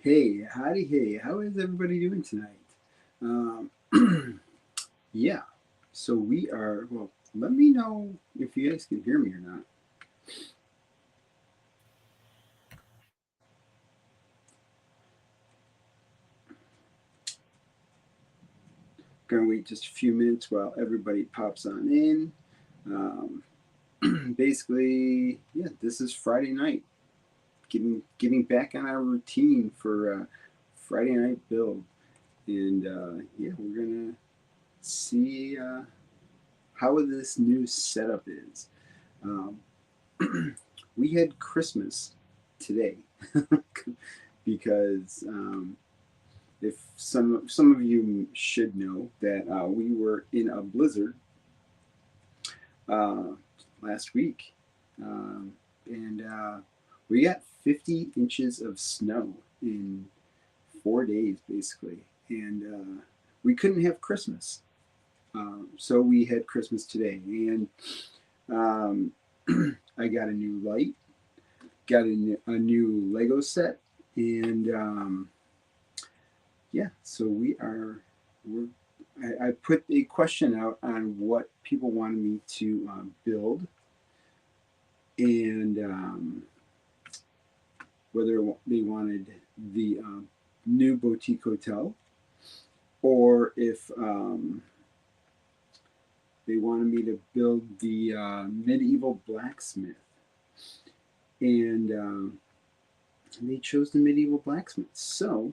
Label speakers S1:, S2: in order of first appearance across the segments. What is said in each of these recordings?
S1: Hey, howdy, hey, how is everybody doing tonight? Um, yeah, so we are, well, let me know if you guys can hear me or not. Gonna wait just a few minutes while everybody pops on in. Um, Basically, yeah, this is Friday night. Getting back on our routine for Friday night build. And yeah, we're gonna see how this new setup is. Um, we had Christmas today because if some of you should know that we were in a blizzard uh, last week, um, and we got 50 inches of snow in 4 days basically, and we couldn't have Christmas, so we had Christmas today, and um, I got a new light, got a new Lego set, and yeah, so we're I put a question out on what people wanted me to build, and whether they wanted the new boutique hotel or if they wanted me to build the medieval blacksmith, and they chose the medieval blacksmith. So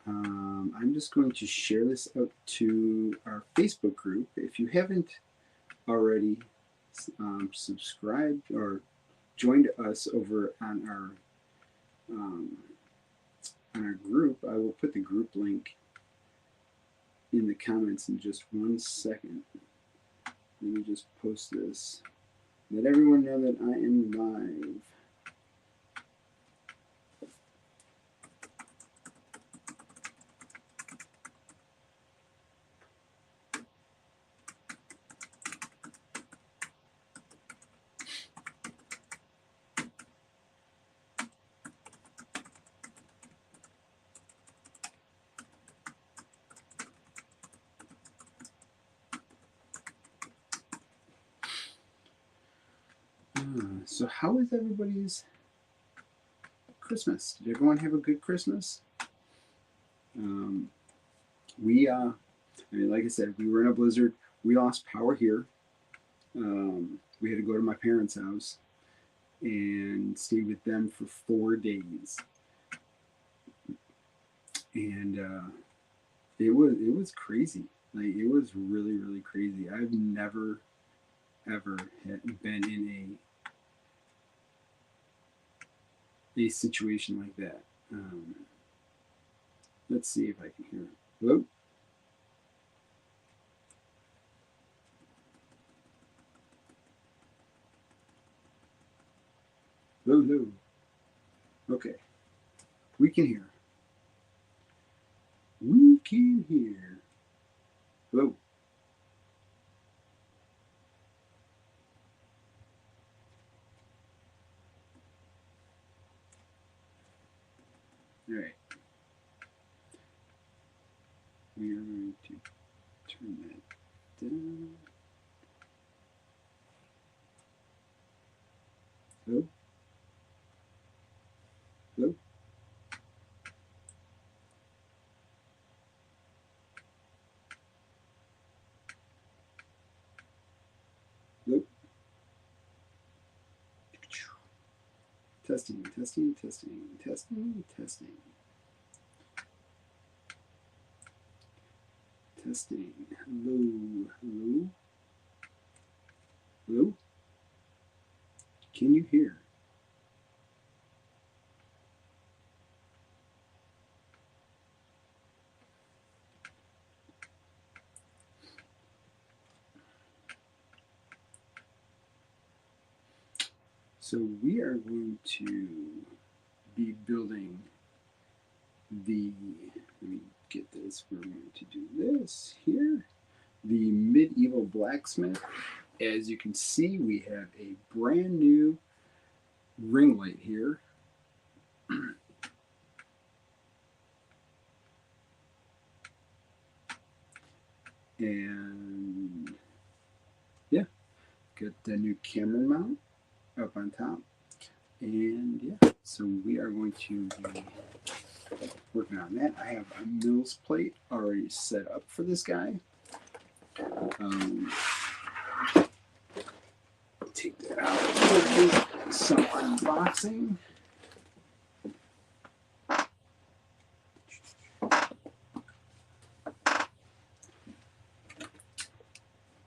S1: I'm just going to share this out to our Facebook group. If you haven't already subscribed or joined us over um, on our group, I will put the group link in the comments in just 1 second. Let me just post this. Let everyone know that I am live. So how is everybody's Christmas? Did everyone have a good Christmas? Um, I mean, like I said, we were in a blizzard. We lost power here. We had to go to my parents' house and stay with them for 4 days, and it was crazy. Like it was really crazy. I've never ever been in a situation like that. Let's see if I can hear it. Hello. Hello, hello. Okay, we can hear. We can hear. Hello. All right. We are going to turn that down. Hello. Hello. Hello. Testing, testing, testing, testing, testing, testing. Hello, hello, hello. Can you hear? So we are going to be building the. Let me get this. We're going to do this here. The medieval blacksmith. As you can see, we have a brand new ring light here. And yeah, got the new camera mount up on top. And yeah, so we are going to be working on that. I have a Mills plate already set up for this guy. Take that out. We'll do some unboxing.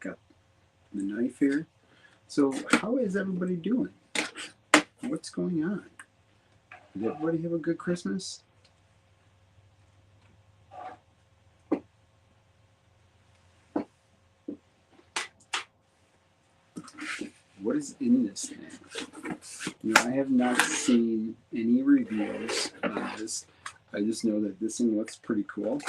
S1: Got the knife here. So how is everybody doing? What's going on? Did everybody have a good Christmas? What is in this thing? You know, I have not seen any reviews on this. I just know that this thing looks pretty cool.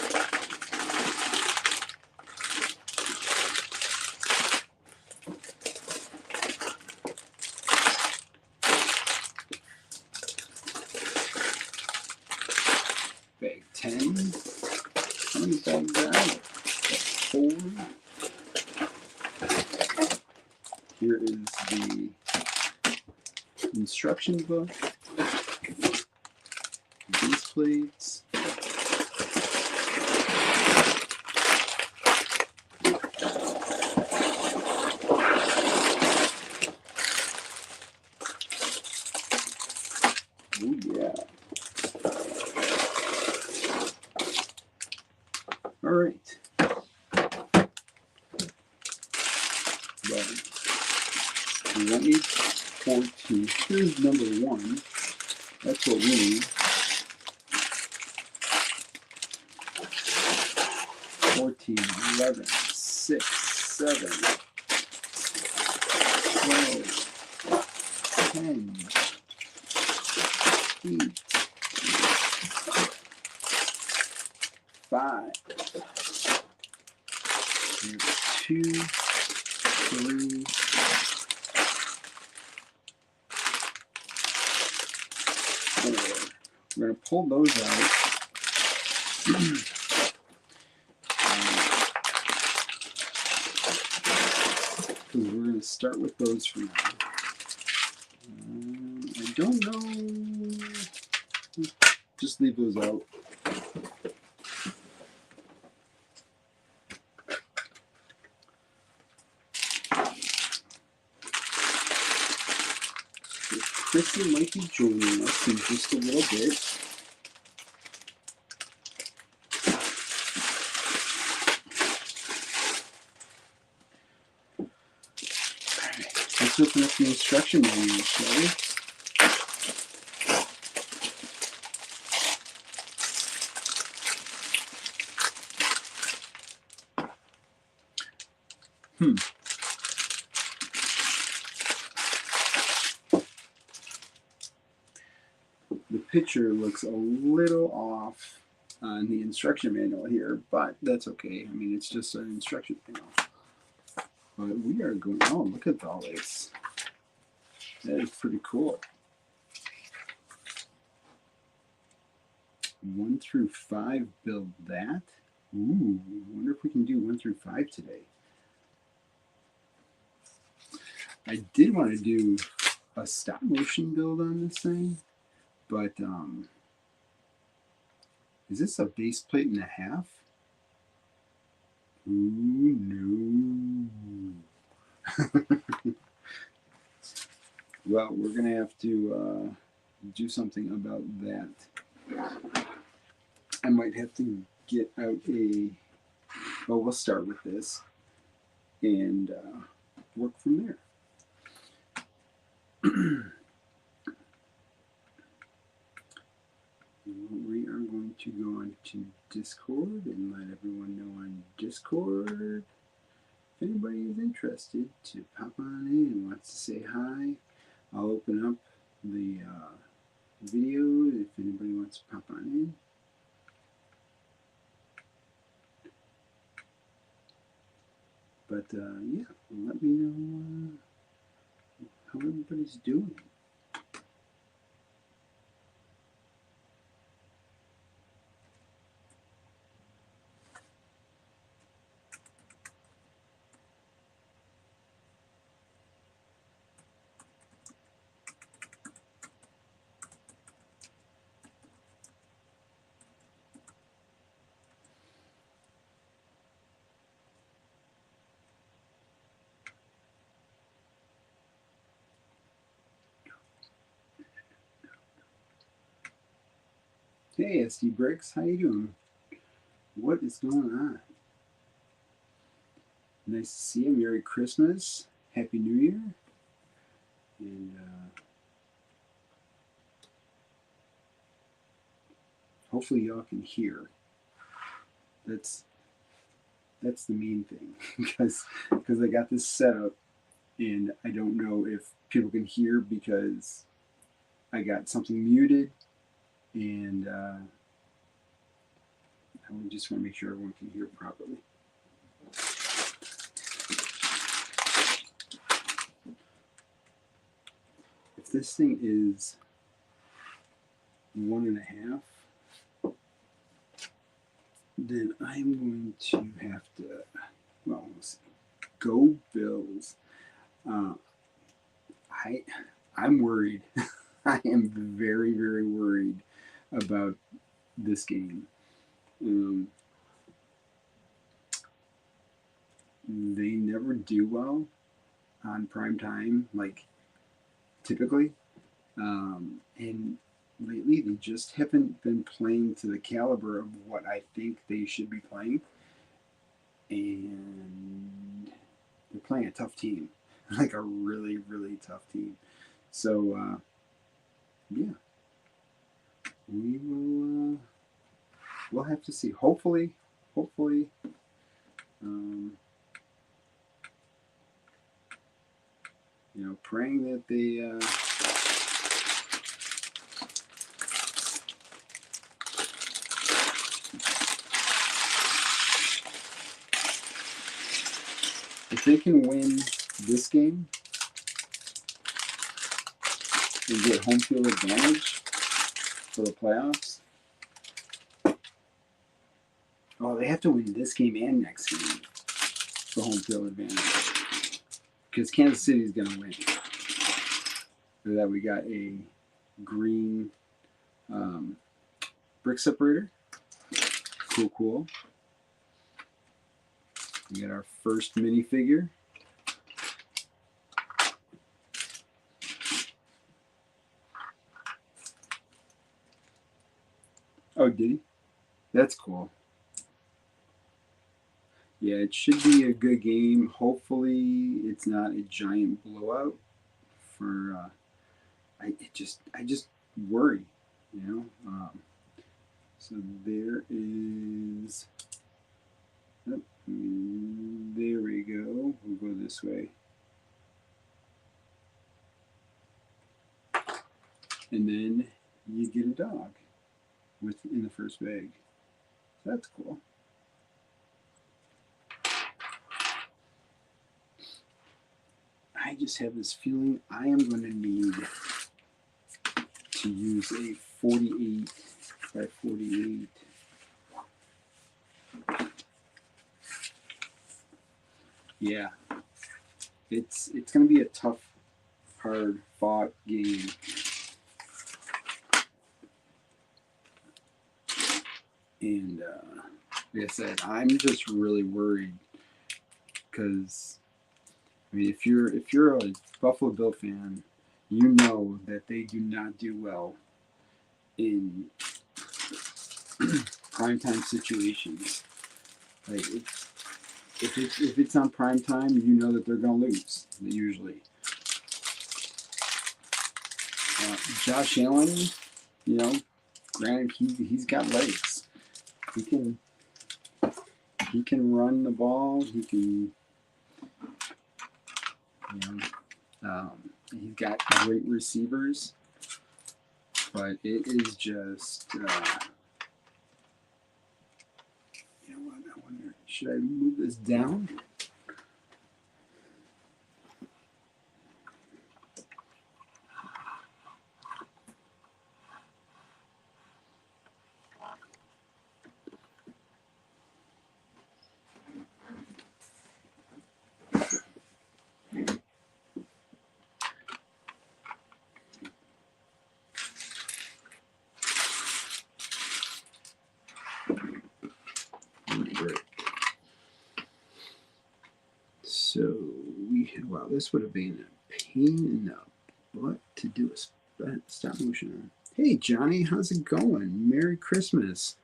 S1: Bag 10. How many bags are out? 4. Here is the instruction book, these plates, oh yeah. All right. Well, we won't need 14. Here's number 1. That's what we need. 14, 11, 6, 7, 12, 10, 8, 5. Here's 2, 3, 4. We're going to pull those out. Because we're going to start with those for now. I don't know. Just leave those out. Kristen might be joining us in just a little bit. Alright, let's open up the instruction manual, shall we? The picture looks a little off on the instruction manual here, but that's okay. I mean, it's just an instruction manual. But we are going, oh, look at all this. That is pretty cool. 1 through 5 build that. Ooh, I wonder if we can do 1 through 5 today. I did want to do a stop motion build on this thing, but is this a base plate and a half? Ooh, no. Well, we're going to have to do something about that. I might have to get out a, well, we'll start with this and work from there. We are going to go on to Discord and let everyone know on Discord. If anybody is interested to pop on in and wants to say hi, I'll open up the video if anybody wants to pop on in. But yeah, let me know how everybody's doing. Hey, SD Bricks, how you doing? What is going on? Nice to see you. Merry Christmas, Happy New Year, and hopefully y'all can hear. That's the main thing because I got this set up and I don't know if people can hear because I got something muted and I just want to make sure everyone can hear properly. If this thing is 1.5, then I'm going to have to, well, we'll see. Go Bills. I'm worried. I am very, very worried about this game. They never do well on prime time, like typically. And lately, they just haven't been playing to the caliber of what I think they should be playing. And they're playing a tough team, like a really, really tough team. So, yeah, we'll have to see. Hopefully, praying that they. If they can win this game and get home field advantage for the playoffs, they have to win this game and next game for home field advantage because Kansas City is going to win. So that we got a green brick separator. Cool. We got our first minifigure. Oh, did he? That's cool. Yeah, it should be a good game. Hopefully, it's not a giant blowout. I just worry, So there is. Oh, there we go. We'll go this way. And then you get a dog in the first bag. So that's cool. I just have this feeling I am going to need to use a 48 by 48. Yeah, it's going to be a tough, hard fought game. And like I said, I'm just really worried because if you're a Buffalo Bill fan, you know that they do not do well in primetime situations. Like if it's on prime time, you know that they're going to lose usually. Josh Allen, granted he's got legs. He can run the ball. He can, he's got great receivers, but it is just, you know what? I wonder, should I move this down? So wow, this would have been a pain in the butt to do a stop motion on. Hey Johnny, how's it going? Merry Christmas.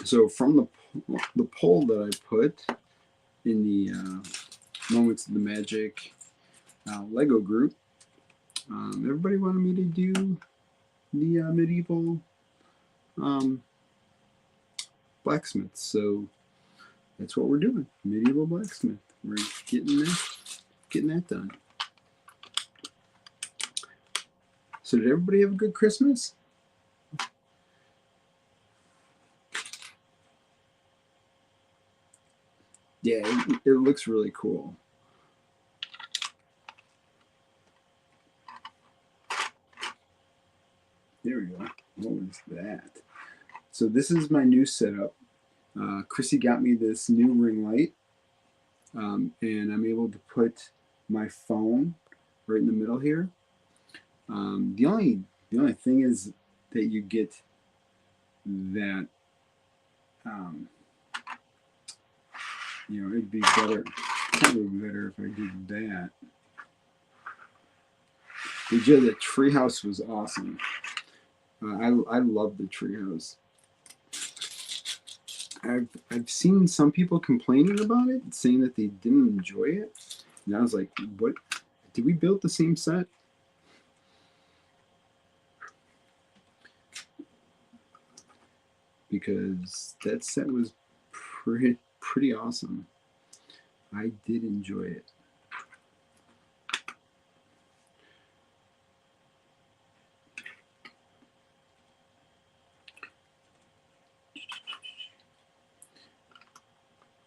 S1: So from the poll that I put in the Moments of the Magic Lego group, everybody wanted me to do the medieval blacksmith. So that's what we're doing. Medieval blacksmith. We're getting that done. So did everybody have a good Christmas? Yeah, it looks really cool. There we go. What was that? So this is my new setup. Chrissy got me this new ring light, and I'm able to put my phone right in the middle here. The only thing is that you get that it'd be better, probably better if I did that. The treehouse was awesome. I love the treehouse. I've seen some people complaining about it, saying that they didn't enjoy it, and I was like, "What? Did we build the same set?" Because that set was pretty awesome. I did enjoy it.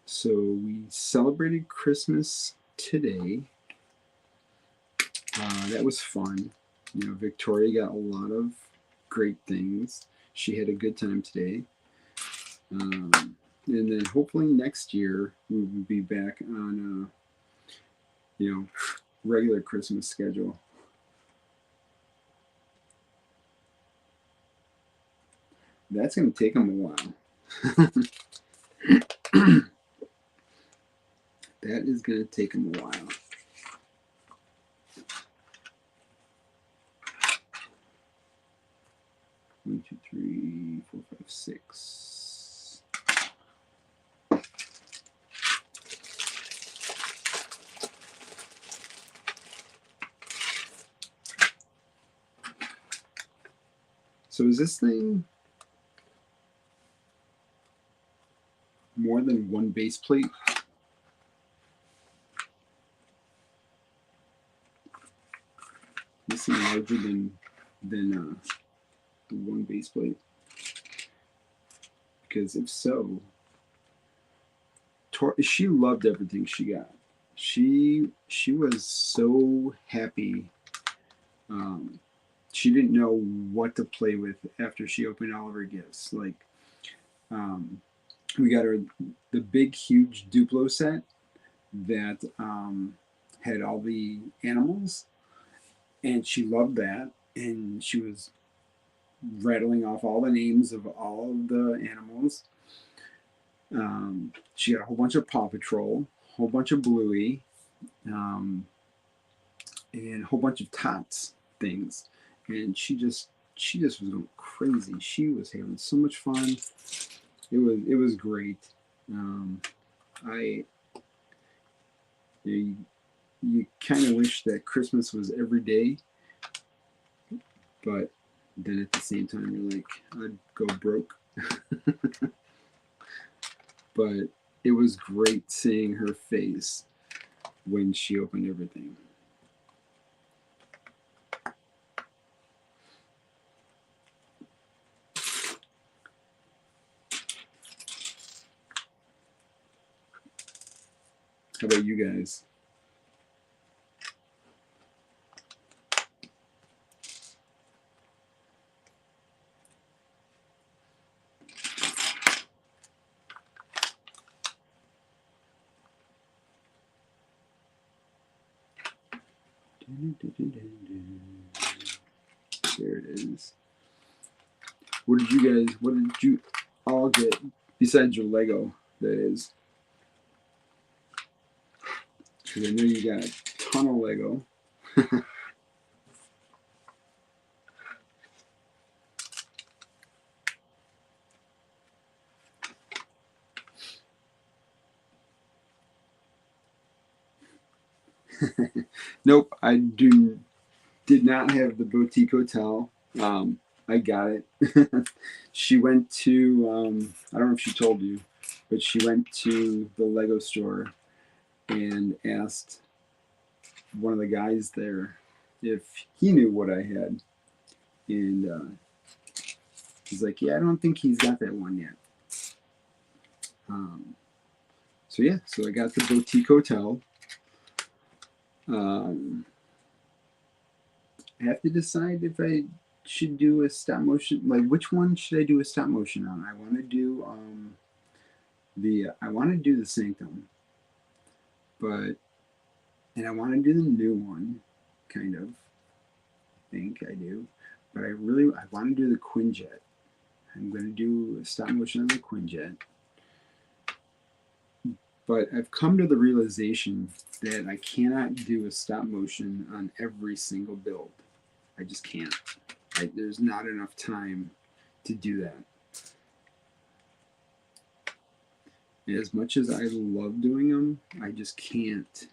S1: So we celebrated Christmas today. That was fun. Victoria got a lot of great things. She had a good time today. And then hopefully next year we will be back on regular Christmas schedule. That's going to take them a while. That is going to take them a while. One, two, three, four, five, six. So is this thing more than one base plate? This is larger than the one base plate. Because if so, she loved everything she got. She was so happy. She didn't know what to play with after she opened all of her gifts. Like, we got her the big, huge Duplo set that had all the animals, and she loved that. And she was rattling off all the names of all of the animals. She got a whole bunch of Paw Patrol, a whole bunch of Bluey, and a whole bunch of Tots things. And she just was going crazy. She was having so much fun. It was great. You kind of wish that Christmas was every day, but then at the same time you're like, I'd go broke. But it was great seeing her face when she opened everything. How about you guys? There it is. What did you all get besides your Lego, that is? Because I know you got a ton of Lego. Nope, I did not have the boutique hotel. I got it. She went to, I don't know if she told you, but she went to the Lego store and asked one of the guys there if he knew what I had. And he's like, yeah, I don't think he's got that one yet. So yeah, so I got the boutique hotel. I have to decide if I should do a stop motion. Like, which one should I do a stop motion on? I want to do the Sanctum, but and I want to do the new one, kind of. I think I do, but I want to do the Quinjet. I'm going to do a stop motion on the Quinjet. But I've come to the realization that I cannot do a stop motion on every single build. I just can't. There's not enough time to do that. As much as I love doing them, I just can't.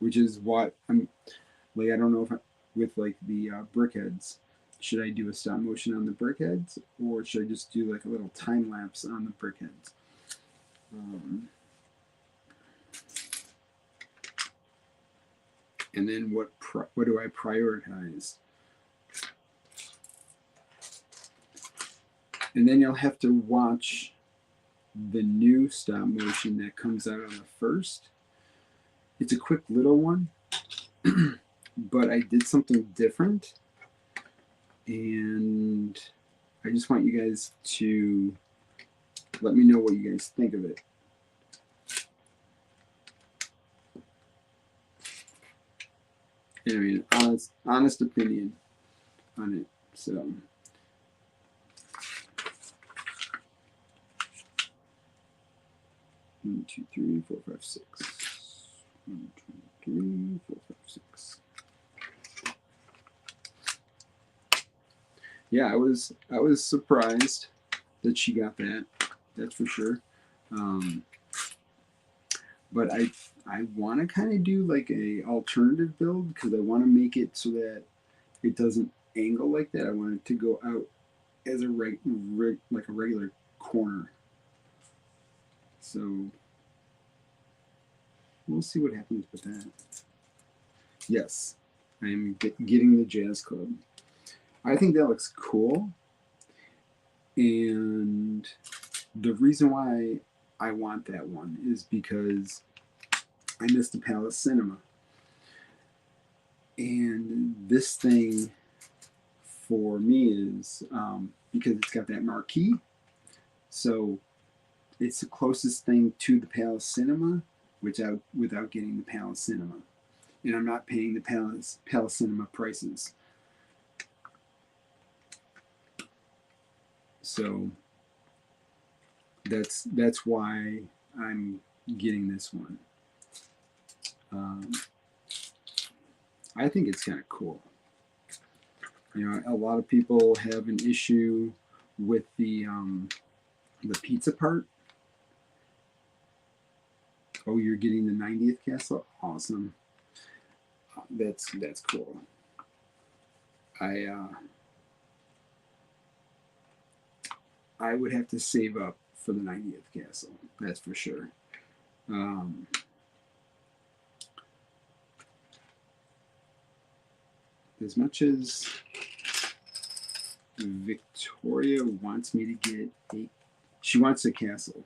S1: Which is what I'm like. I don't know if with like the brickheads, should I do a stop motion on the brickheads, or should I just do like a little time lapse on the brickheads? And then what do I prioritize? And then you'll have to watch the new stop motion that comes out on the 1st. It's a quick little one, but I did something different, and I just want you guys to let me know what you guys think of it. I mean, honest opinion on it. So, 1, 2, 3, 4, 5, 6. 1, 2, 3, 4, 5, 6. Yeah, I was surprised that she got that. That's for sure. But I want to kind of do like a alternative build, because I want to make it so that it doesn't angle like that. I want it to go out as a like a regular corner. So we'll see what happens with that. Yes, I am getting the Jazz Club. I think that looks cool, and the reason why I want that one is because I missed the Palace Cinema. And this thing for me is because it's got that marquee, so it's the closest thing to the Palace Cinema without getting the Palace Cinema. And I'm not paying the Palace Cinema prices. So that's why I'm getting this one. I think it's kind of cool. You know, a lot of people have an issue with the pizza part. Oh, you're getting the 90th castle? Awesome. That's cool. I would have to save up for the 90th castle. That's for sure. As much as Victoria wants me to get she wants a castle.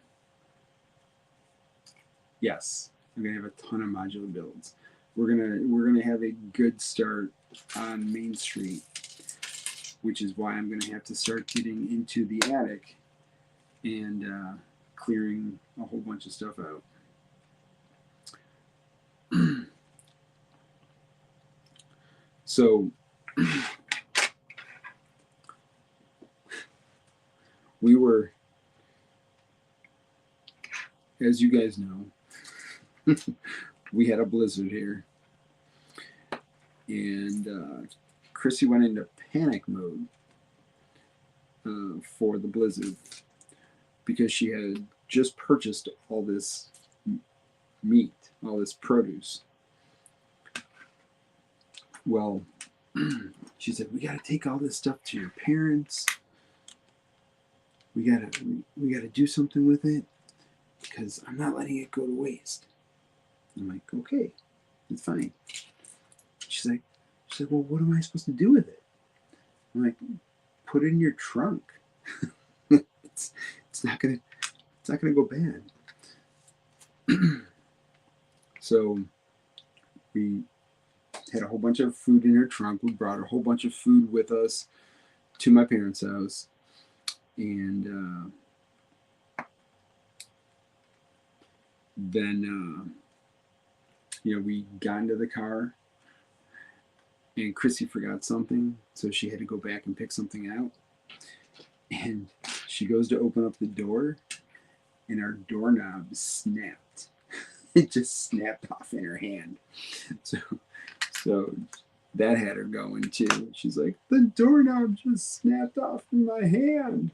S1: Yes, I'm gonna have a ton of modular builds. We're gonna have a good start on Main Street, which is why I'm gonna have to start getting into the attic and clearing a whole bunch of stuff out. So we were, as you guys know, we had a blizzard here, and Chrissy went into panic mode for the blizzard because she had just purchased all this meat, all this produce, Well, she said, we got to take all this stuff to your parents. We gotta do something with it because I'm not letting it go to waste. I'm like, okay, it's fine. She's like, well, what am I supposed to do with it? I'm like, put it in your trunk. it's not gonna go bad. So we had a whole bunch of food in her trunk. We brought a whole bunch of food with us to my parents' house, and then we got into the car, and Chrissy forgot something, so she had to go back and pick something out. And she goes to open up the door, and our doorknob snapped. It just snapped off in her hand. So that had her going too. She's like, the doorknob just snapped off in my hand.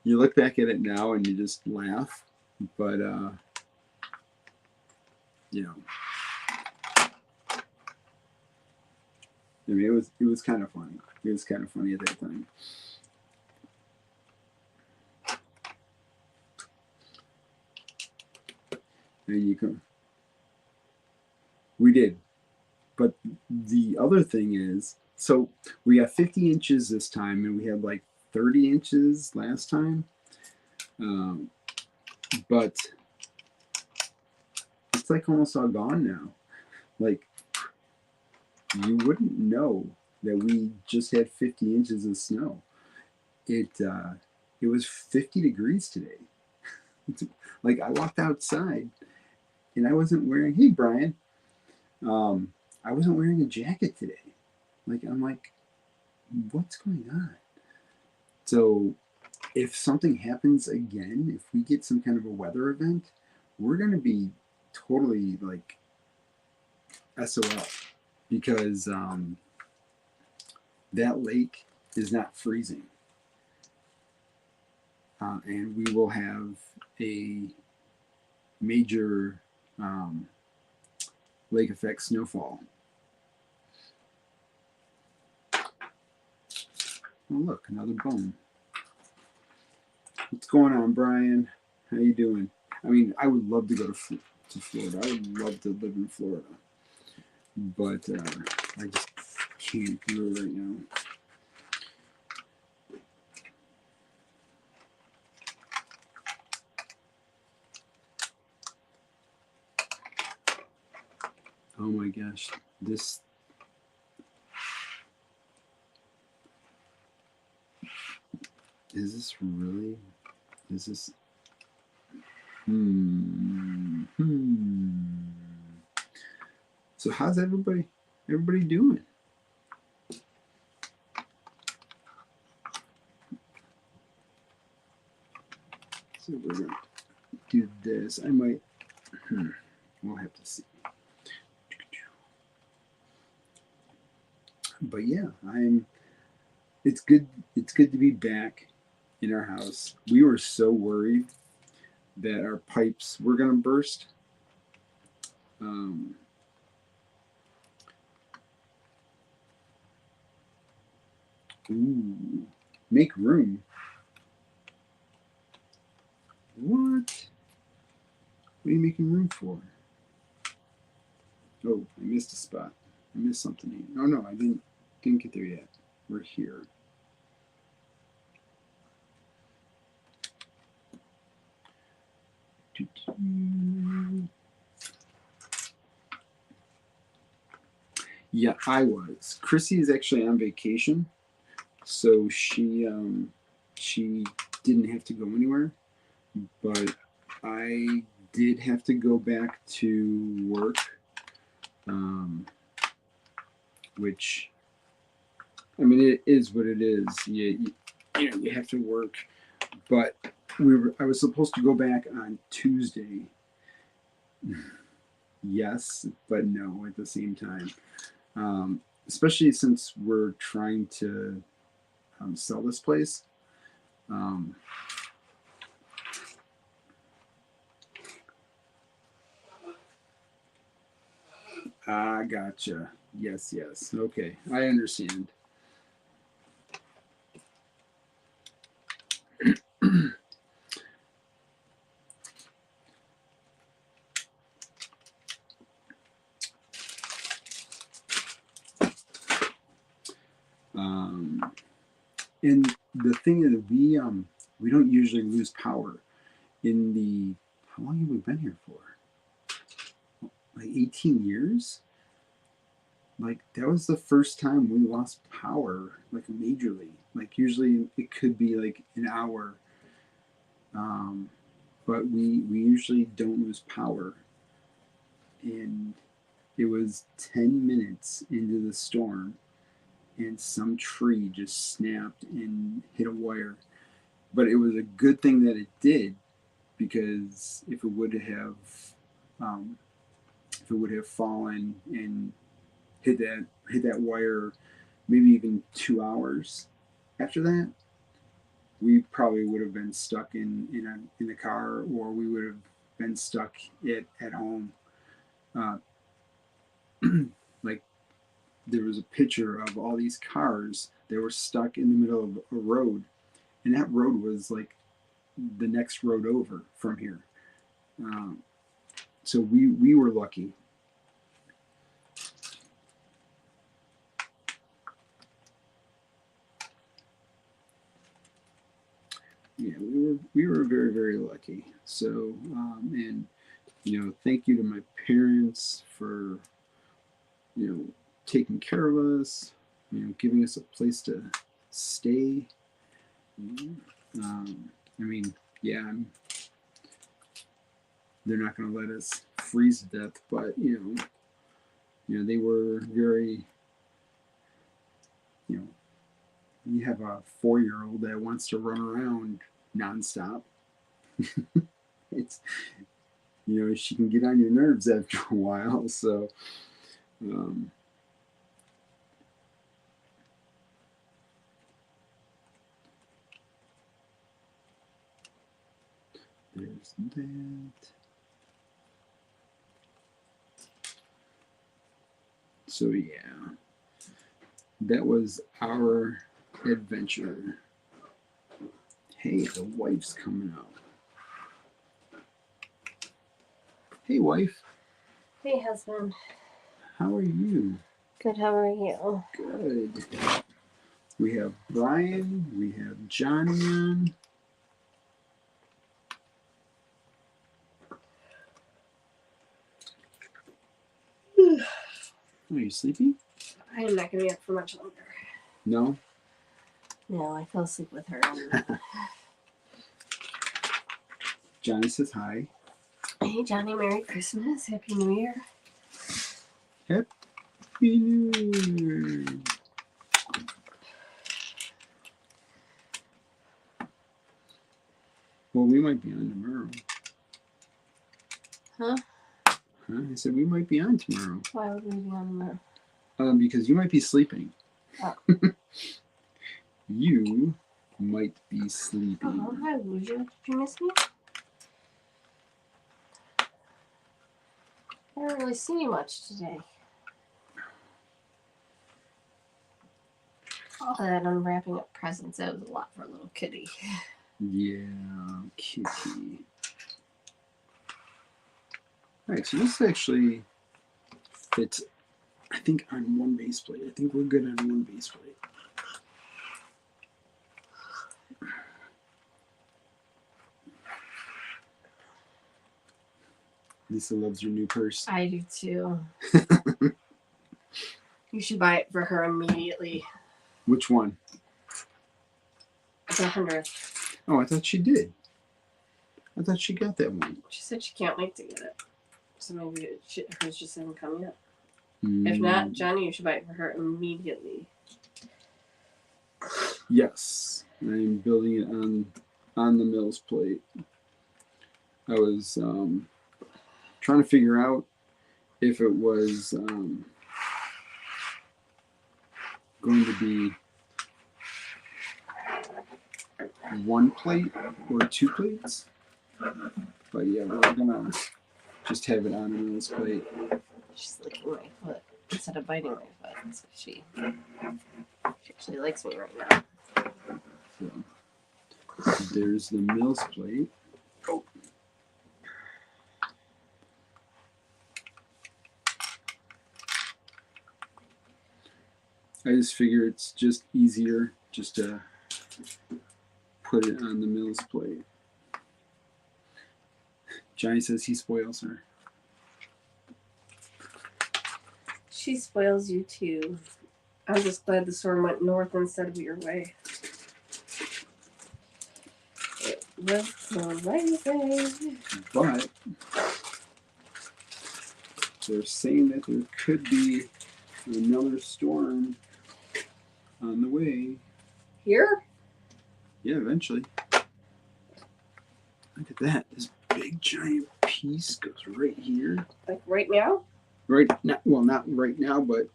S1: You look back at it now and you just laugh, but I mean, it was kind of funny. It was kind of funny at that time. And you can. We did, but the other thing is, so we got 50 inches this time, and we had like 30 inches last time. But it's like almost all gone now. Like, you wouldn't know that we just had 50 inches of snow. It was 50 degrees today. Like, I walked outside and I wasn't wearing, hey Brian, I wasn't wearing a jacket today. Like, I'm like, what's going on? So if something happens again, if we get some kind of a weather event, we're going to be totally like SOL, because that lake is not freezing. And we will have a major lake effect snowfall. Oh, look, another bone. What's going on, Brian? How you doing? I mean, I would love to go to Florida. I would love to live in Florida, but I just can't do it right now. Oh my gosh, this. Is this really? Is this? So how's everybody doing? So we're gonna do this. I might. We'll have to see. But yeah, it's good to be back in our house. We were so worried that our pipes were gonna burst. Ooh, make room. What? What are you making room for? Oh, I missed a spot. I missed something. Oh no, I didn't get there yet. We're here. Yeah, I was. Chrissy is actually on vacation, so she didn't have to go anywhere, but I did have to go back to work, which, I mean, it is what it is. You have to work, but I was supposed to go back on Tuesday. Yes, but no at the same time. Especially since we're trying to sell this place. Ah, gotcha. Yes, yes. Okay, I understand. um, and the thing is, we don't usually lose power in the. How long have we been here for? Like 18 years. Like that was the first time we lost power like majorly. Like usually it could be like an hour, um, but we usually don't lose power. And it was 10 minutes into the storm, and some tree just snapped and hit a wire. But it was a good thing that it did, because um, if it would have fallen and hit that wire, maybe even 2 hours after that, we probably would have been stuck in the car, or we would have been stuck at home. Uh, like there was a picture of all these cars that were stuck in the middle of a road, and that road was like the next road over from here. Um, so we were lucky. Yeah, we were very, very lucky. So and thank you to my parents for taking care of us, giving us a place to stay. I mean, yeah, they're not going to let us freeze to death, but they were very, you know, you have a 4-year-old that wants to run around nonstop. It's she can get on your nerves after a while. So there's that. So yeah, that was our adventure. Hey, the wife's coming up. Hey, wife.
S2: Hey, husband.
S1: How are you?
S2: Good, how are you?
S1: Good. We have Brian. We have Johnny on. Are you sleepy?
S2: I am not going to be up for much longer.
S1: No?
S2: No, I fell asleep with her.
S1: Johnny says hi.
S2: Hey, Johnny, Merry Christmas. Happy New Year.
S1: Happy New Year. Well, we might be on tomorrow.
S2: Huh?
S1: I said we might be on tomorrow.
S2: Why would we be on tomorrow?
S1: Because you might be sleeping.
S2: Oh.
S1: You might be sleeping.
S2: Oh, hi, Lucia. Did you miss me? I didn't really see you much today. All that unwrapping up presents, that was a lot for a little kitty.
S1: Yeah, kitty. Alright, so this actually fits, I think, on one base plate. I think we're good on one base plate. Lisa loves your new purse.
S2: I do too. You should buy it for her immediately.
S1: Which one?
S2: The 100th.
S1: Oh, I thought she did. I thought she got that one.
S2: She said she can't wait to get it. So maybe hers just hasn't come yet. If not, Johnny, you should buy it for her immediately.
S1: Yes, I'm building it on the Mills plate. I was trying to figure out if it was going to be one plate or two plates. But yeah, we're gonna just have it on a Mills plate.
S2: She's licking my foot instead of biting my foot. That's what she actually likes me right now.
S1: So, there's the Mills plate. Oh. I just figure it's just easier just to put it on the Mills plate. Johnny says he spoils her.
S2: She spoils you too. I'm just glad the storm went north instead of your way. It was amazing.
S1: But they're saying that there could be another storm on the way.
S2: Here?
S1: Yeah, eventually. Look at that. This big giant piece goes right here.
S2: Like right now?
S1: Right now, well, not right now, but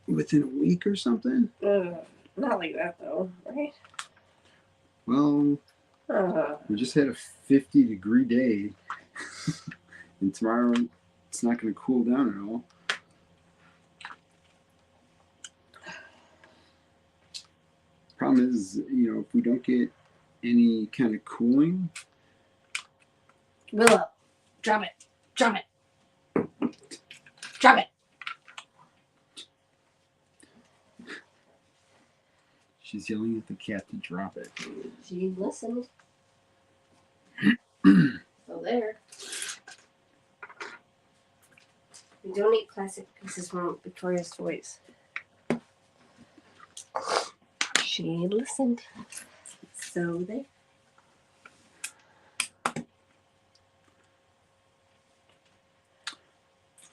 S1: within a week or something.
S2: Not like that though, right?
S1: Well, we just had a 50-degree day, and tomorrow it's not going to cool down at all. Problem is, if we don't get any kind of cooling.
S2: Willow, drop it. Drop it. Drop it.
S1: She's yelling at the cat to drop it.
S2: She listened. So there. We donate plastic pieces from Victoria's Toys. She listened. So there.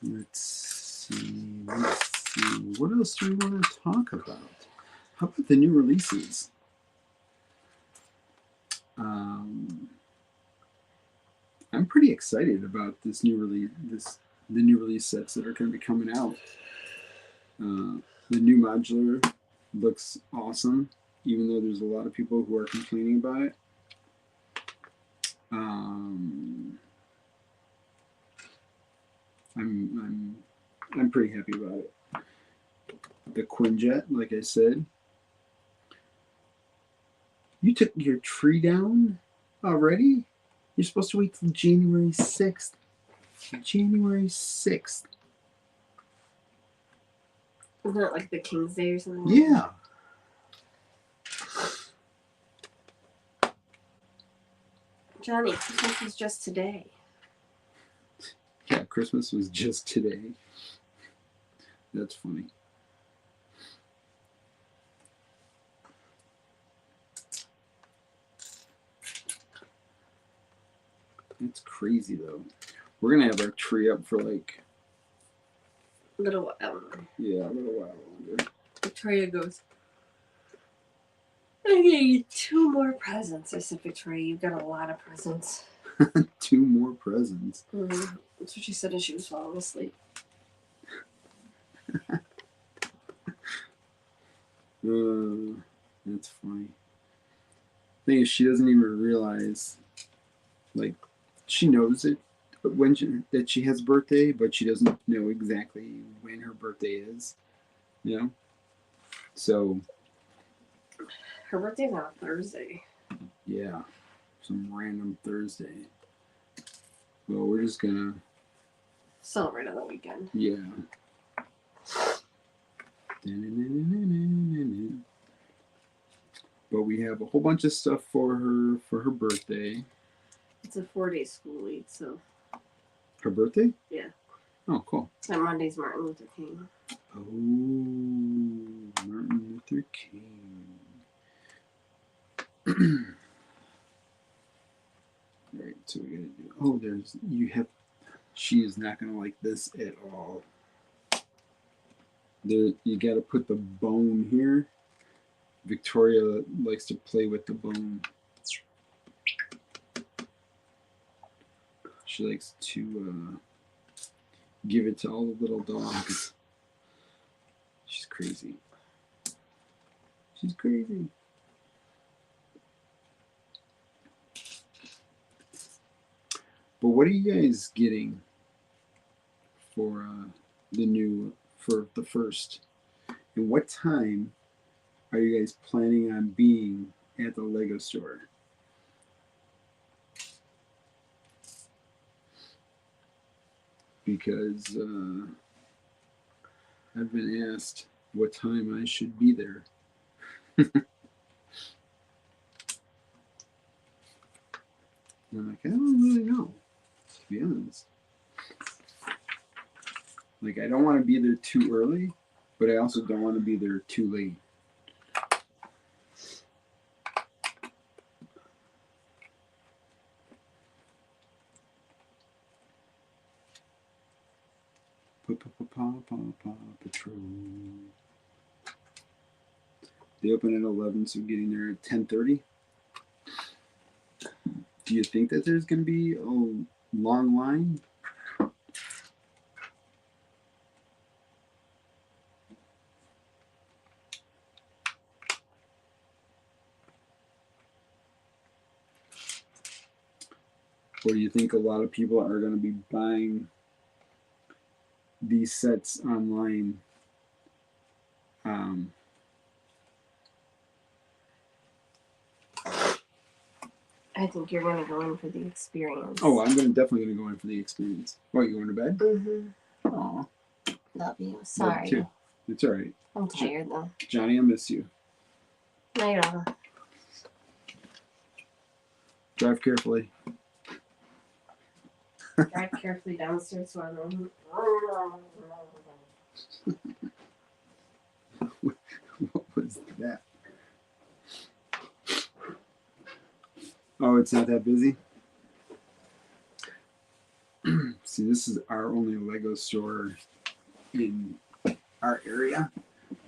S1: Let's see. What else do we want to talk about? How about the new releases? I'm pretty excited about this new release. The new release sets that are going to be coming out. The new modular looks awesome, even though there's a lot of people who are complaining about it. I'm pretty happy about it. The Quinjet, like I said. You took your tree down already? You're supposed to wait till January 6th. January 6th.
S2: Isn't that like the King's Day or something?
S1: Yeah.
S2: Johnny, Christmas was just today.
S1: Yeah, Christmas was just today. That's funny. It's crazy though. We're gonna have our tree up for like
S2: A little while.
S1: Yeah, a little while longer.
S2: Victoria goes, I'm gonna get 2 more presents. I said, Victoria, you've got a lot of presents.
S1: 2 more presents.
S2: Mm-hmm. That's what she said as she was falling asleep.
S1: That's funny. Thing is, she doesn't even realize, like, she knows it that she has a birthday, but she doesn't know exactly when her birthday is. So.
S2: Her birthday's on a Thursday.
S1: Yeah, some random Thursday. Well, we're just gonna
S2: celebrate on the weekend.
S1: Yeah. But we have a whole bunch of stuff for her birthday.
S2: It's a 4-day school week, so.
S1: Her birthday?
S2: Yeah.
S1: Oh, cool.
S2: And Monday's Martin Luther King.
S1: Oh, Martin Luther King. All right, so we gotta do. Oh, she is not gonna like this at all. You gotta put the bone here. Victoria likes to play with the bone. She likes to give it to all the little dogs. She's crazy. She's crazy. But what are you guys getting for for the first. And what time are you guys planning on being at the Lego store? Because I've been asked what time I should be there. And I'm like, I don't really know, to be honest. Like, I don't want to be there too early, but I also don't want to be there too late. Patrol. They open at 11, so getting there at 10:30. Do you think that there's going to be a long line? Or do you think a lot of people are going to be buying these sets online?
S2: I think you're going to go in for the experience.
S1: Oh, I'm definitely going to go in for the experience. What, you going to bed?
S2: Mm-hmm.
S1: Aw.
S2: Love you. Sorry.
S1: Love you too. It's all right.
S2: I'm tired though.
S1: Johnny, I miss you.
S2: Night, Anna.
S1: Drive carefully.
S2: Drive carefully downstairs so I don't.
S1: What was that? Oh, it's not that busy? See, this is our only Lego store in our area.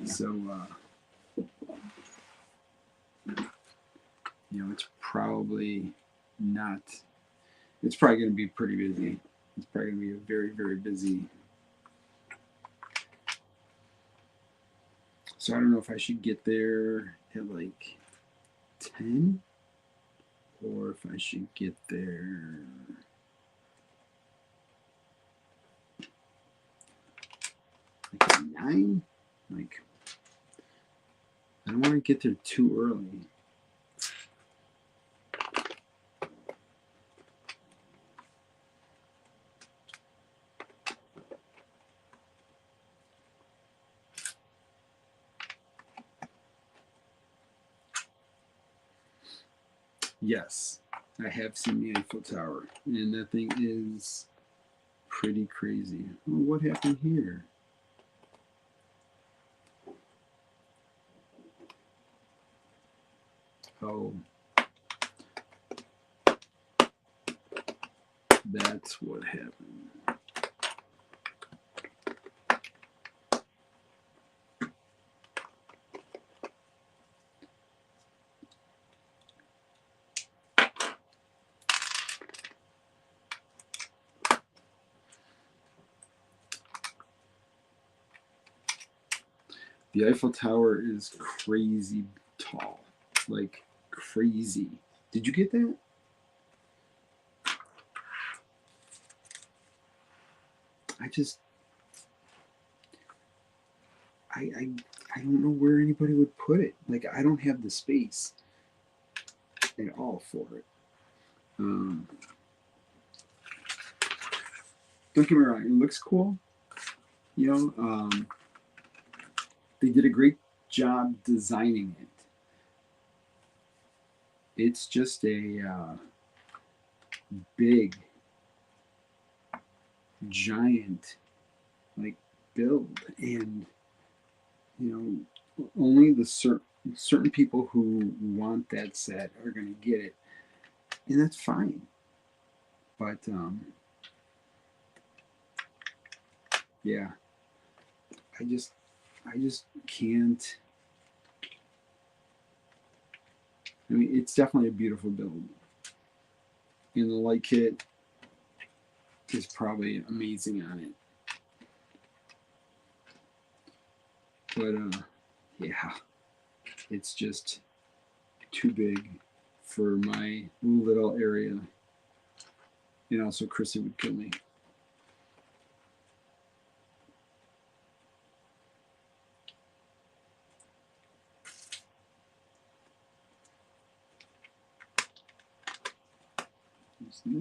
S1: So, it's probably not, it's probably going to be pretty busy. It's probably going to be a very, very busy. So I don't know if I should get there at like 10 or if I should get there like at 9. Like, I don't want to get there too early. Yes, I have seen the Eiffel Tower, and that thing is pretty crazy. Oh, what happened here? Oh, that's what happened. The Eiffel Tower is crazy tall, like crazy. Did you get that? I don't know where anybody would put it. Like, I don't have the space at all for it. Don't get me wrong, it looks cool. They did a great job designing it. It's just a big, giant, like, build, and only the certain people who want that set are going to get it, and that's fine. But yeah, I just can't. I mean, it's definitely a beautiful build, and the light kit is probably amazing on it. But yeah, it's just too big for my little area, and also Chrissy would kill me. Oh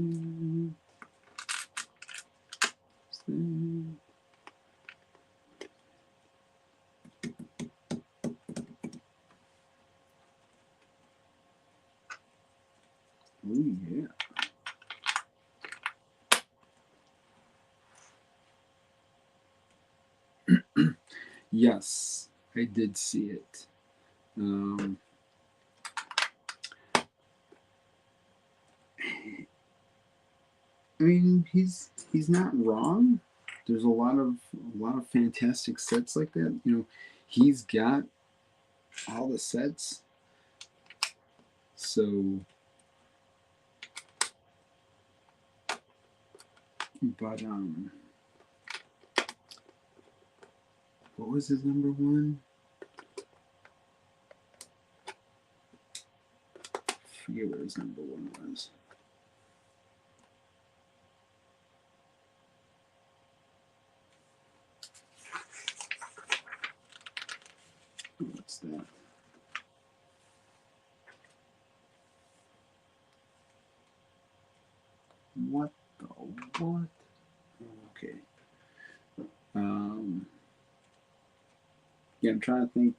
S1: yeah. Yes, I did see it. I mean, he's not wrong. There's a lot of fantastic sets like that. You know, he's got all the sets. So, but what was his number one? I forget what his number one was. What's that? What the what? Okay. Yeah, I'm trying to think.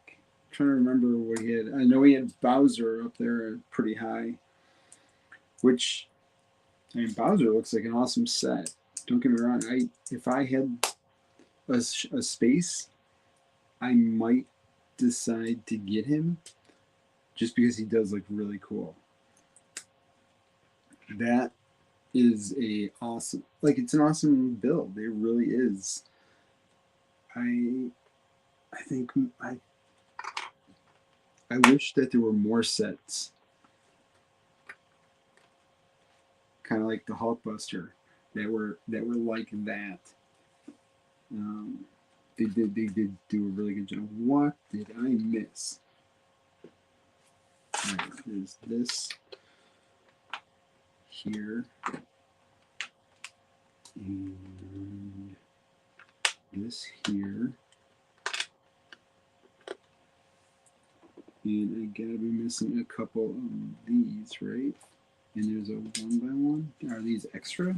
S1: Trying to remember what he had. I know he had Bowser up there pretty high. Which, I mean, Bowser looks like an awesome set. Don't get me wrong. If I had a space, I might decide to get him, just because he does look really cool. That is a awesome, like, it's an awesome build. It really is. I think I wish that there were more sets, kind of like the Hulkbuster, that were like that. They did do a really good job. What did I miss? All right, there's this here, and this here, and I gotta be missing a couple of these, right? And there's a 1x1. Are these extra? Are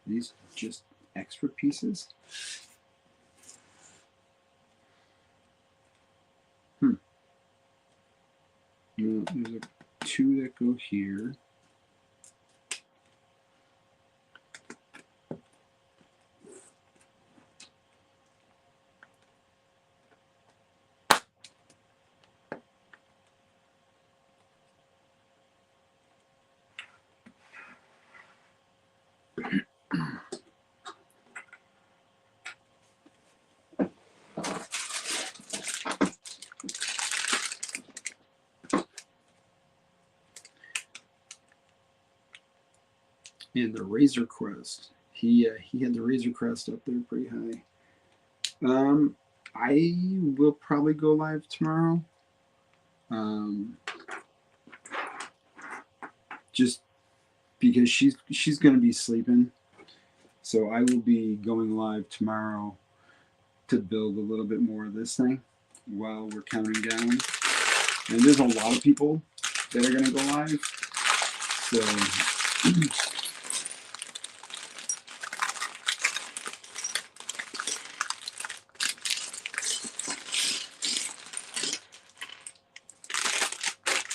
S1: these just extra pieces? No, there's two that go here. And the Razor Crest. He had the Razor Crest up there pretty high. I will probably go live tomorrow. Just because she's going to be sleeping, so I will be going live tomorrow to build a little bit more of this thing while we're counting down. And there's a lot of people that are going to go live, so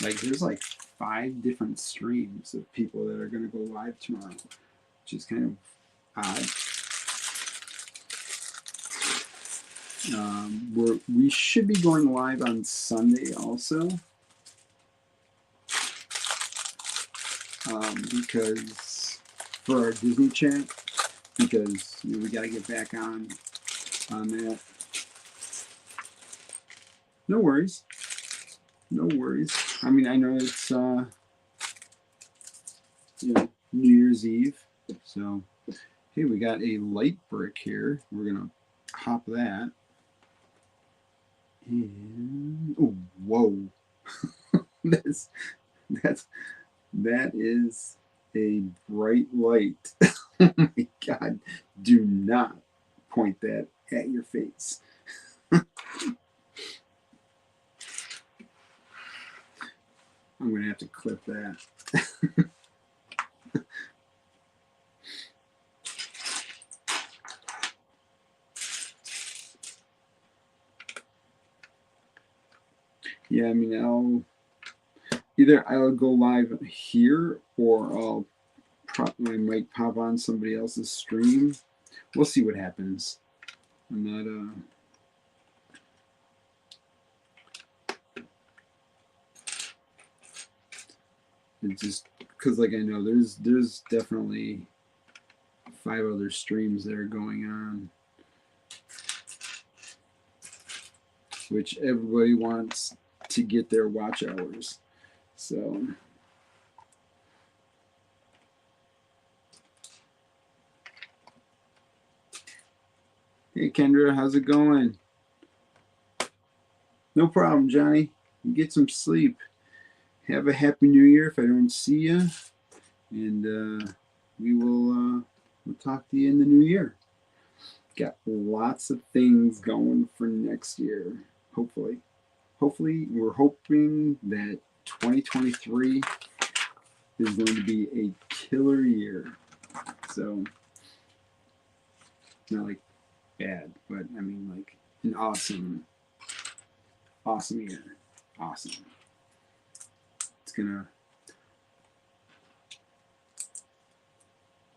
S1: like there's like 5 different streams of people that are going to go live tomorrow, which is kind of odd. We should be going live on Sunday also, because for our Disney chat, because we got to get back on that. No worries. No worries. I mean, I know it's New Year's Eve, so hey, we got a light brick here. We're gonna hop that. And oh, whoa! that is a bright light. Oh my God! Do not point that at your face. I'm gonna have to clip that. Yeah, I mean, I'll go live here, or I might pop on somebody else's stream. We'll see what happens. I'm not it's just because, like, I know there's definitely 5 other streams that are going on, which everybody wants to get their watch hours. So hey Kendra, how's it going? No problem, Johnny. You get some sleep. Have a happy new year if I don't see you, and we'll talk to you in the new year. Got lots of things going for next year. Hopefully, we're hoping that 2023 is going to be a killer year. So not like bad, but I mean like an awesome year. Awesome.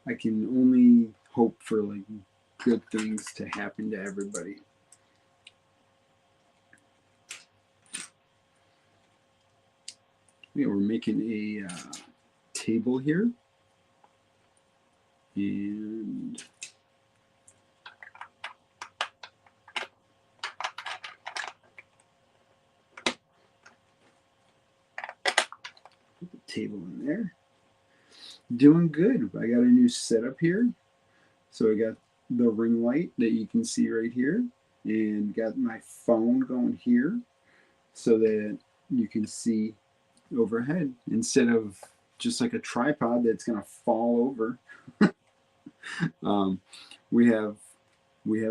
S1: I can only hope for like good things to happen to everybody. Yeah, we're making a table here, and put the table in there. Doing good. I got a new setup here. So I got the ring light that you can see right here, and got my phone going here so that you can see overhead instead of just like a tripod that's gonna fall over. We have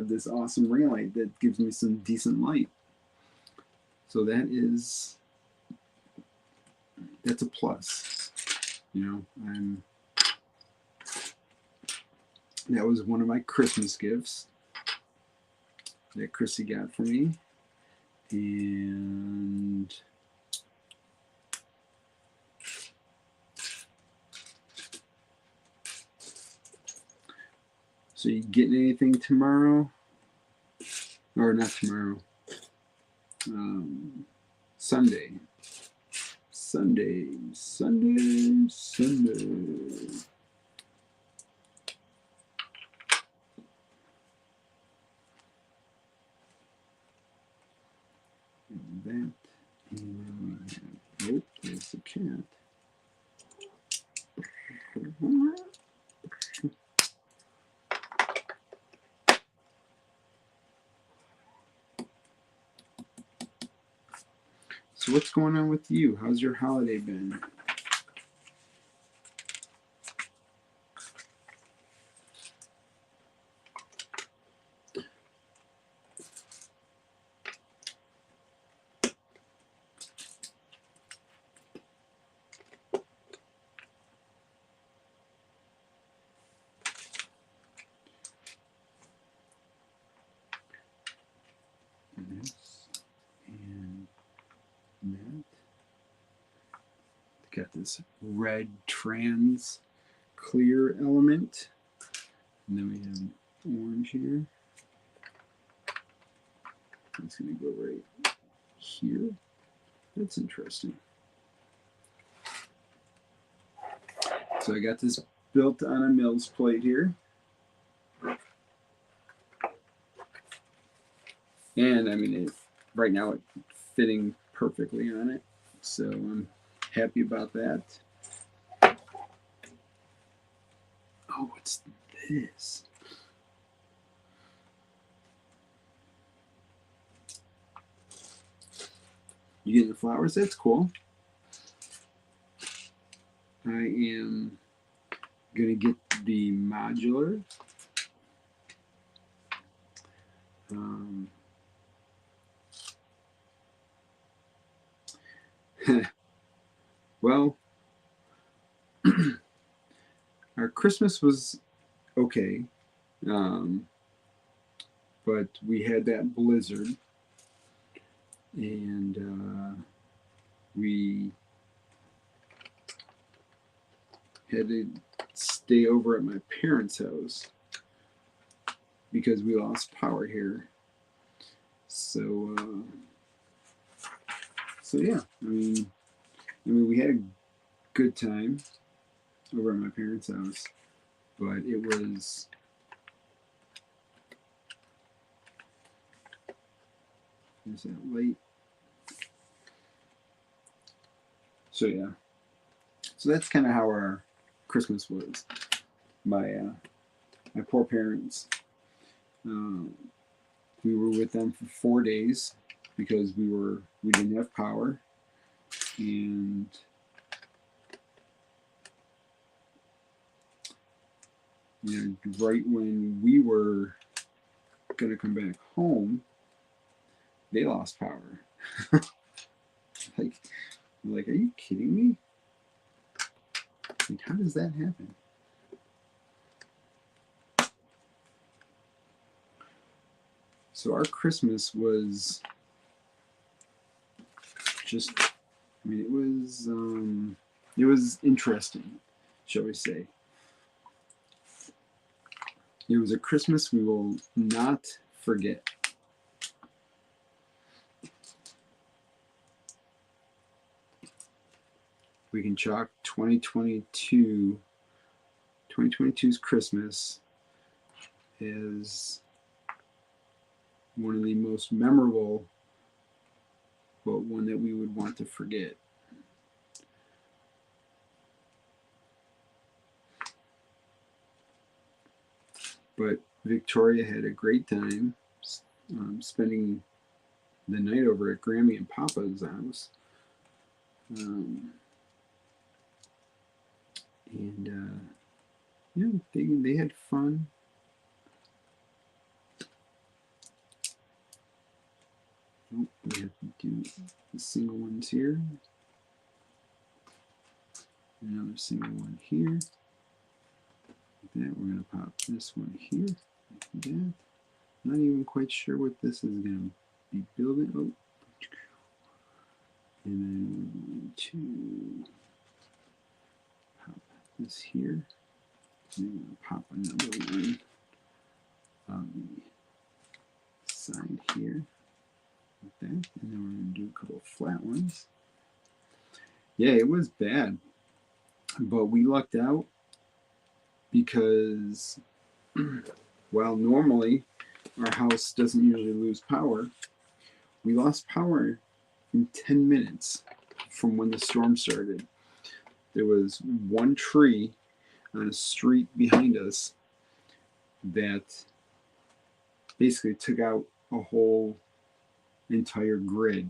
S1: this awesome ring light that gives me some decent light. So that's a plus. You know, that was one of my Christmas gifts that Chrissy got for me. And so you getting anything tomorrow? Or not tomorrow. Sunday. And that, and then we have, there's the cat. So what's going on with you? How's your holiday been? And that. Got this red trans clear element. And then we have orange here. It's going to go right here. That's interesting. So I got this built on a Mills plate here. And I mean, right now it's fitting perfectly on it. So I'm happy about that. Oh, what's this? You getting the flowers? That's cool. I am going to get the modular. Well, our Christmas was okay, but we had that blizzard, and we had to stay over at my parents' house because we lost power here. So yeah, I mean, we had a good time over at my parents' house, but it was there's that light. So yeah, so that's kind of how our Christmas was. My poor parents. We were with them for 4 days because we didn't have power, and right when we were gonna come back home, they lost power. like, are you kidding me? Like, how does that happen? So our Christmas was just, I mean, it was interesting, shall we say. It was a Christmas we will not forget. We can chalk 2022's Christmas as one of the most memorable, but one that we would want to forget. But Victoria had a great time spending the night over at Grammy and Papa's house. Yeah, they had fun. Oh, we have to do the single ones here. Another single one here. Like that, we're going to pop this one here. Like that. Not even quite sure what this is going to be building. Oh. And then we're going to pop this here. And then we're going to pop another one on the side here. Like that. And then we're going to do a couple of flat ones. Yeah, it was bad. But we lucked out because while normally our house doesn't usually lose power, we lost power in 10 minutes from when the storm started. There was one tree on a street behind us that basically took out a whole entire grid.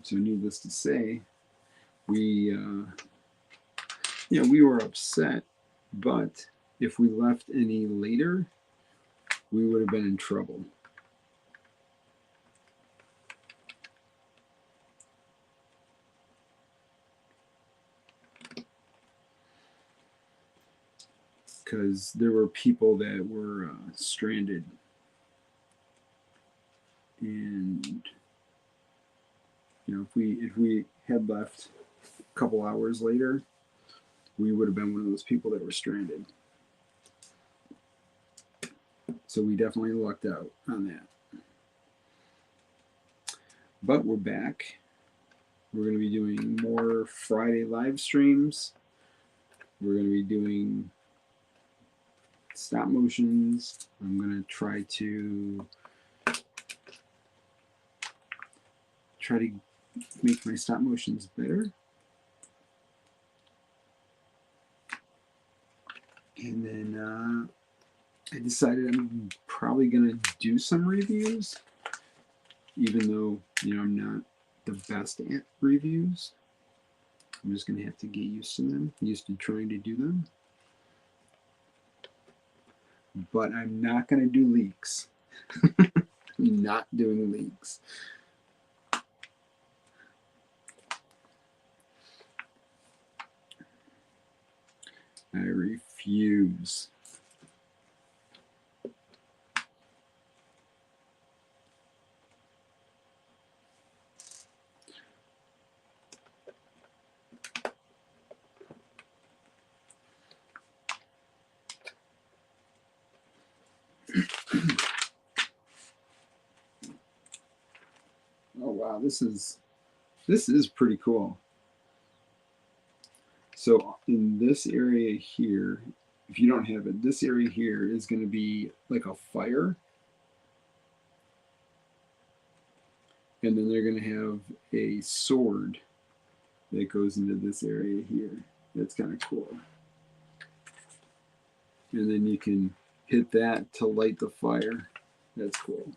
S1: So needless to say, we were upset, but if we left any later, we would have been in trouble. Because there were people that were stranded, and if we had left a couple hours later, we would have been one of those people that were stranded. So we definitely lucked out on that. But we're back. We're going to be doing more Friday live streams. We're going to be doing stop motions. I'm going to try to make my stop motions better. And then I decided I'm probably going to do some reviews, even though, I'm not the best at reviews. I'm just going to have to get used to them, used to trying to do them. But I'm not going to do leaks. I'm not doing leaks. I refuse. wow, this is pretty cool. So in this area here, if you don't have it, this area here is going to be like a fire. And then they're going to have a sword that goes into this area here. That's kind of cool. And then you can hit that to light the fire. That's cool.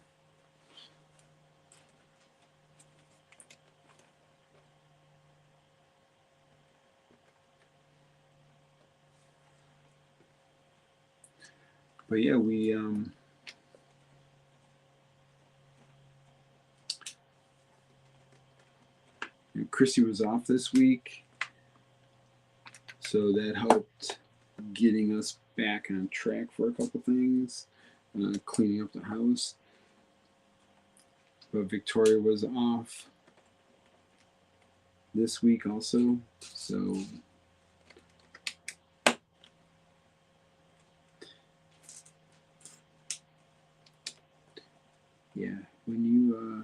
S1: But yeah, Chrissy was off this week, so that helped getting us back on track for a couple things, cleaning up the house. But Victoria was off this week also, so yeah, when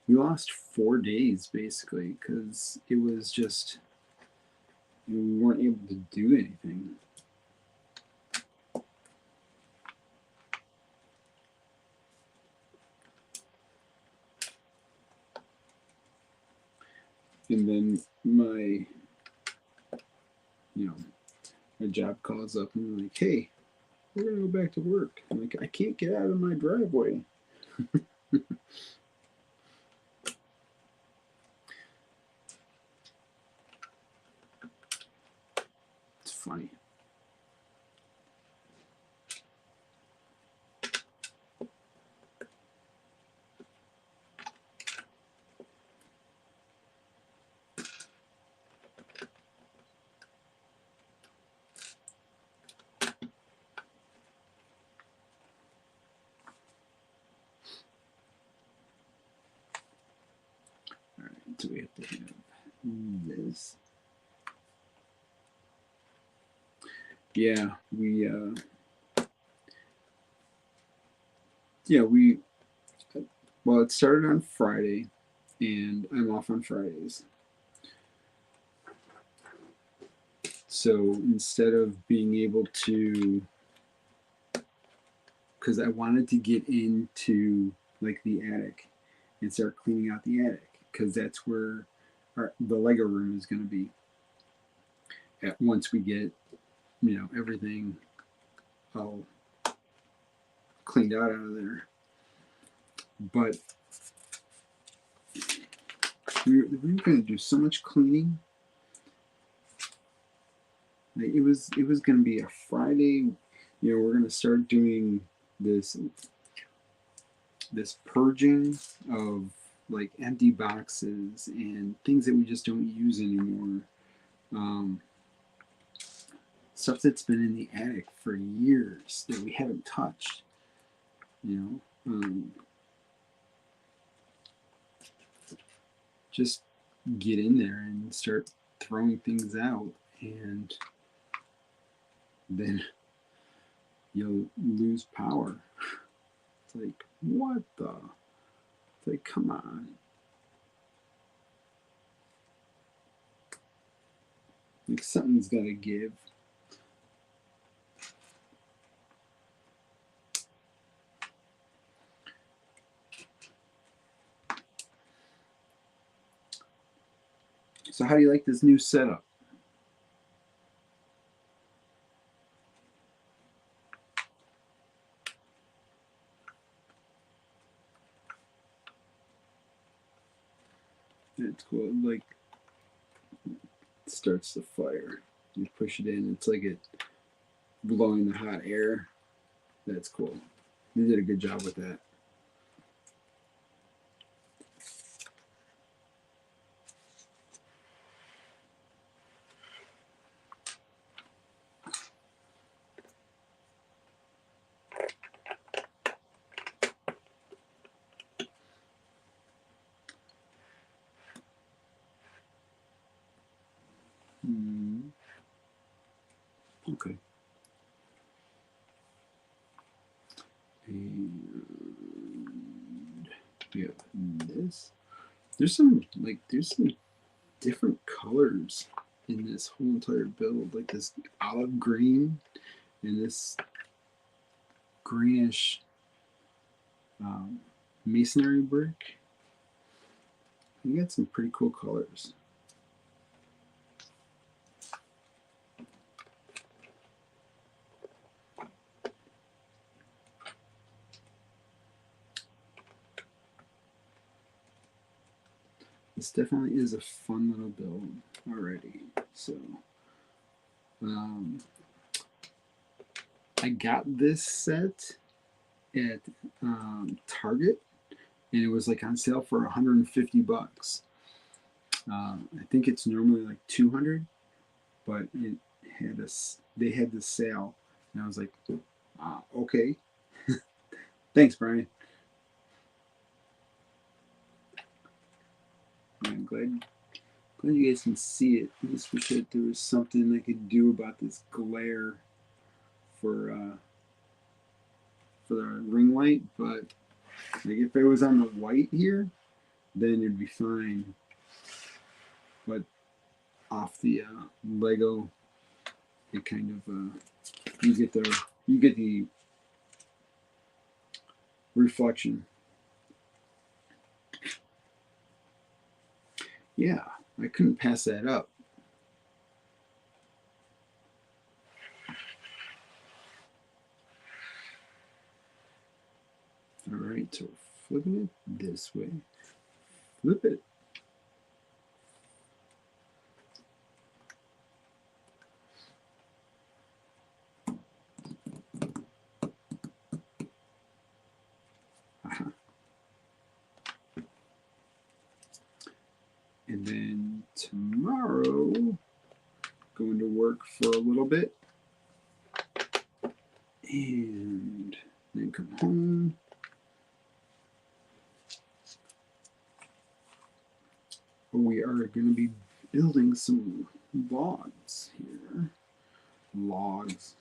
S1: we lost 4 days basically because it was just we weren't able to do anything. And then my job calls up and they're like, hey, we're gonna go back to work. I'm like, I can't get out of my driveway. It's funny. All right, so we have to have this. Yeah, we well, it started on Friday, and I'm off on Fridays. So instead of being able to, because I wanted to get into like the attic and start cleaning out the attic, because that's where the Lego room is going to be. Once we get, everything all cleaned out of there. But we were going to do so much cleaning. Like it was going to be a Friday. We're going to start doing this purging of like empty boxes and things that we just don't use anymore. Stuff that's been in the attic for years that we haven't touched. Just get in there and start throwing things out, and then you'll lose power. It's like, what the? It's like, come on. Like, something's got to give. So how do you like this new setup? It's cool. Like, it starts the fire. You push it in. It's like it blowing the hot air. That's cool. They did a good job with that. Okay. And we have this. There's some different colors in this whole entire build, like this olive green and this greenish masonry brick. You got some pretty cool colors. This definitely is a fun little build already. So I got this set at Target, and it was like on sale for $150. I think it's normally like $200, but it had they had the sale, and I was like, okay, thanks, Brian. I'm glad you guys can see it. I just wish that there was something I could do about this glare for the ring light, but like if it was on the white here, then it'd be fine. But off the Lego, it kind of you get the reflection. Yeah, I couldn't pass that up. All right, so flipping it this way. Flip it. And then tomorrow, going to work for a little bit, and then come home. We are going to be building some logs here. Logs.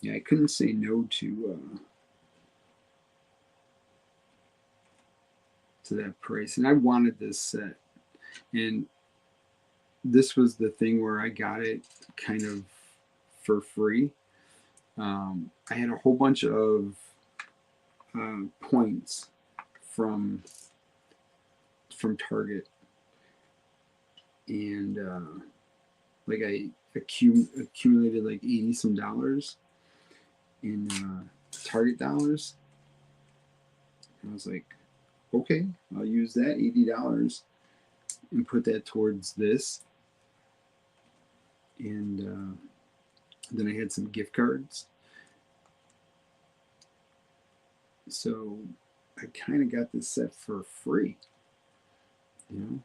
S1: Yeah, I couldn't say no to that price, and I wanted this set, and this was the thing where I got it kind of for free. I had a whole bunch of points from Target, and like I accumulated like $80 some in Target dollars. And I was like, okay, I'll use that $80 and put that towards this. And then I had some gift cards. So I kind of got this set for free, you know.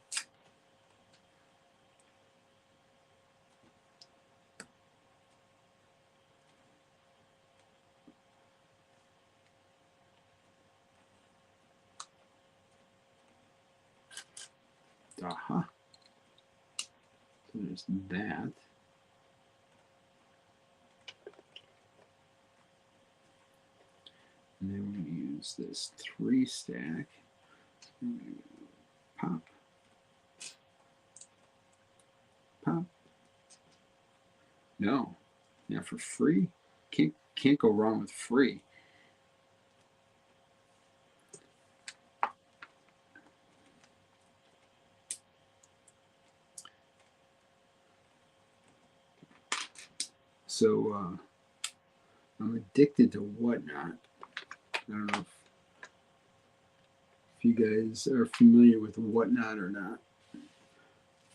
S1: Aha. So there's that. And then we're going to use this 3 stack. I'm going to pop. Pop. No. Yeah, for free. Can't go wrong with free. So I'm addicted to Whatnot. I don't know if you guys are familiar with Whatnot or not,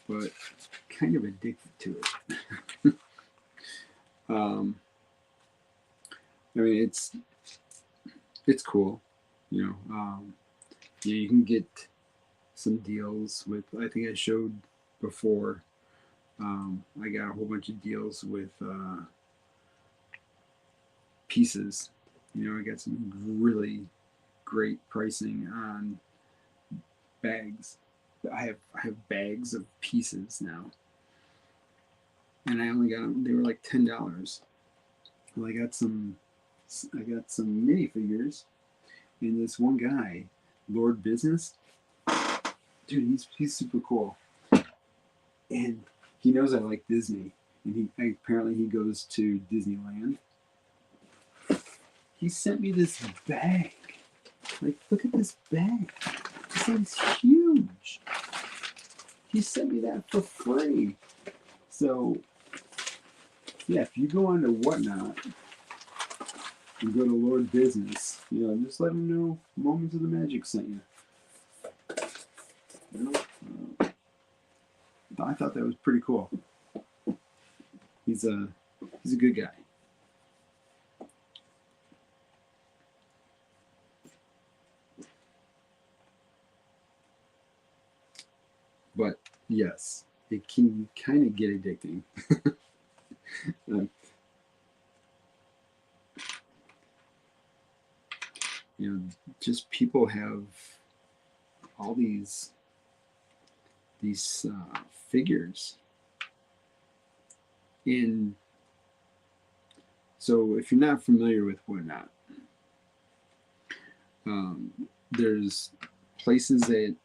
S1: but kind of addicted to it. I mean, it's cool, you know. Yeah, you can get some deals with. I think I showed before. I got a whole bunch of deals with pieces. You know, I got some really great pricing on bags. I have bags of pieces now, and I only got them. They were like $10. Well, I got some I got some minifigures, and this one guy, Lord Business, dude, he's super cool, and he knows I like Disney, and apparently he goes to Disneyland. He sent me this bag. Like, look at this bag. This thing's huge. He sent me that for free. So, yeah, if you go on to Whatnot and go to Lord Business, just let him know Moments of the Magic sent you. I thought that was pretty cool. He's a good guy. But yes, it can kind of get addicting. Just people have all these figures. So if you're not familiar with Whatnot, there's places that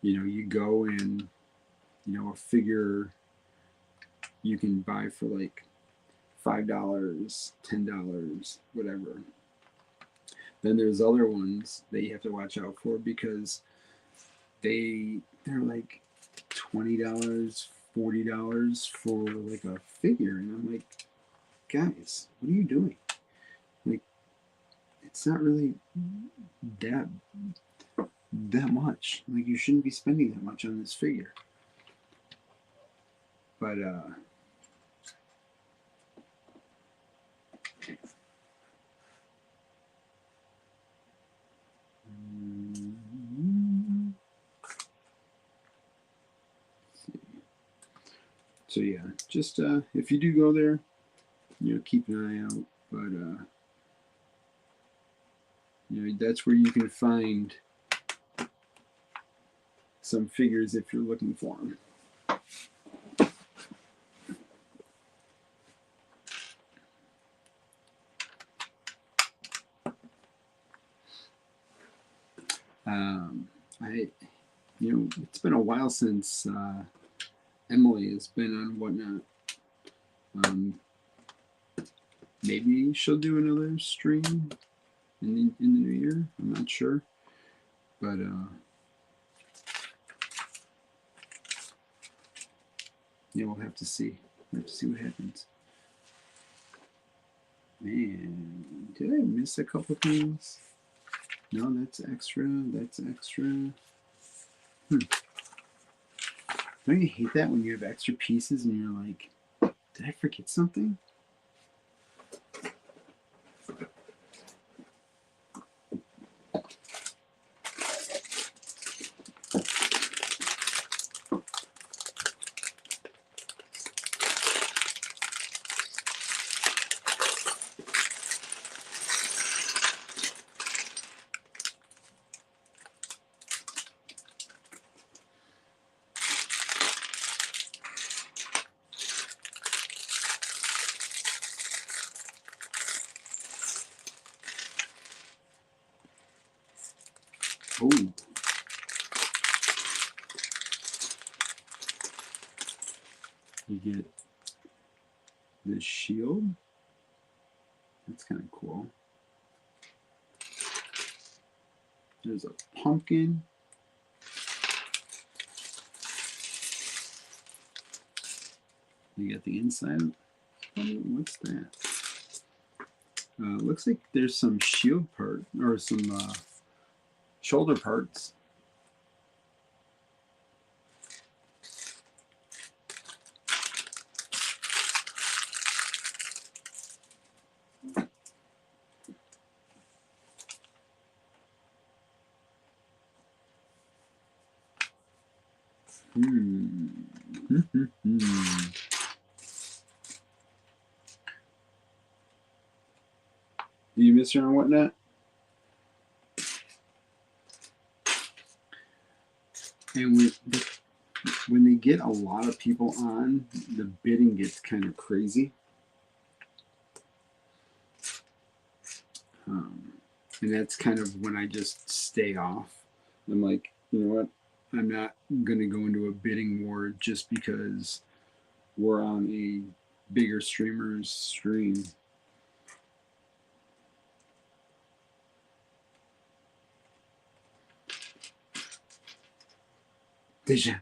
S1: you go and a figure you can buy for like $5, $10, whatever. Then there's other ones that you have to watch out for because they're like $20, $40 for like a figure, and I'm like, guys, what are you doing? Like, it's not really that much. Like, you shouldn't be spending that much on this figure. But so yeah, just if you do go there, keep an eye out. But that's where you can find some figures if you're looking for them. It's been a while since Emily has been on Whatnot. Maybe she'll do another stream in the new year. I'm not sure, but we'll have to see. We'll have to see what happens. Man, did I miss a couple things? No, that's extra. That's extra. Don't you hate that when you have extra pieces and you're like, did I forget something? Oh. You get this shield. That's kind of cool. There's a pumpkin. You got the inside. Oh, what's that? Looks like there's some shield part or some shoulder parts. Do you miss her on Whatnot? And when they get a lot of people on, the bidding gets kind of crazy. And that's kind of when I just stay off. I'm like, you know what? I'm not going to go into a bidding war just because we're on a bigger streamer's stream. Deja.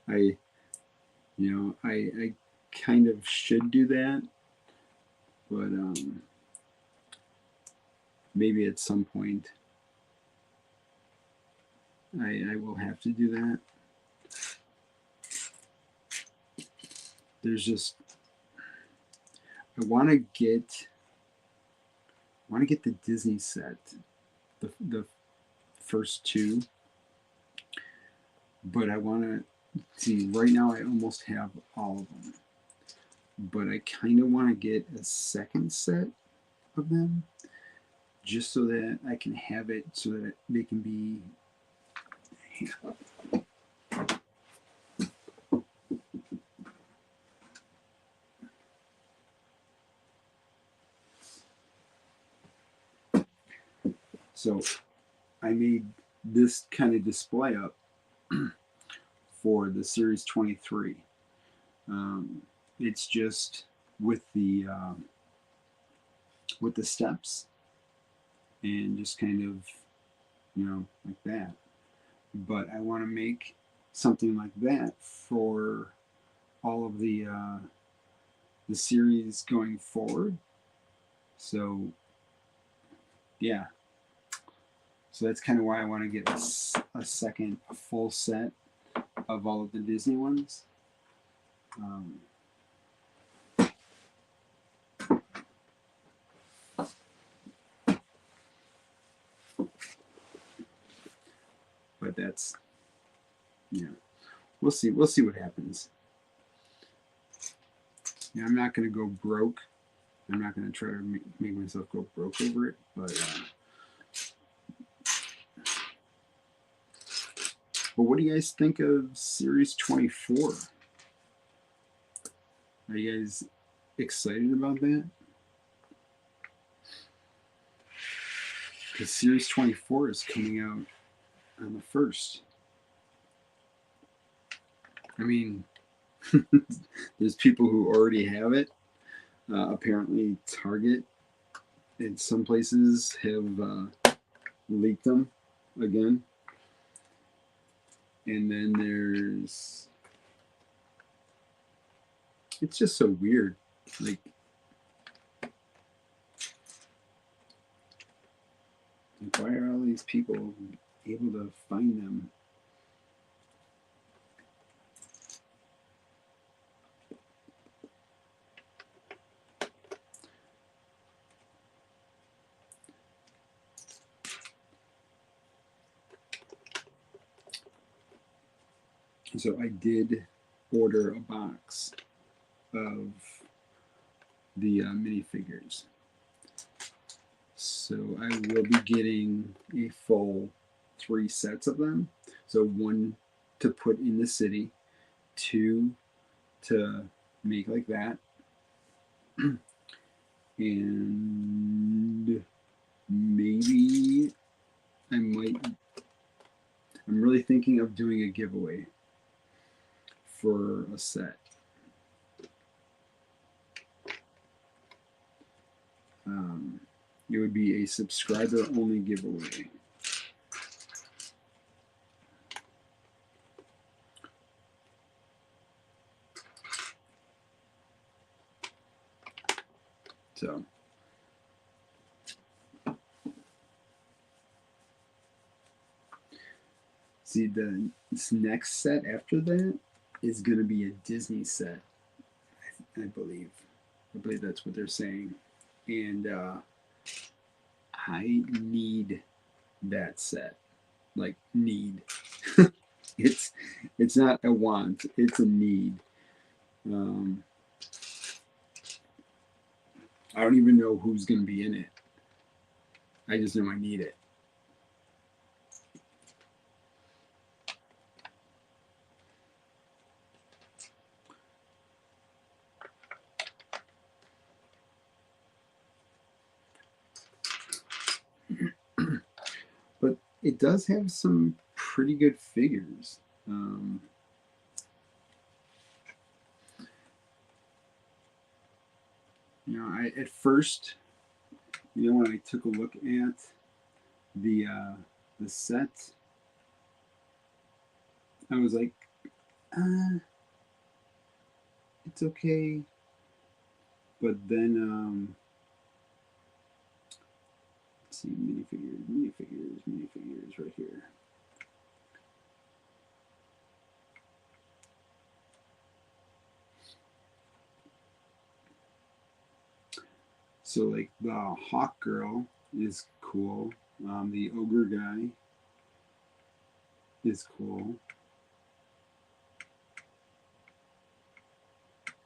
S1: I kind of should do that, but maybe at some point I will have to do that. There's just I want to get the Disney set, the first two, but I want to see. Right now, I almost have all of them, but I kind of want to get a second set of them, just so that I can have it, so that they can be. So I made this kind of display up for the Series 23. It's just with the steps and just kind of, like that. But I want to make something like that for all of the series going forward. So yeah. So that's kind of why I want to get a full set of all of the Disney ones. But that's, we'll see what happens. I'm not going to go broke. I'm not going to try to make myself go broke over it, but what do you guys think of Series 24? Are you guys excited about that? Because Series 24 is coming out on the 1st. I mean, there's people who already have it. Apparently, Target and some places have leaked them again. And then it's just so weird. Like, why are all these people able to find them? So I did order a box of the minifigures. So I will be getting a full 3 sets of them. So 1 to put in the city, 2 to make like that, and maybe I'm really thinking of doing a giveaway for a set. It would be a subscriber only giveaway. So see, this next set after that is going to be a Disney set, I believe. I believe that's what they're saying. And I need that set. Like, need. It's not a want, it's a need. I don't even know who's going to be in it. I just know I need it. it does have some pretty good figures. You know, at first, you know, when I took a look at the set, I was like, it's okay. But then, let's see, minifigures right here. So like the Hawk Girl is cool. The Ogre guy is cool.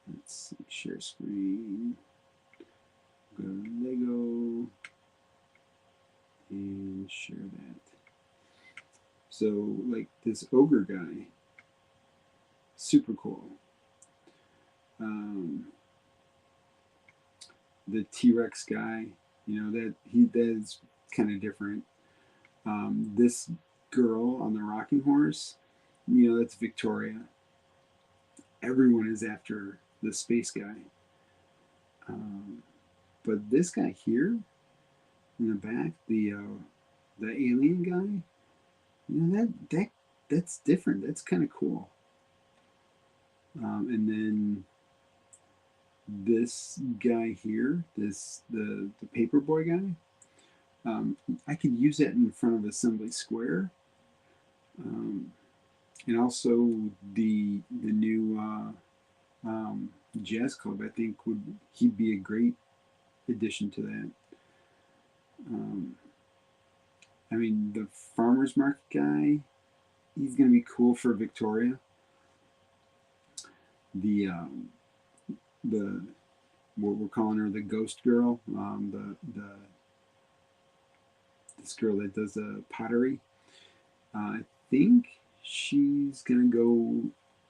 S1: Let's see, share screen. Go to Lego and share that. So like this Ogre guy, super cool. The T-Rex guy, you know, that's kind of different. This girl on the rocking horse, you know, that's Victoria. Everyone is after the space guy. But this guy here in the back, the alien guy, you know, that's different. That's kind of cool. And then this guy here, the paperboy guy, I could use that in front of Assembly Square, and also the new jazz club. I think he'd be a great addition to that. I mean, the farmers market guy, he's gonna be cool for Victoria. The what we're calling her, the ghost girl, this girl that does pottery. I think she's gonna go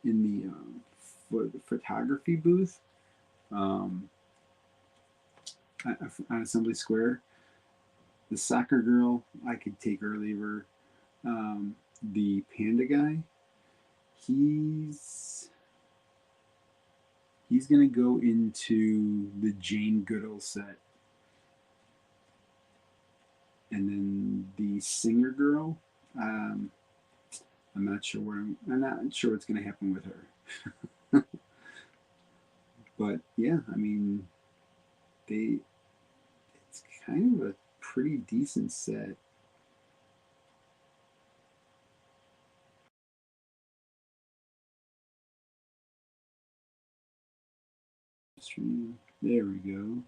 S1: in the photography booth on Assembly Square. The soccer girl, I could take her or leave her. The panda guy, he's gonna go into the Jane Goodall set. And then the singer girl, I'm not sure what's gonna happen with her. But yeah, I mean, it's kind of a pretty decent set. There we go.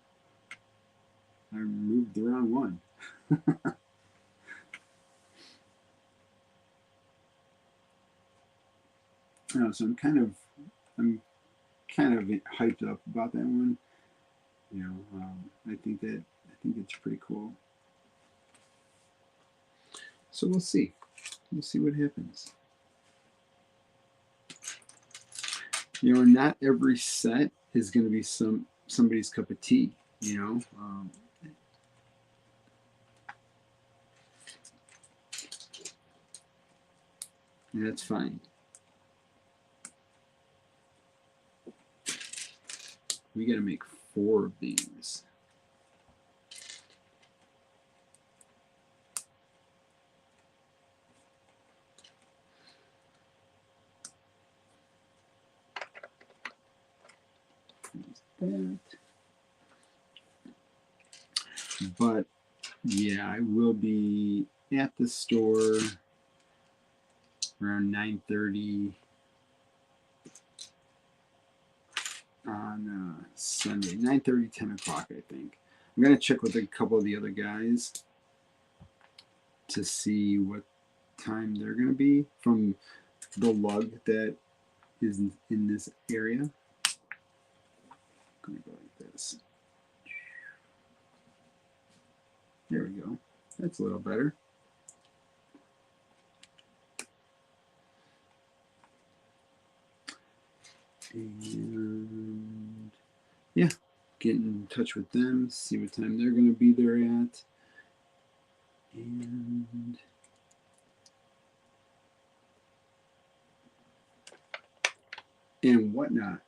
S1: I removed the wrong one. So I'm kind of hyped up about that one. You know, I think it's pretty cool. So we'll see. We'll see what happens. You know, not every set is going to be somebody's cup of tea. You know, and that's fine. We got to make 4 of these. That. But yeah, I will be at the store around 9:30 on Sunday. 9:30, 10 o'clock, I think. I'm going to check with a couple of the other guys to see what time they're going to be from the lug that is in this area. I'm going to go like this. There we go. That's a little better. And yeah, get in touch with them, see what time they're going to be there at. And and whatnot.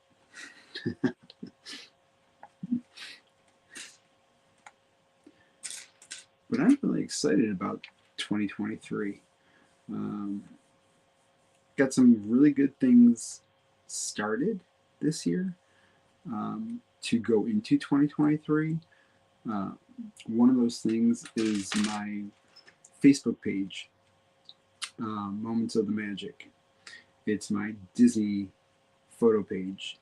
S1: But I'm really excited about 2023. Got some really good things started this year to go into 2023. One of those things is my Facebook page, Moments of the Magic. It's my Disney photo page.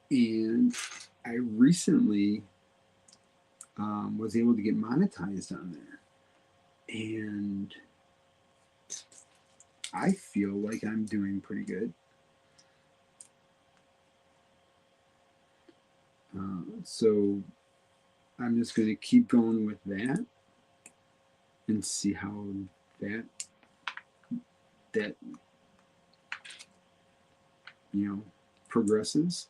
S1: And I recently was able to get monetized on there. And I feel like I'm doing pretty good. So I'm just going to keep going with that and see how that progresses.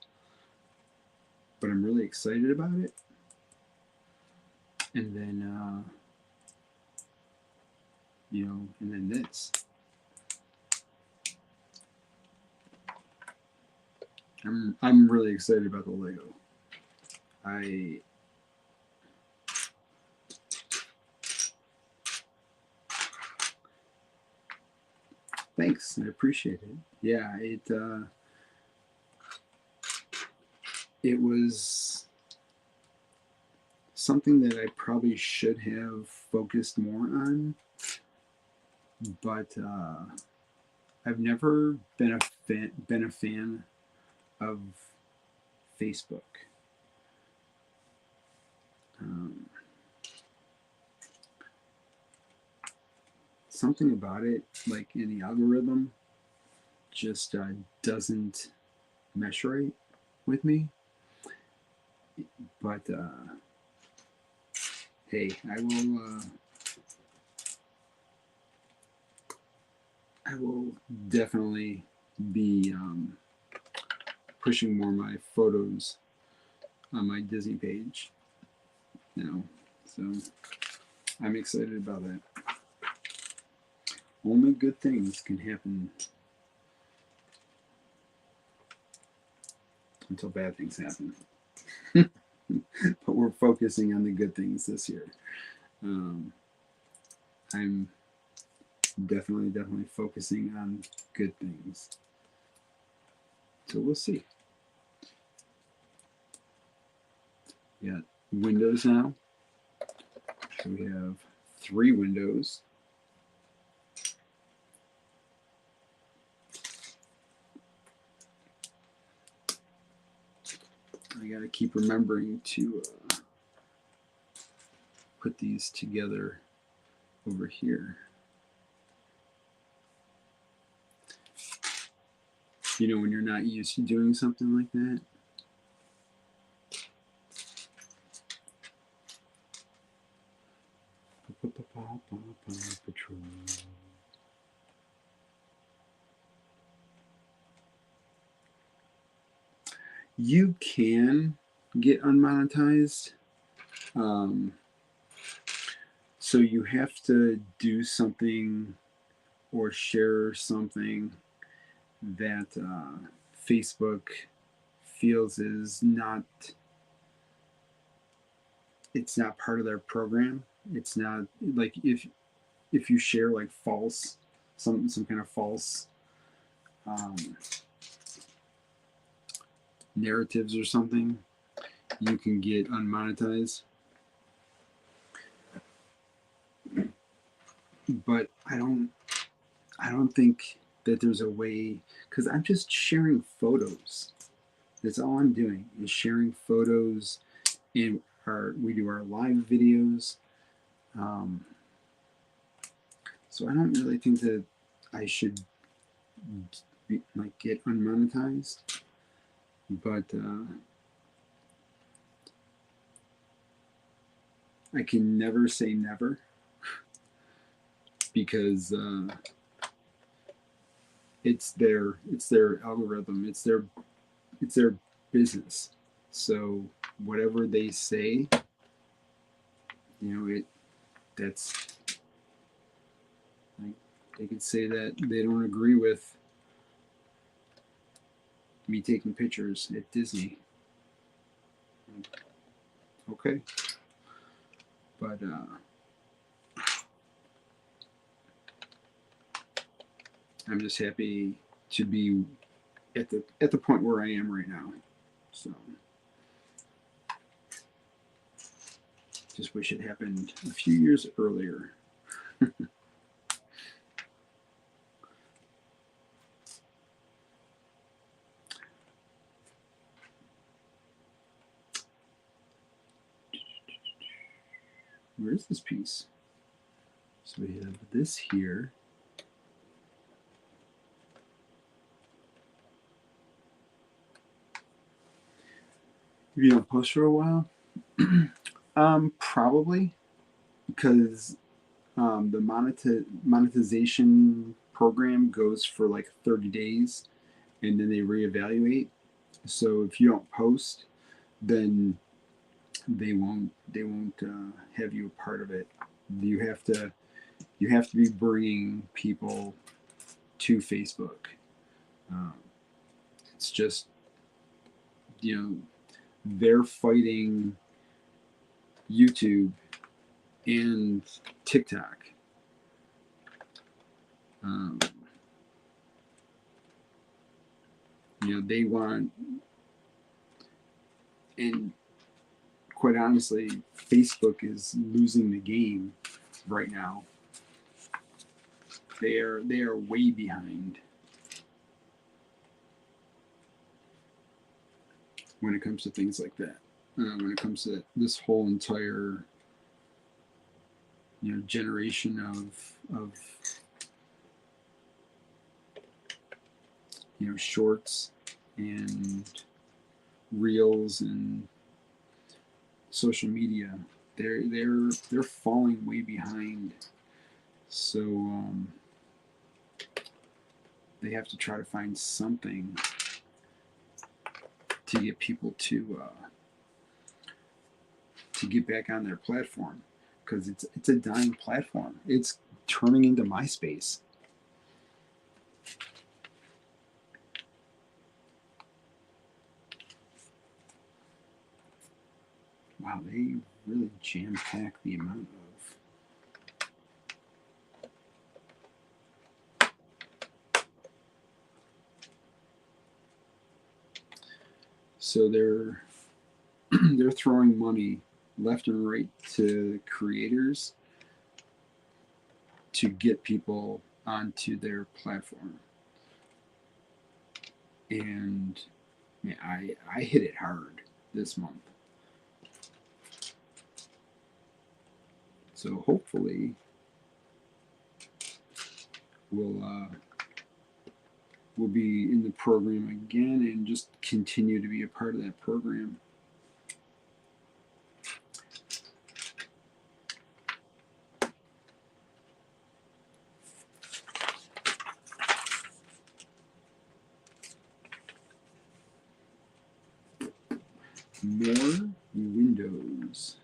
S1: But I'm really excited about it. And then and then this. I'm really excited about the Lego. Thanks, I appreciate it. Yeah, it was something that I probably should have focused more on, but I've never been a fan of Facebook. Something about it, like in the algorithm, just doesn't mesh right with me. But hey, I will definitely be pushing more of my photos on my Disney page. So I'm excited about that. Only good things can happen until bad things happen. But we're focusing on the good things this year. I'm definitely focusing on good things. So we'll see. We got windows now. So we have 3 windows. I gotta keep remembering to put these together over here. When you're not used to doing something like that. Patrol. You can get unmonetized. So you have to do something or share something that Facebook feels is not, it's not part of their program. It's not like if you share like false, some kind of false narratives or something, you can get unmonetized. But I don't think that there's a way, because I'm just sharing photos. That's all I'm doing is sharing photos, and we do our live videos. So I don't really think that I should get unmonetized, but I can never say never, because it's their algorithm, it's their business. So whatever they say, that's like, they could say that they don't agree with me taking pictures at Disney. Okay. But I'm just happy to be at the point where I am right now. So just wish it happened a few years earlier. Where is this piece? So we have this here. If you don't post for a while, probably because the monetization program goes for like 30 days, and then they reevaluate. So if you don't post, then they won't have you a part of it. You have to be bringing people to Facebook. It's just, they're fighting YouTube and TikTok. They want, and quite honestly, Facebook is losing the game right now. They are way behind when it comes to things like that. When it comes to this whole entire generation of shorts and reels and social media, they're falling way behind. So they have to try to find something to get people to get back on their platform, because it's a dying platform. It's turning into MySpace. Wow, they really jam-pack the amount of... So they're throwing money left and right to creators to get people onto their platform. And yeah, I hit it hard this month. So hopefully we'll be in the program again and just continue to be a part of that program. More windows.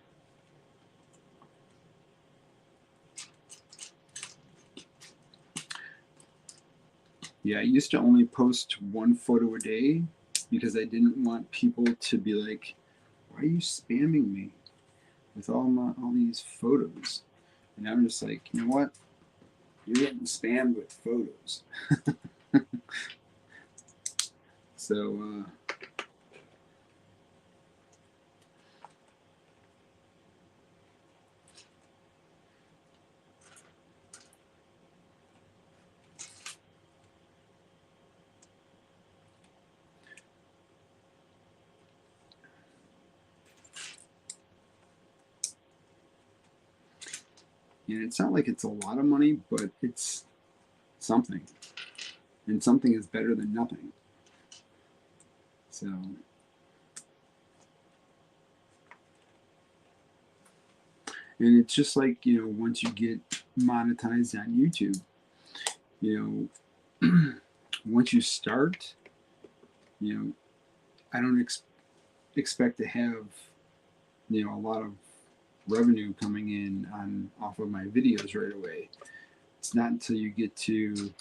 S1: Yeah, I used to only post one photo a day because I didn't want people to be like, why are you spamming me with all these photos? And I'm just like, you know what? You're getting spammed with photos. So, and it's not like it's a lot of money, but it's something. And something is better than nothing. So, and it's just like, once you get monetized on YouTube, once you start, I don't expect to have, a lot of revenue coming in off of my videos right away. It's not until you get to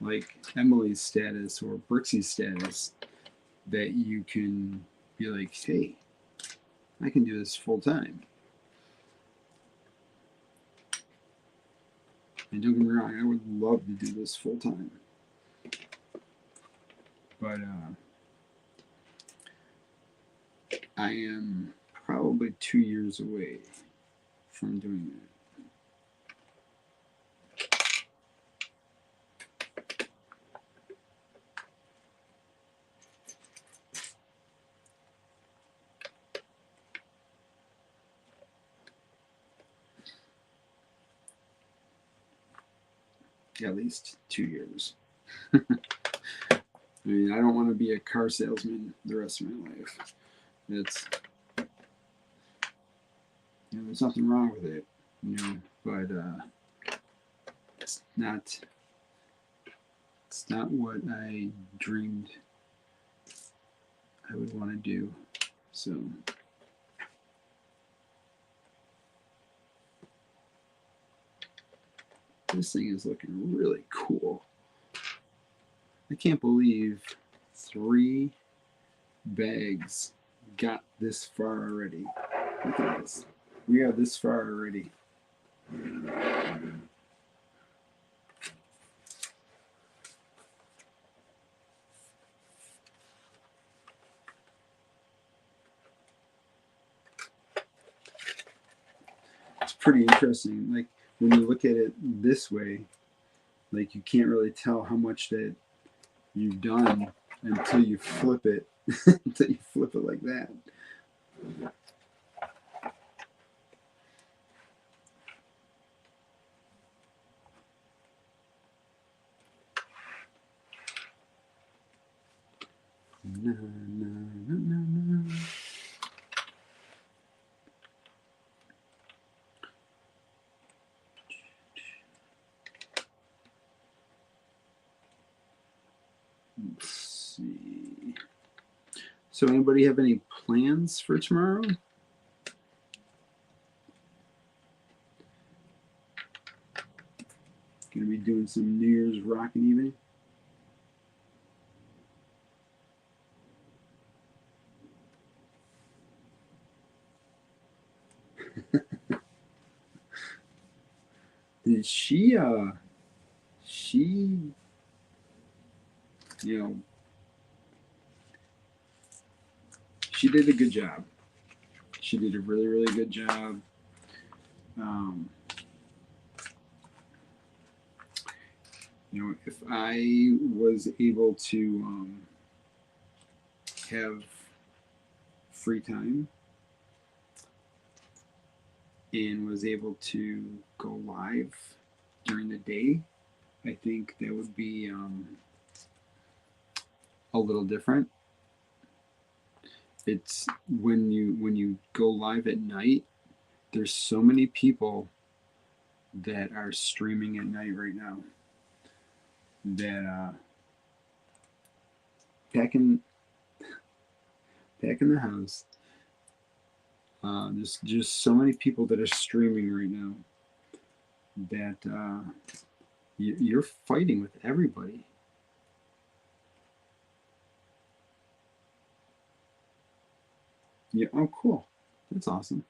S1: like Emily's status or Brixie's status that you can be like, hey, I can do this full time. And don't get me wrong, I would love to do this full time. But I am probably 2 years away from doing that. At least 2 years. I mean, I don't want to be a car salesman the rest of my life. It's, there's nothing wrong with it, but it's not what I dreamed I would want to do. So this thing is looking really cool. I can't believe 3 bags got this far already. Look at this. We are this far already. It's pretty interesting. Like when you look at it this way, like you can't really tell how much that you've done until you flip it. Until you flip it like that. Na, na, na, na, na. Let's see. So anybody have any plans for tomorrow? Gonna be doing some New Year's rockin' evening. She she did a good job. She did a really, really good job. If I was able to have free time and was able to go live during the day, I think that would be a little different. It's when you go live at night, there's so many people that are streaming at night right now that back in the house, there's just so many people that are streaming right now that you're fighting with everybody. Yeah. Oh, cool. That's awesome.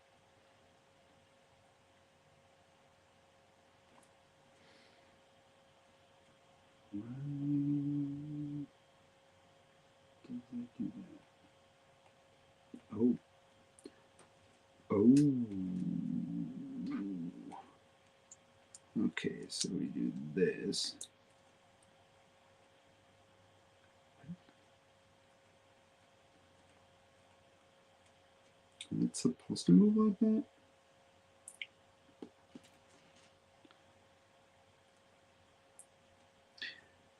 S1: Why does it do that? Oh. Oh. Okay, so we do this. It's supposed to move like that?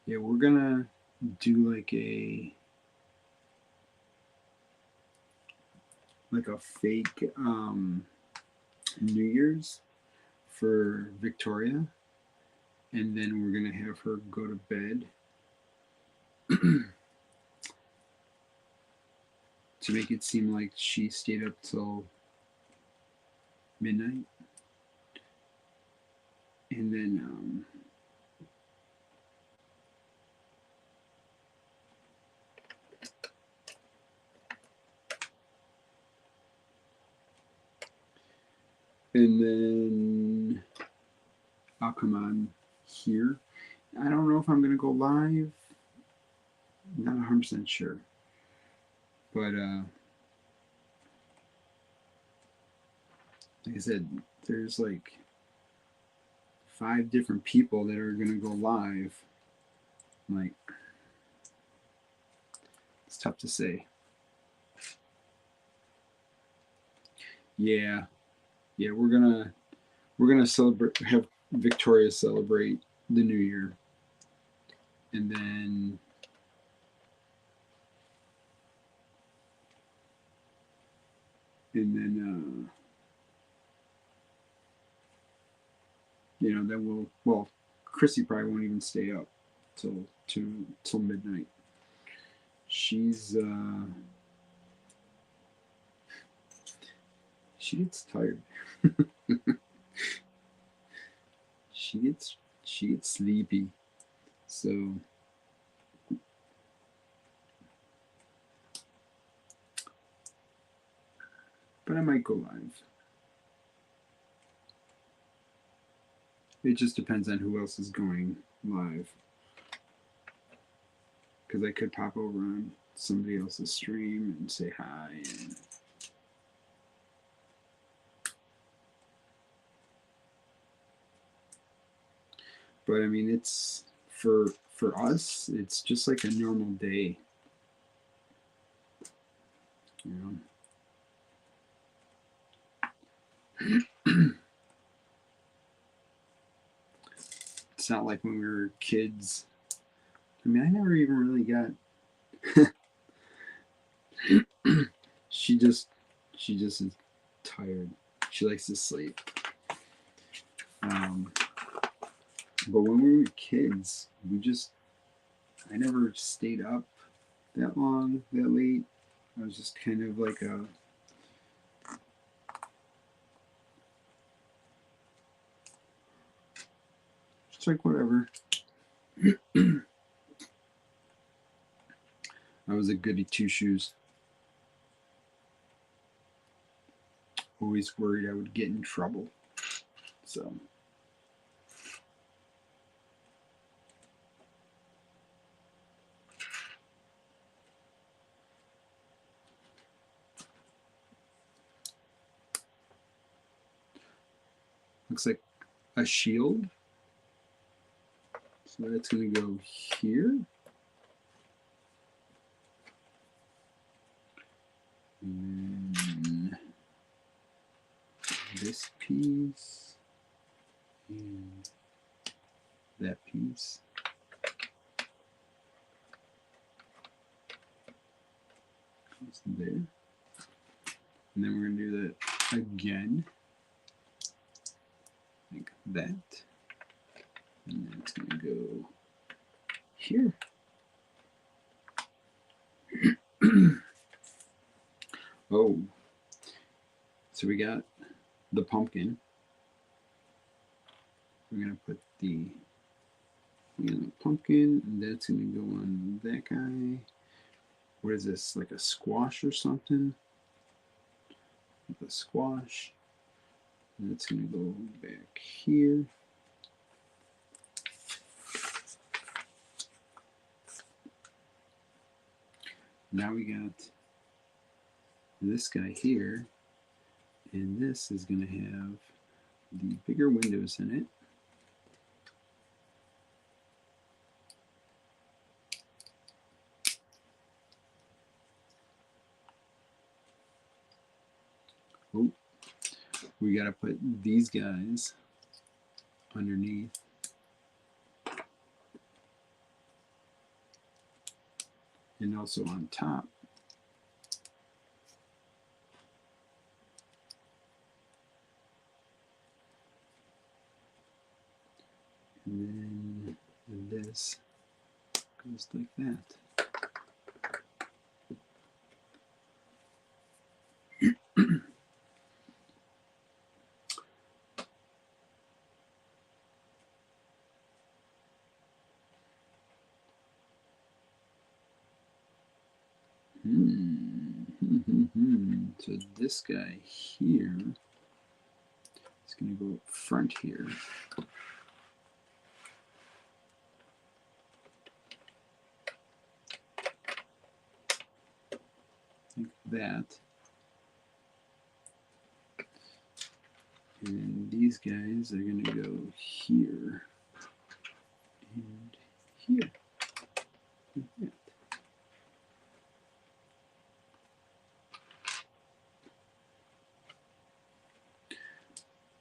S1: Yeah, we're gonna do like a fake New Year's for Victoria, and then we're gonna have her go to bed to make it seem like she stayed up till midnight, and then And then I'll come on here. I don't know if I'm going to go live. Not 100% sure. But like I said, there's like 5 different people that are going to go live. Like, it's tough to say. Yeah, we're gonna celebrate, have Victoria celebrate the new year, and then then well, Chrissy probably won't even stay up till midnight. She's she gets tired. she gets sleepy. So but I might go live. It just depends on who else is going live. Because I could pop over on somebody else's stream and say hi. But I mean, it's for us, it's just like a normal day. You know? It's not like when we were kids. I mean, I never even really got. she just is tired. She likes to sleep. But when we were kids, I never stayed up that long, that late. I was just kind of like just like whatever. I was a goody two shoes. Always worried I would get in trouble. So. Looks like a shield. So that's going to go here. And then this piece. And that piece. Goes there. And then we're going to do that again. Like that. And then it's going to go here. Oh. So we got the pumpkin. We're going to put the pumpkin, and that's going to go on that guy. What is this, like a squash or something? The squash. And it's going to go back here. Now we got this guy here, and this is going to have the bigger windows in it. Oh, we got to put these guys underneath. And also on top. And then this goes like that. So this guy here going to go up front here. Like that. And these guys are going to go here and here. Like that.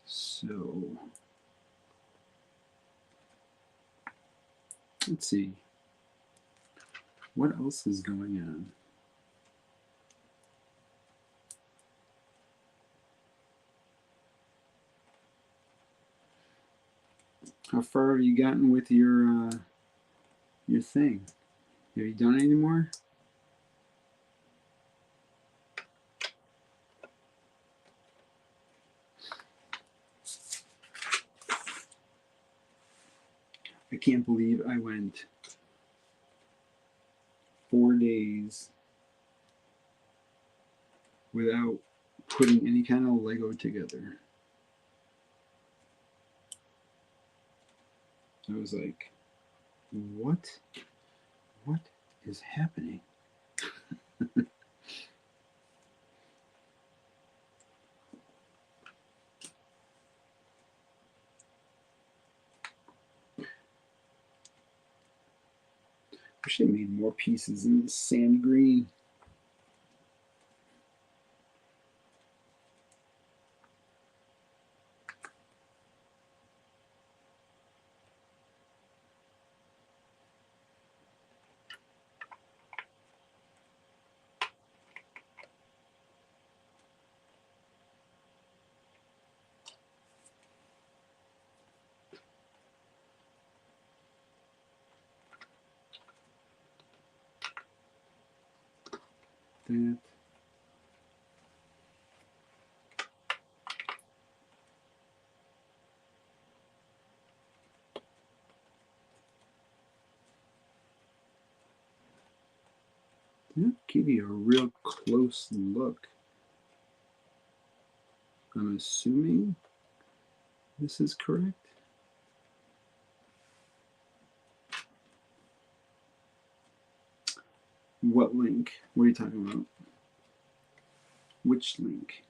S1: So let's see. What else is going on? How far have you gotten with your thing? Have you done any more? I can't believe I went 4 days without putting any kind of Lego together. I was like, what is happening? Wish they made more pieces in this sand green. That. That'll give you a real close look. I'm assuming this is correct. What link? What are you talking about? Which link?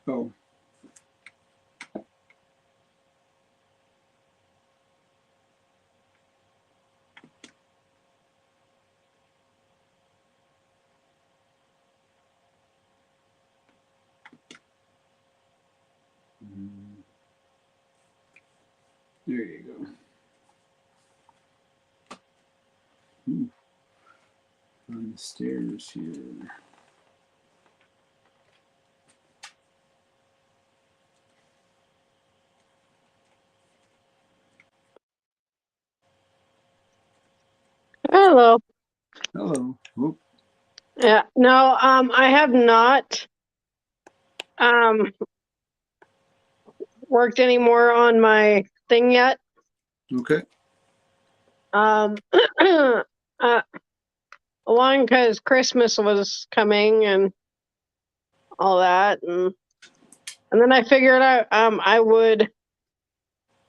S1: Oh. There you go. On the stairs here.
S3: Hello.
S1: Hello. Oh.
S3: Yeah. No, I have not worked anymore on my thing yet.
S1: Okay.
S3: Along because Christmas was coming and all that, and then I figured out I would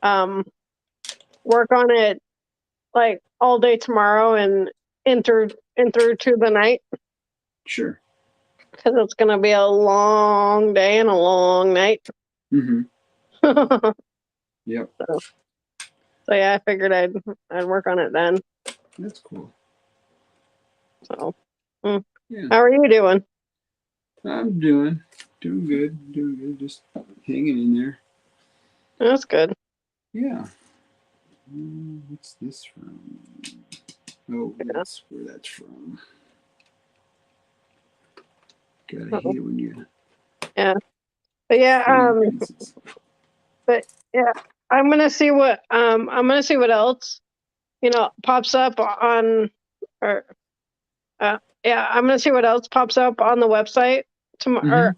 S3: work on it like all day tomorrow and enter to the night.
S1: Sure.
S3: Because it's gonna be a long day and a long night.
S1: Mm-hmm. Yep.
S3: So yeah, I figured I'd work on it then.
S1: That's cool.
S3: So,
S1: yeah.
S3: How are you doing?
S1: I'm doing good. Just hanging in there.
S3: That's good.
S1: Yeah. What's this from? Oh,
S3: Yeah.
S1: that's where that's from. Gotta
S3: Uh-oh.
S1: hate it when you.
S3: Yeah. But yeah,
S1: pieces.
S3: but yeah, I'm gonna see what else, pops up on, or yeah, I'm gonna see what else pops up on the website tomorrow,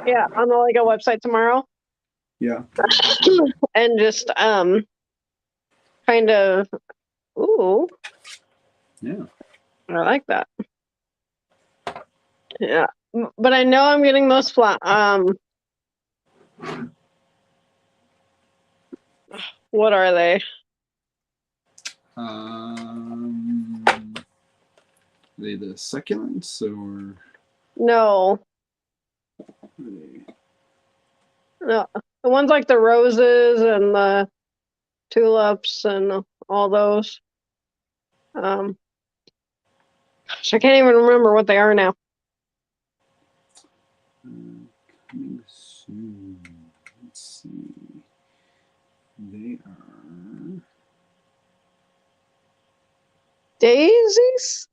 S3: yeah, on the Lego website tomorrow,
S1: Yeah.
S3: and just kind of, ooh,
S1: Yeah.
S3: I like that. Yeah, but I know I'm getting those what are they?
S1: Are they the succulents or
S3: No,
S1: are they?
S3: no, the ones like the roses and the tulips and all those. Gosh, I can't even remember what they are now.
S1: Coming soon. Let's see. They are.
S3: Daisies?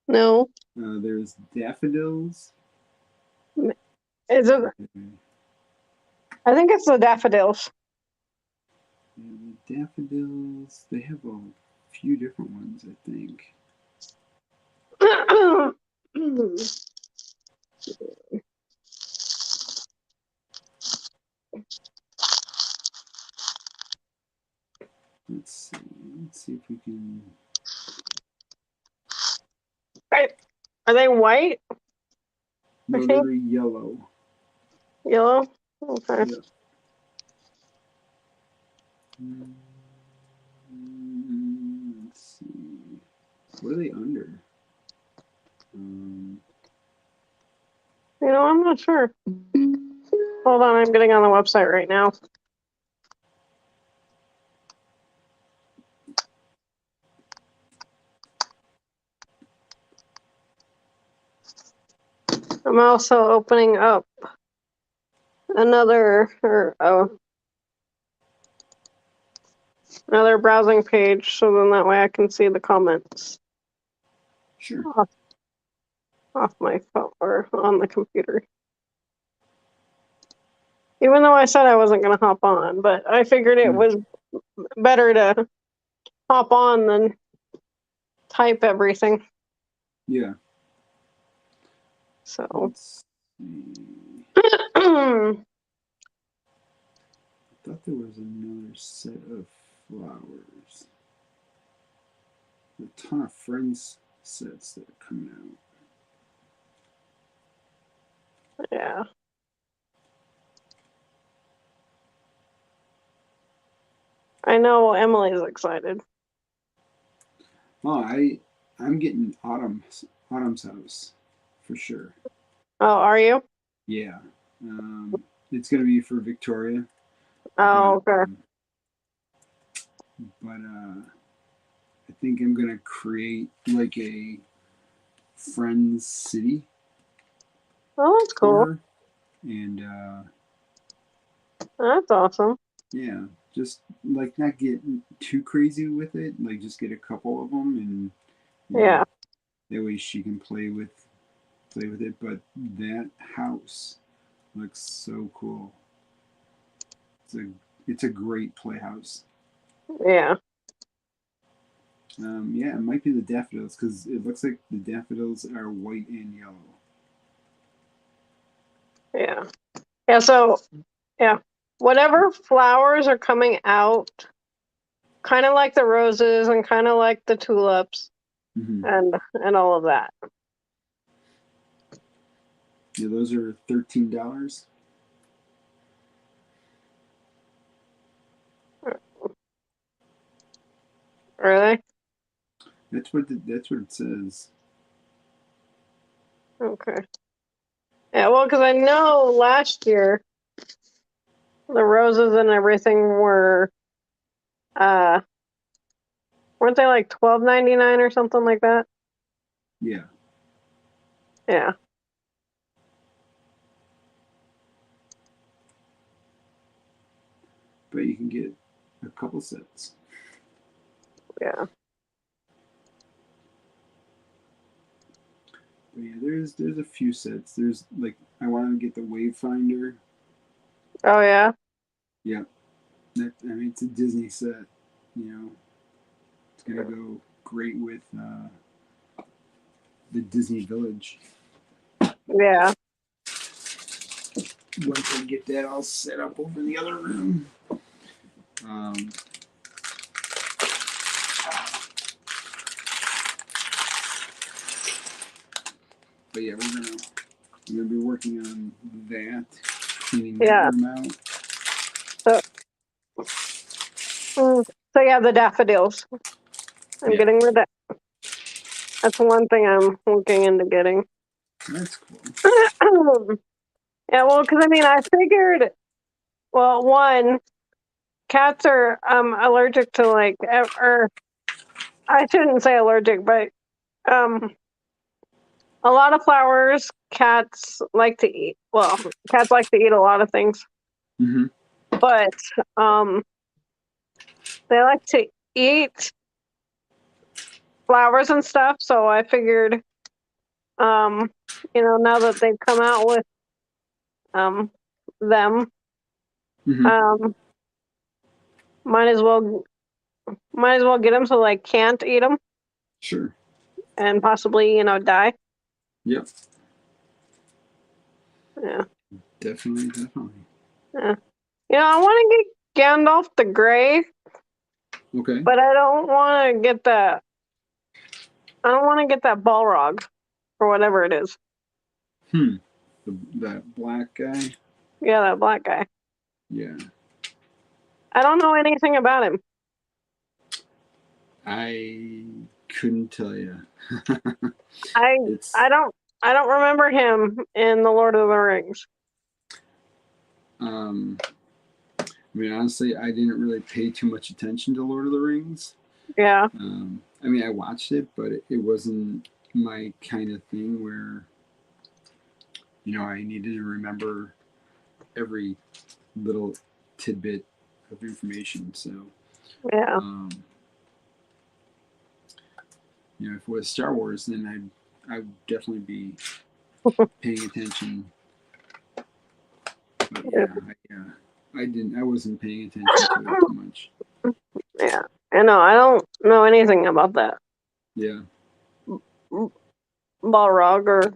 S3: No.
S1: There's daffodils.
S3: Is it? I think it's the daffodils.
S1: And the daffodils. They have a few different ones, I think. Let's see. Let's see if we can.
S3: Are they white?
S1: No, they're yellow.
S3: Yellow? Okay.
S1: Yeah. Let's see. What are they under?
S3: I'm not sure. Hold on, I'm getting on the website right now. I'm also opening up another browsing page, so then that way I can see the comments.
S1: Sure.
S3: Off my phone or on the computer. Even though I said I wasn't going to hop on, but I figured it was better to hop on than type everything.
S1: Yeah.
S3: So.
S1: Let's see.
S3: I
S1: I thought there was another set of flowers. A ton of Friends sets that are coming out.
S3: Yeah. I know Emily's excited.
S1: Oh, I'm getting Autumn's house for sure.
S3: Oh, are you?
S1: Yeah. It's gonna be for Victoria.
S3: Oh, okay.
S1: But I think I'm gonna create like a Friends city.
S3: Oh, that's cool.
S1: Her. And
S3: That's awesome.
S1: yeah, just like not get too crazy with it. Like just get a couple of them, and
S3: Yeah.
S1: that way she can play with it. But that house looks so cool. It's a great playhouse.
S3: Yeah.
S1: Yeah, it might be the daffodils because it looks like the daffodils are white and yellow.
S3: Yeah. Yeah. So, yeah, whatever flowers are coming out, kind of like the roses and kind of like the tulips, and all of that.
S1: Yeah, those are $13.
S3: Really?
S1: That's what it says.
S3: Okay. Yeah. Well, because I know last year the roses and everything were, uh, weren't they like $12.99 or something like that?
S1: Yeah.
S3: Yeah.
S1: But you can get a couple sets.
S3: Yeah.
S1: But yeah, there's a few sets. There's like I wanted to get the Wayfinder.
S3: Oh yeah.
S1: Yeah, that I mean it's a Disney set. You know, it's gonna go great with the Disney Village.
S3: Yeah.
S1: Once I get that all set up over in the other room. Um, but yeah, we're gonna be working on that, cleaning
S3: Yeah.
S1: that room out.
S3: So, so yeah, the daffodils. I'm
S1: Yeah.
S3: getting rid of. That's one thing I'm looking into getting.
S1: That's cool.
S3: Yeah, well, because I mean, I figured. Well, one, cats are allergic to like, or I shouldn't say allergic, but a lot of flowers cats like to eat. Well, cats like to eat a lot of things,
S1: Mm-hmm.
S3: but they like to eat flowers and stuff. So I figured, now that they've come out with them,
S1: Mm-hmm.
S3: might as well get them so they can't eat them
S1: Sure.
S3: and possibly die.
S1: Yep.
S3: Yeah.
S1: Definitely.
S3: Yeah. I want to get Gandalf the Grey,
S1: Okay.
S3: but I don't want to get that. I don't want to get that Balrog or whatever it is.
S1: That black guy.
S3: Yeah, that black guy.
S1: Yeah.
S3: I don't know anything about him.
S1: I couldn't tell you.
S3: I don't remember him in the Lord of the Rings.
S1: I mean, honestly, I didn't really pay too much attention to Lord of the Rings.
S3: Yeah.
S1: I mean, I watched it, but it wasn't my kind of thing where, I needed to remember every little tidbit of information. So,
S3: Yeah.
S1: if it was Star Wars, then I would definitely be paying attention. But yeah, I wasn't paying attention to it too much.
S3: Yeah. I don't know anything about that.
S1: Yeah.
S3: Balrog or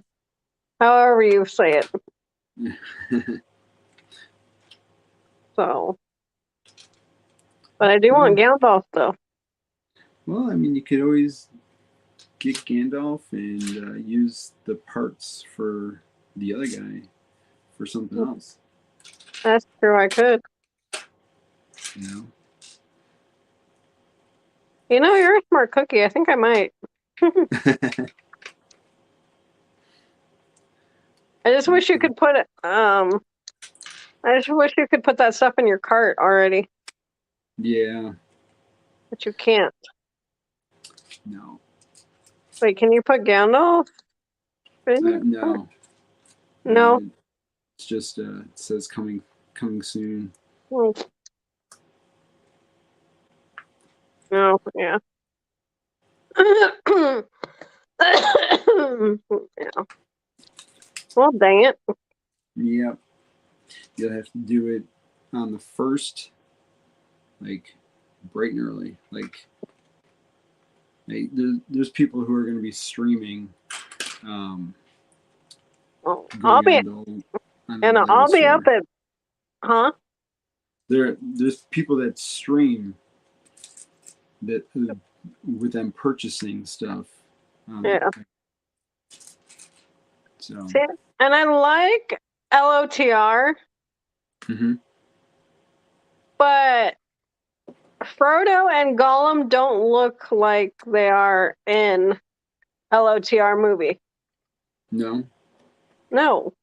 S3: however you say it. So, but I do want Gandalf though.
S1: Well, I mean, you could always get Gandalf and use the parts for the other guy for something else.
S3: That's true. I could. You're a smart cookie. I think I might. I just wish you could put it. I just wish you could put that stuff in your cart already.
S1: Yeah.
S3: But you can't.
S1: No.
S3: Wait, can you put Gandalf?
S1: No.
S3: No.
S1: It's just it says coming soon.
S3: Oh, yeah. Yeah. Well, dang it.
S1: Yep. You'll have to do it on the 1st, like bright and early. Like there's people who are going to be streaming.
S3: I'll be up at, huh?
S1: There's people that stream that with them purchasing stuff.
S3: Yeah.
S1: So.
S3: See, and I like LOTR, but Frodo and Gollum don't look like they are in LOTR movie.
S1: No.
S3: No.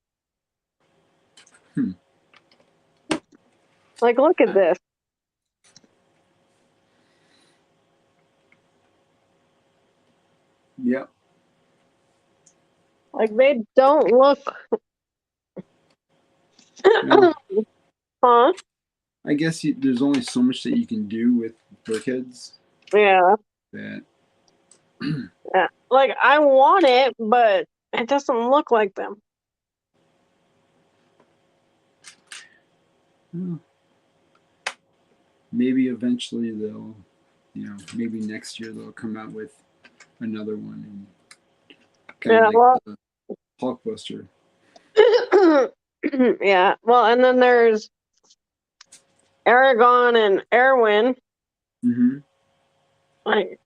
S3: Like, look at this.
S1: Yep.
S3: Like, they don't look. Huh?
S1: I guess there's only so much that you can do with BrickHeads.
S3: Yeah.
S1: That.
S3: Yeah. Like, I want it, but it doesn't look like them.
S1: Well, maybe eventually they'll, maybe next year they'll come out with another one, and kind of
S3: Yeah,
S1: like
S3: well,
S1: the Hulkbuster.
S3: yeah. Well, and then there's Aragon and Erwin.
S1: Mm-hmm.
S3: Like,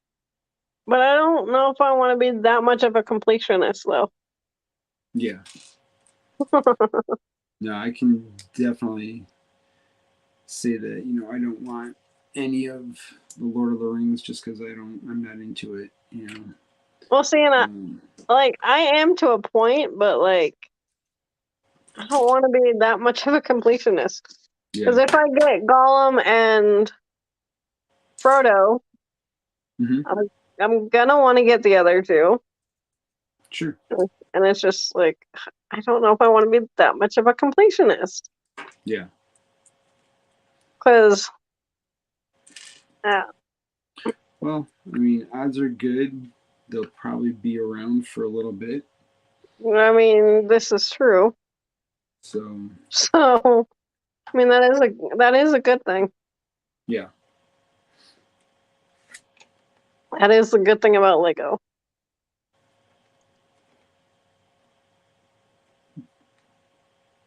S3: but I don't know if I want to be that much of a completionist, though.
S1: Yeah. No, I can definitely say that, I don't want any of the Lord of the Rings just because I'm not into it,
S3: Well, see, and
S1: Um,
S3: I am to a point, but like, I don't want to be that much of a completionist. Because
S1: yeah.
S3: if I get Gollum and Frodo,
S1: Mm-hmm.
S3: I'm gonna want to get the other two.
S1: Sure.
S3: And it's just like, I don't know if I want to be that much of a completionist.
S1: Yeah.
S3: Because,
S1: Well, I mean, odds are good. They'll probably be around for a little bit.
S3: I mean, this is true.
S1: So,
S3: So, I mean, that is a good thing.
S1: yeah.
S3: That is the good thing about Lego.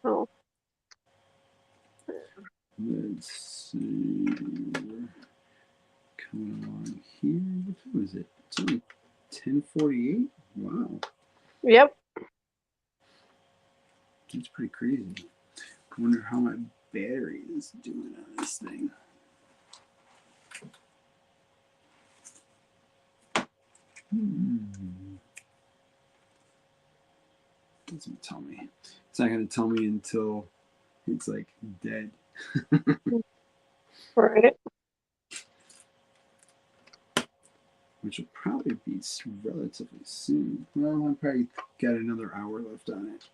S3: Oh,
S1: Let's see. Coming along here. What time is it? It's only 10:48. Wow.
S3: yep.
S1: That's pretty crazy. I wonder how my battery is doing on this thing. Doesn't tell me. It's not going to tell me until it's like dead.
S3: Right.
S1: Which will probably be relatively soon. Well, I've probably got another hour left on it.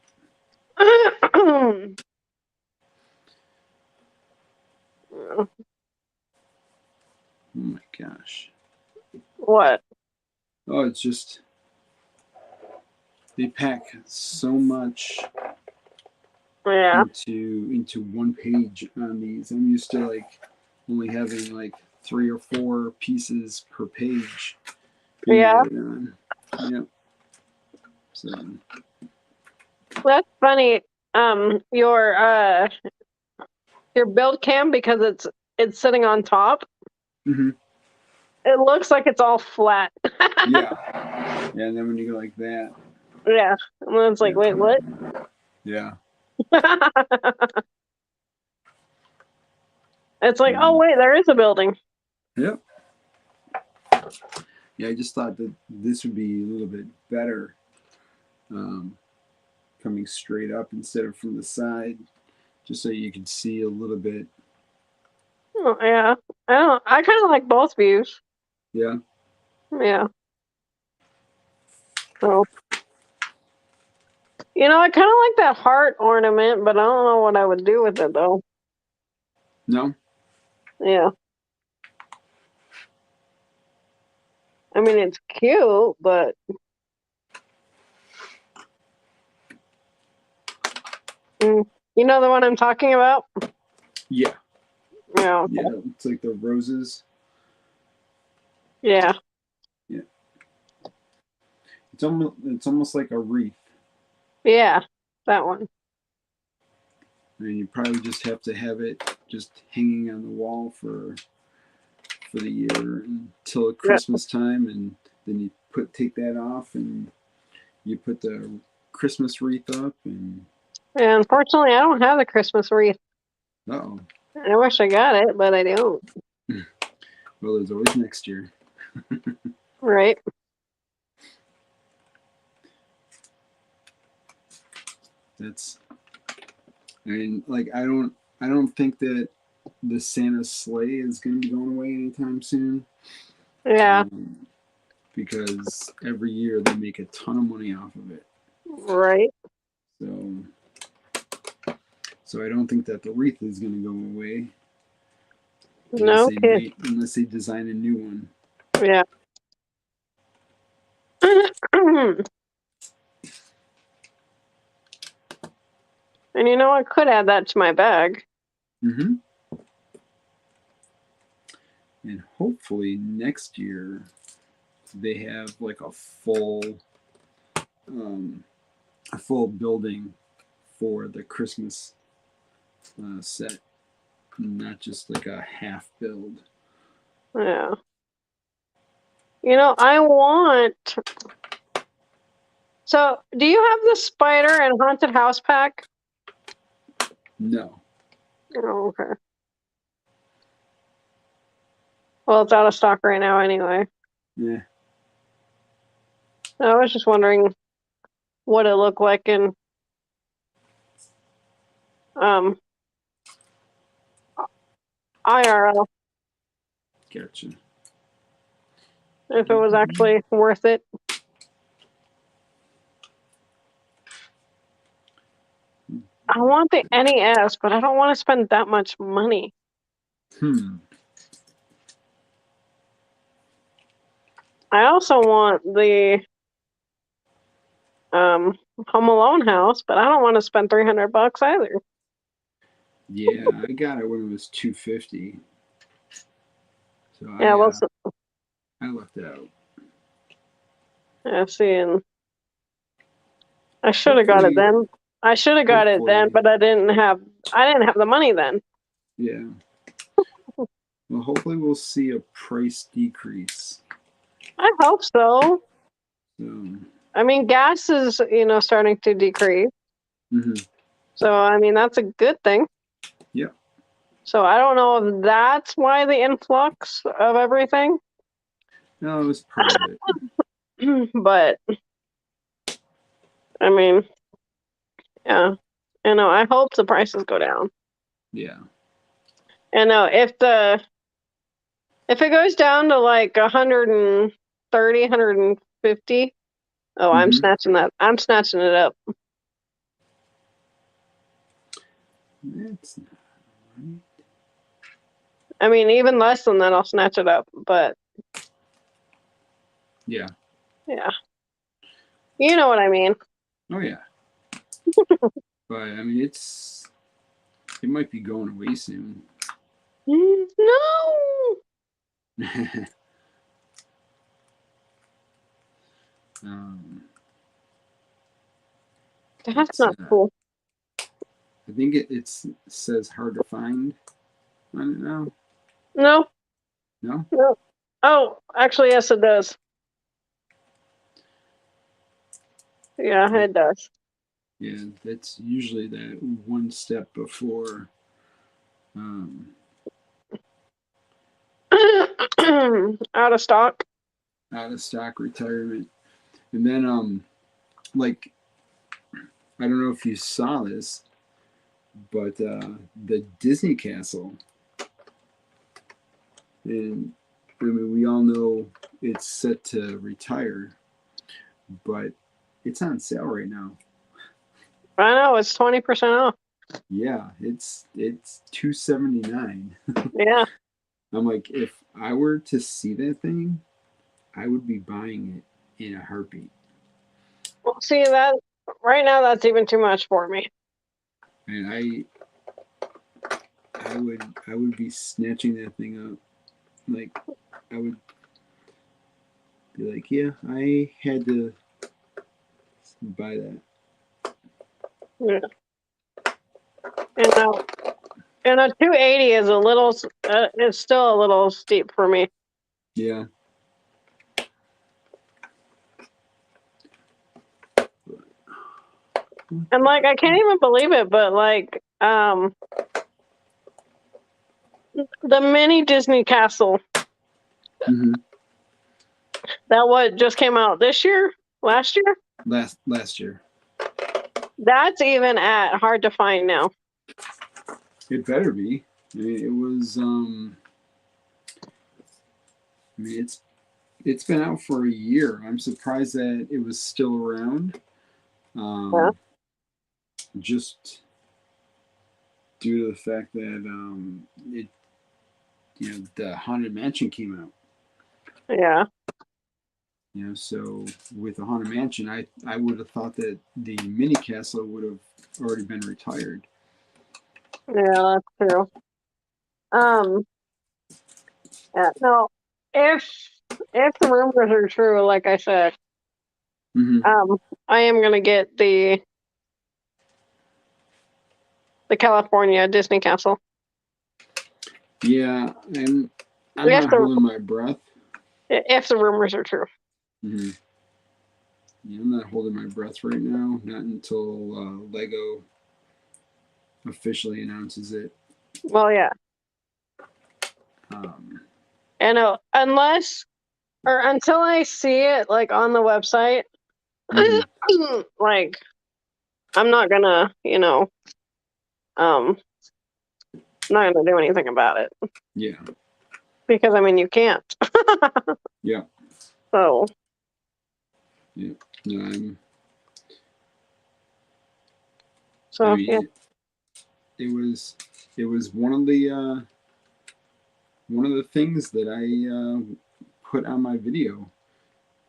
S1: Oh my gosh.
S3: What?
S1: Oh, it's just they pack so much
S3: Yeah.
S1: into one page on these. I'm used to like only having like 3 or 4 pieces per page being
S3: Yeah.
S1: added on. Yep. So
S3: That's funny. Your build cam, because it's sitting on top.
S1: mm-hmm.
S3: It looks like it's all flat.
S1: Yeah. Yeah, and then when you go like that.
S3: Yeah. And then it's like,
S1: Yeah.
S3: wait, what?
S1: Yeah.
S3: It's like, oh wait, there is a building.
S1: Yep. Yeah, I just thought that this would be a little bit better, coming straight up instead of from the side, just so you could see a little bit.
S3: Oh, yeah. I kind of like both views.
S1: Yeah.
S3: Yeah. So, I kind of like that heart ornament, but I don't know what I would do with it though.
S1: No.
S3: Yeah. I mean, it's cute, but you know the one I'm talking about?
S1: Yeah.
S3: Yeah.
S1: Yeah. It's like the roses.
S3: Yeah.
S1: Yeah. It's almost like a wreath.
S3: Yeah. That one.
S1: And you probably just have to have it just hanging on the wall for the year until Christmas time, and then you take that off and you put the Christmas wreath up, and
S3: Yeah, unfortunately, I don't have the Christmas wreath.
S1: uh-oh.
S3: I wish I got it, but I don't.
S1: Well, there's always next year.
S3: Right.
S1: That's, I mean, like I don't think that the Santa sleigh is going to be going away anytime soon.
S3: Yeah.
S1: Because every year they make a ton of money off of it.
S3: Right.
S1: So I don't think that the wreath is going to go away.
S3: No kid.
S1: Unless they design a new one.
S3: Yeah. And I could add that to my bag.
S1: Mm-hmm. And hopefully next year they have like a full building for the Christmas set, not just like a half build.
S3: Yeah. I want. So, do you have the spider and haunted house pack?
S1: No.
S3: Oh, okay. Well, it's out of stock right now anyway.
S1: Yeah.
S3: I was just wondering what it looked like in IRL,
S1: Gotcha.
S3: if it was actually worth it. I want the NES, but I don't want to spend that much money. I also want the Home Alone house, but I don't want to spend $300 either.
S1: Yeah, I got it when it was $250. So
S3: Yeah,
S1: I left it out.
S3: yeah, see, and I should have got it then. I should have got it then, but I didn't have the money then.
S1: Yeah. Well, hopefully we'll see a price decrease.
S3: I hope so.
S1: So.
S3: I mean, gas is starting to decrease.
S1: Mm-hmm.
S3: So I mean, that's a good thing.
S1: Yep.
S3: So I don't know if that's why the influx of everything.
S1: No, it was part of
S3: it. But I mean, yeah, I hope the prices go down.
S1: Yeah.
S3: And if it goes down to like 130, 150, oh, I'm snatching that. I'm snatching it up.
S1: That's not right.
S3: I mean, even less than that, I'll snatch it up. But
S1: yeah.
S3: You know what I mean.
S1: Oh yeah. But I mean, it might be going away soon.
S3: No. That's not cool.
S1: I think it says hard to find on it now.
S3: No.
S1: No?
S3: No. Oh, actually, yes, it does. Yeah, it does.
S1: Yeah, that's usually that one step before
S3: out of stock.
S1: Out of stock retirement. And then like I don't know if you saw this, but the Disney Castle, and I mean we all know it's set to retire, but it's on sale right now.
S3: I know, it's 20% off.
S1: Yeah, it's $279.
S3: Yeah.
S1: I'm like, if I were to see that thing, I would be buying it in a heartbeat.
S3: Well, see, that right now that's even too much for me.
S1: And I would be snatching that thing up. Like I would be like, yeah, I had to buy that.
S3: Yeah. And a 280 is a little. It's still a little steep for me.
S1: Yeah.
S3: And like, I can't even believe it, but like, the mini Disney Castle.
S1: Mm-hmm.
S3: That just came out this year, last year.
S1: Last year.
S3: That's even at hard to find now.
S1: It better be. I mean, it was. I mean, it's been out for a year. I'm surprised that it was still around.
S3: Yeah.
S1: Just due to the fact that the Haunted Mansion came out.
S3: Yeah.
S1: You know, so with the Haunted Mansion, I would have thought that the mini castle would have already been retired.
S3: Yeah, that's true. Yeah, no, if the rumors are true, like I said,
S1: Mm-hmm.
S3: I am gonna get the California Disney Castle.
S1: Yeah, and I'm
S3: If
S1: not
S3: the
S1: holding my breath.
S3: rumors are true.
S1: Mm-hmm. Yeah, I'm not holding my breath right now. Not until Lego officially announces it.
S3: Well, yeah,
S1: Um,
S3: and unless or until I see it like on the website,
S1: mm-hmm.
S3: like I'm not gonna, I'm not gonna do anything about it
S1: Yeah,
S3: because I mean you can't.
S1: yeah,
S3: So
S1: yeah. No, I
S3: so yeah,
S1: mean, it was one of the things that I put on my video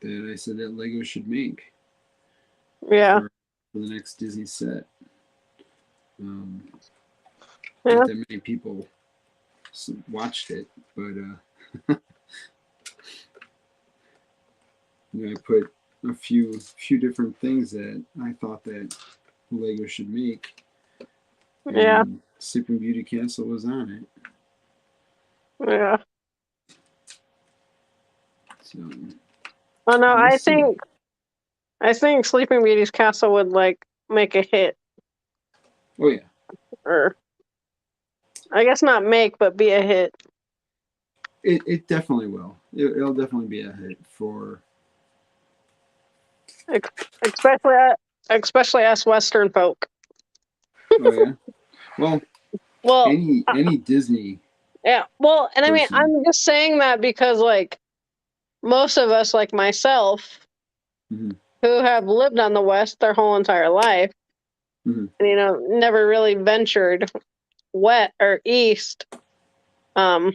S1: that I said that Lego should make
S3: yeah,
S1: for the next Disney set.
S3: yeah,
S1: Not that many people watched it, but I put a few different things that I thought that Lego should make,
S3: yeah,
S1: and Sleeping Beauty Castle was on it.
S3: yeah.
S1: So
S3: Oh no,
S1: we'll see.
S3: I think Sleeping Beauty's castle would like make a hit,
S1: Oh yeah,
S3: or I guess not make, but be a hit.
S1: it definitely will. It'll definitely be a hit for.
S3: Ex- Especially especially us Western folk.
S1: Oh yeah. Well,
S3: Well,
S1: any Disney
S3: yeah. Well, and I mean,
S1: person.
S3: I'm just saying that because like most of us, like myself,
S1: Mm-hmm,
S3: who have lived on the West their whole entire life,
S1: mm-hmm,
S3: and never really ventured west or east, um,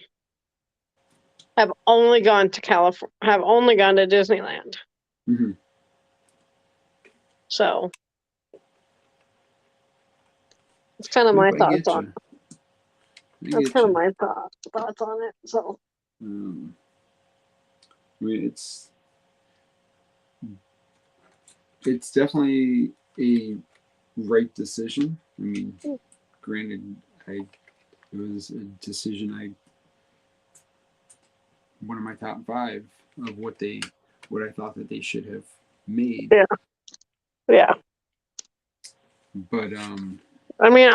S3: have only gone to California, have only gone to Disneyland.
S1: mm-hmm.
S3: So it's kind of
S1: Yep,
S3: my
S1: I
S3: thoughts
S1: get
S3: on.
S1: you. I
S3: That's
S1: get
S3: kind of
S1: you.
S3: my thoughts on it. So
S1: I mean, it's definitely a right decision. I mean, granted, it was a decision one of my top five of what I thought that they should have made.
S3: yeah, yeah.
S1: But
S3: I mean,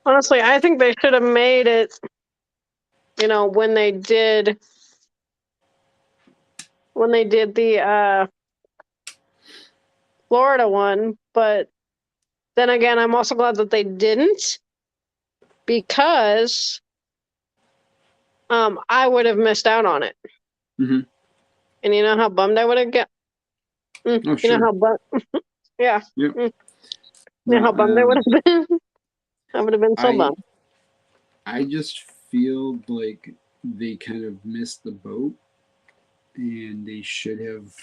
S3: honestly, I think they should have made it. When they did the Florida one, but then again, I'm also glad that they didn't because I would have missed out on it.
S1: mm-hmm.
S3: And you know how bummed I would have got.
S1: Oh
S3: You know
S1: sure,
S3: how bummed. Yeah.
S1: yep.
S3: Mm, you know
S1: No,
S3: how bummed I would have been. I would have been so
S1: I
S3: bummed.
S1: I just feel like they kind of missed the boat, and they should have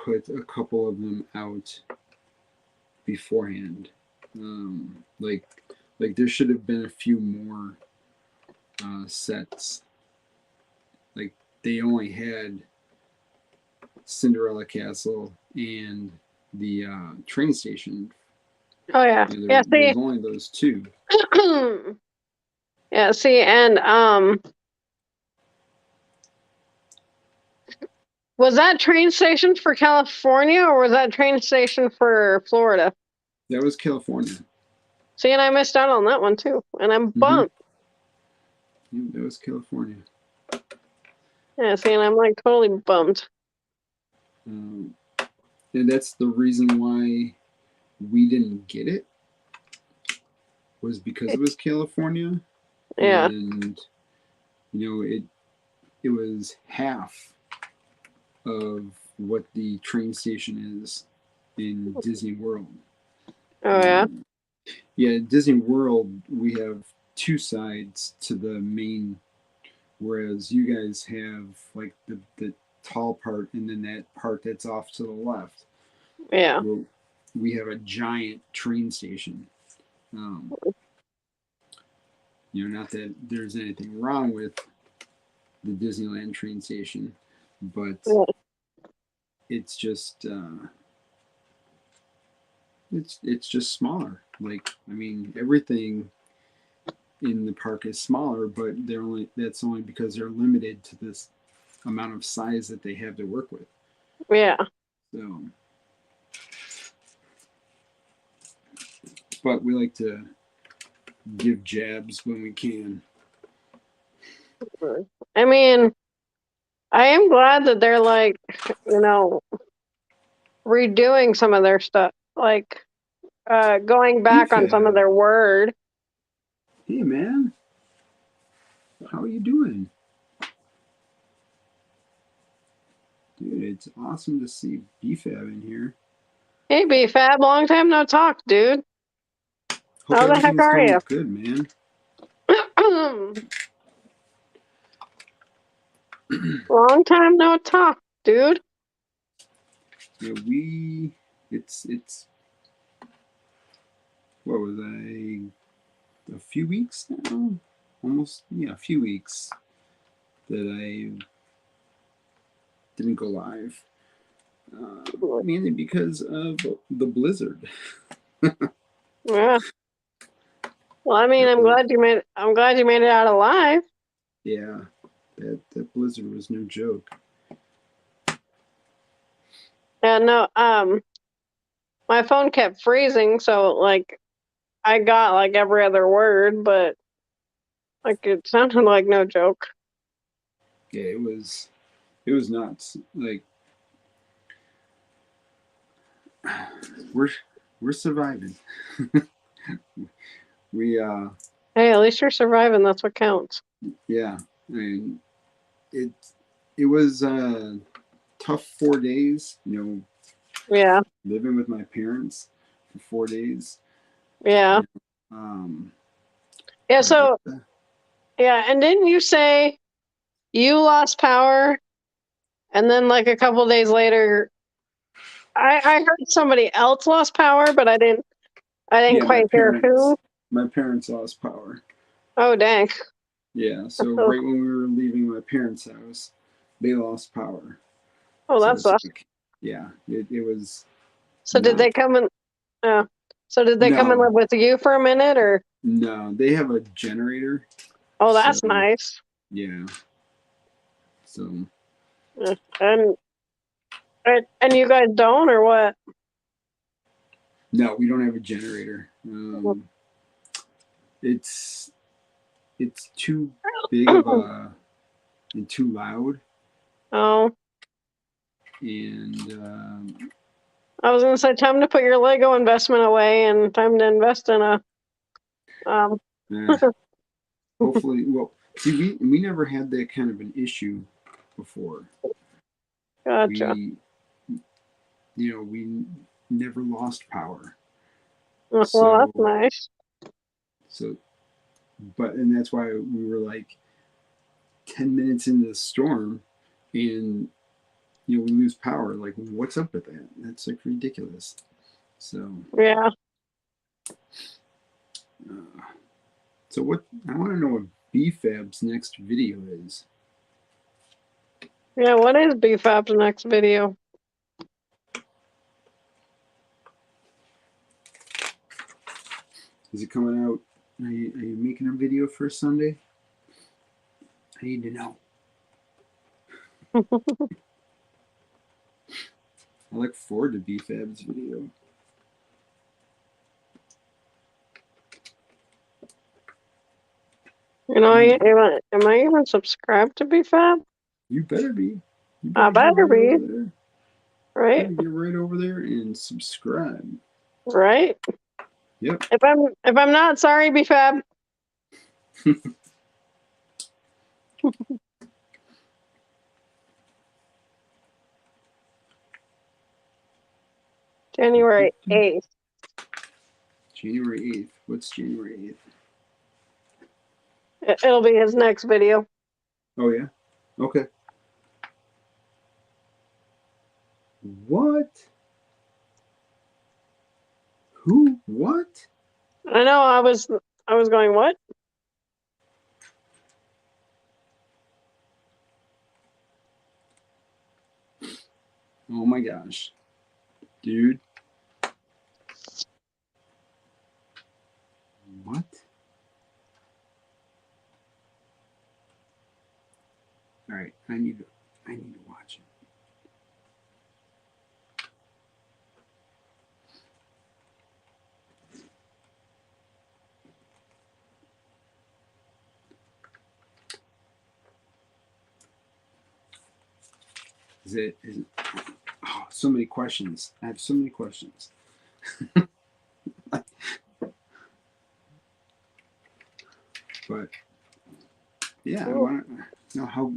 S1: put a couple of them out beforehand. Um, like there should have been a few more sets. Like they only had Cinderella Castle and the train station.
S3: Oh yeah.
S1: You know,
S3: Yeah. See.
S1: there's only those two.
S3: Yeah. See. And was that train station for California or was that train station for Florida?
S1: That was California.
S3: See, and I missed out on that one too, and I'm
S1: Mm-hmm.
S3: bummed.
S1: Yeah, that was California.
S3: Yeah. See, and I'm like totally bummed.
S1: Um, and that's the reason why we didn't get it, was because it was California,
S3: Yeah.
S1: and it was half of what the train station is in Disney World.
S3: Oh yeah.
S1: Yeah, Disney World, we have two sides to the main, whereas you guys have like tall part and then that part that's off to the left.
S3: Yeah.
S1: We have a giant train station. Not that there's anything wrong with the Disneyland train station, but it's just it's just smaller. Like, I mean, everything in the park is smaller, but that's only because they're limited to this amount of size that they have to work with.
S3: Yeah.
S1: So, but we like to give jabs when we can.
S3: I mean, I am glad that they're like, redoing some of their stuff, like going back on some of their word.
S1: Hey, man. How are you doing? Dude, it's awesome to see BFAB in here.
S3: Hey, BFAB, long time no talk, dude.
S1: Hope
S3: How the heck are you?
S1: Good, man.
S3: Long time no talk, dude.
S1: Yeah, it's what was a few weeks now? Almost, yeah, a few weeks that I didn't go live. Mainly because of the blizzard.
S3: Yeah. Well, I mean, I'm glad you made it out alive.
S1: Yeah, that blizzard was no joke.
S3: Yeah, no, my phone kept freezing, so like I got like every other word, but like it sounded like no joke.
S1: Yeah, it was nuts. Like, we're surviving. We
S3: Hey, at least you're surviving. That's what counts.
S1: Yeah, I mean, it was tough 4 days.
S3: Yeah.
S1: Living with my parents for 4 days.
S3: Yeah. Yeah. So. Yeah, and didn't you say you lost power, and then like a couple days later, I heard somebody else lost power, but I didn't quite hear who.
S1: My parents lost power.
S3: Oh, dang.
S1: Yeah, so right when we were leaving my parents' house, they lost power.
S3: Oh, that sucks.
S1: Like, yeah, it was.
S3: So did they come and? Come and live with you for a minute, or?
S1: No, they have a generator.
S3: Oh, that's nice.
S1: Yeah. So.
S3: And you guys don't, or what?
S1: No, we don't have a generator. It's too big of a and too loud.
S3: Oh.
S1: And
S3: I was gonna say, time to put your Lego investment away, and time to invest in a.
S1: Hopefully, well, see, we never had that kind of an issue before.
S3: Gotcha.
S1: We never lost power.
S3: Well, that's nice.
S1: So, and that's why we were like 10 minutes into the storm, and we lose power. Like, what's up with that? That's like ridiculous. So
S3: yeah.
S1: So what I want to know what BFAB's next video is.
S3: Yeah, what is BFAB's next video?
S1: Is it coming out? Are you making a video for Sunday? I need to know. I look forward to BFAB's video.
S3: Am I even subscribed to BFAB?
S1: You better be.
S3: I better be. Right.
S1: Get right over there and subscribe.
S3: Right.
S1: Yep.
S3: If I'm not, sorry, BFAB. January 8th.
S1: January 8th. What's January
S3: 8th? It'll be his next video.
S1: Oh, yeah? Okay. What? Who? What?
S3: I know. I was going, what?
S1: Oh my gosh, dude. What? All right, I need to watch it. Is it? Oh, so many questions. I have so many questions. But yeah, I want to know how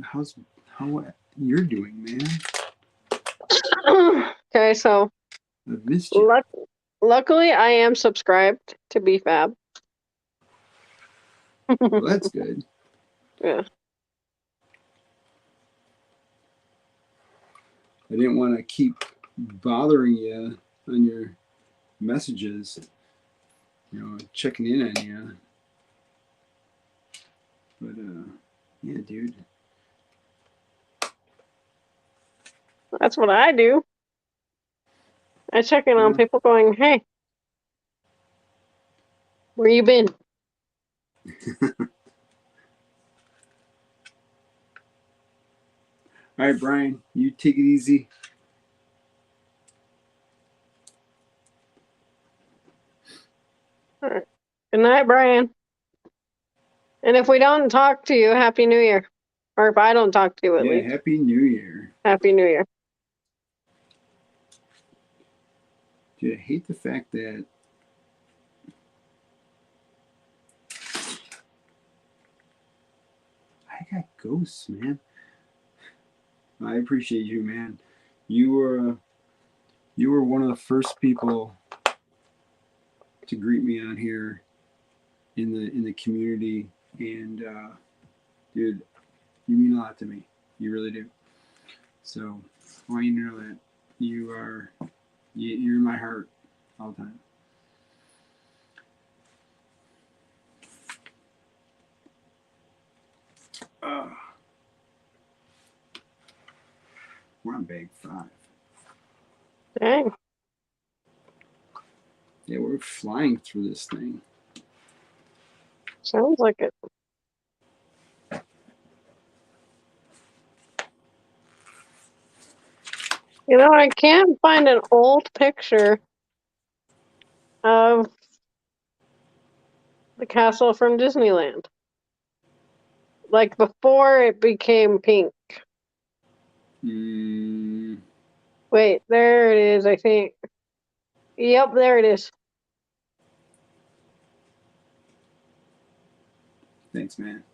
S1: you're doing, man.
S3: Okay, so
S1: I've missed you.
S3: luckily I am subscribed to BFAB.
S1: Well, that's good.
S3: Yeah.
S1: I didn't want to keep bothering you on your messages, checking in on you. But yeah, dude.
S3: That's what I do. I check in on people going, hey, where you been?
S1: All right, Brian, you take it easy.
S3: All right. Good night, Brian. And if we don't talk to you, Happy New Year. Or if I don't talk to you, at least.
S1: Yeah, Happy New Year.
S3: Happy New Year.
S1: Dude, I hate the fact that I got ghosts, man. I appreciate you, man. You were one of the first people to greet me on here in the community, and dude, you mean a lot to me. You really do. So I want you to know that you're in my heart all the time. We're on bag 5.
S3: Dang.
S1: Yeah, we're flying through this thing.
S3: Sounds like it. I can't find an old picture of the castle from Disneyland. Like before it became pink. Wait, there it is, I think. Yep, there it is.
S1: Thanks, man.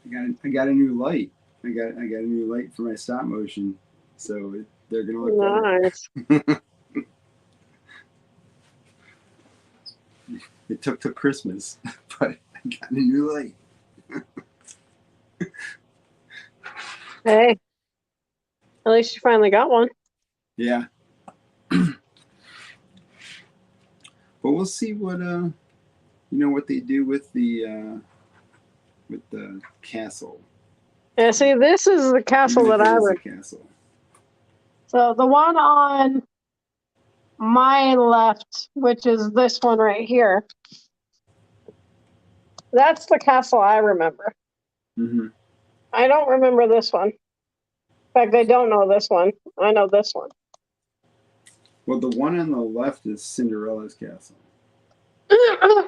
S1: I got a new light. I got a new light for my stop motion, so they're gonna look
S3: nice.
S1: better. It took till Christmas, but I got a new light.
S3: Hey, at least you finally got one.
S1: Yeah. But we'll see what what they do with the castle.
S3: Yeah, see, this is the castle that I
S1: would. Castle.
S3: So the one on my left, which is this one right here, that's the castle I remember.
S1: Mm-hmm.
S3: I don't remember this one. In fact, I don't know this one. I know this one.
S1: Well, the one on the left is Cinderella's castle.
S3: Yeah.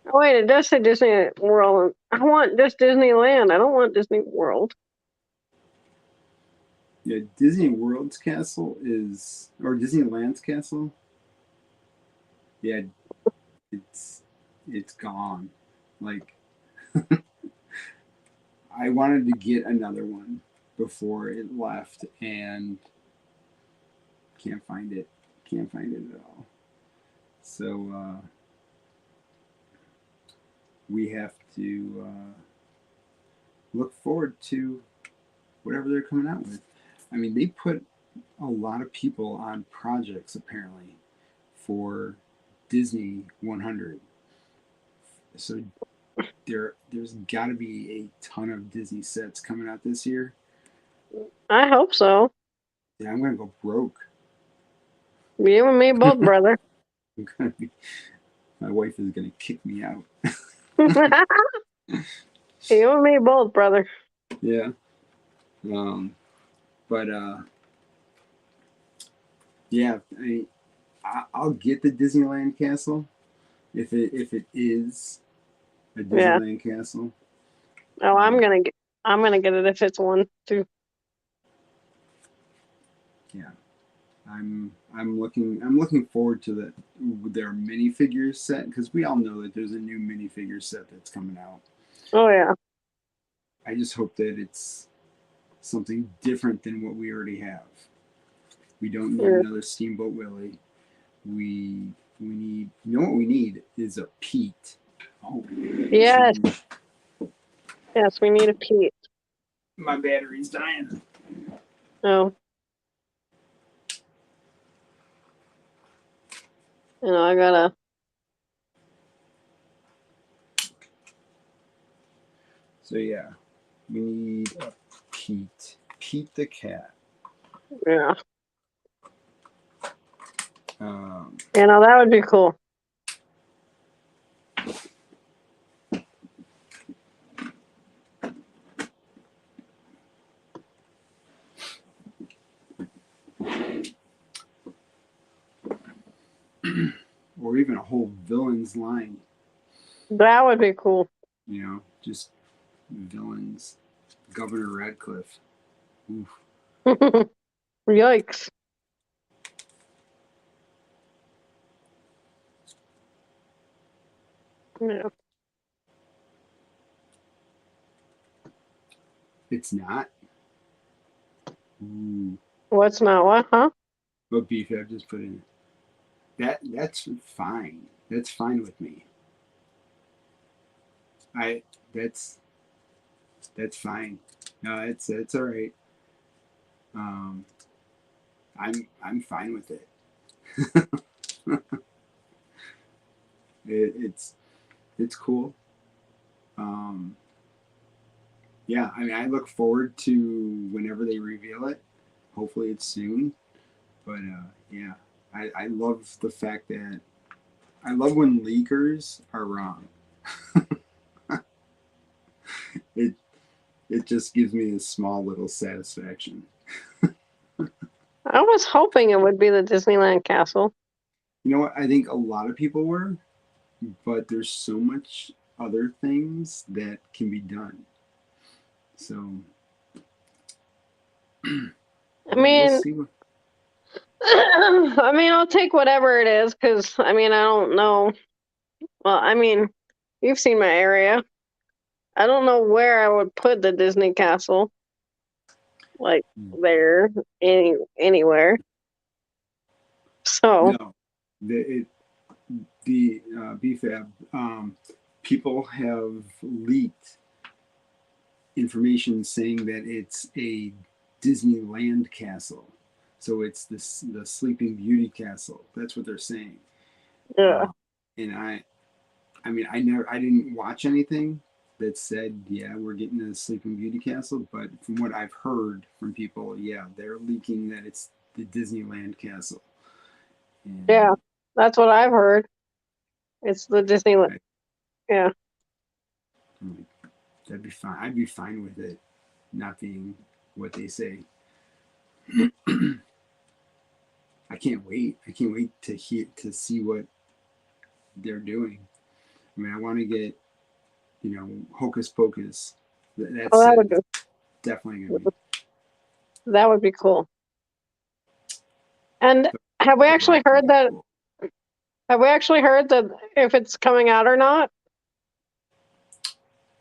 S3: Oh, wait, it does say Disney World. I want just Disneyland. I don't want Disney World.
S1: Yeah, Disney World's castle or Disneyland's castle. Yeah, it's gone. Like, I wanted to get another one before it left, and can't find it. Can't find it at all. So we have to look forward to whatever they're coming out with. I mean, they put a lot of people on projects apparently for Disney 100. So there's got to be a ton of Disney sets coming out this year.
S3: I hope so.
S1: Yeah, I'm gonna go broke.
S3: You and me both, brother.
S1: I'm gonna be. My wife is gonna kick me out.
S3: You and me both, brother.
S1: Yeah. But yeah, I'll get the Disneyland castle if it is a Disneyland castle.
S3: Oh, I'm gonna get it if it's one too.
S1: Yeah, I'm looking forward to their minifigures set, because we all know that there's a new minifigure set that's coming out.
S3: Oh yeah.
S1: I just hope that it's something different than what we already have. We don't need another Steamboat Willie. We need, you know what we need is a Pete. Oh,
S3: yes. Yes, we need a Pete.
S1: My battery's dying.
S3: Oh. I gotta.
S1: So yeah, we need a Pete. Pete the cat.
S3: Yeah.
S1: That
S3: would be cool.
S1: Or even a whole villains line.
S3: That would be cool.
S1: Just villains. Governor Radcliffe. Oof.
S3: Yikes. Yeah.
S1: It's not. Ooh.
S3: What's not what, huh?
S1: What beef I've just put in. That's fine. That's fine with me. That's fine. No, it's all right. I'm fine with it. It's cool. Yeah, I mean, I look forward to whenever they reveal it. Hopefully, it's soon. But yeah, I love the fact that I love when leakers are wrong. It just gives me a small little satisfaction.
S3: I was hoping it would be the Disneyland castle.
S1: You know what? I think a lot of people were, but there's so much other things that can be done. So,
S3: I mean, I'll take whatever it is, because I don't know. Well, you've seen my area. I don't know where I would put the Disney castle. Like there, anywhere. So
S1: no, the BFAB, people have leaked information saying that it's a Disneyland castle. So it's the Sleeping Beauty castle. That's what they're saying.
S3: yeah.
S1: And I didn't watch anything that said, yeah, we're getting a Sleeping Beauty castle. But from what I've heard from people, yeah, they're leaking that it's the Disneyland castle. And
S3: yeah, that's what I've heard. It's the Disneyland. Yeah.
S1: That'd be fine. I'd be fine with it not being what they say. I can't wait. I can't wait to see what they're doing. I mean, I want to get, Hocus Pocus.
S3: That would be,
S1: definitely gonna be.
S3: That would be cool. And have we actually heard that? Cool. Have we actually heard that if it's coming out or not?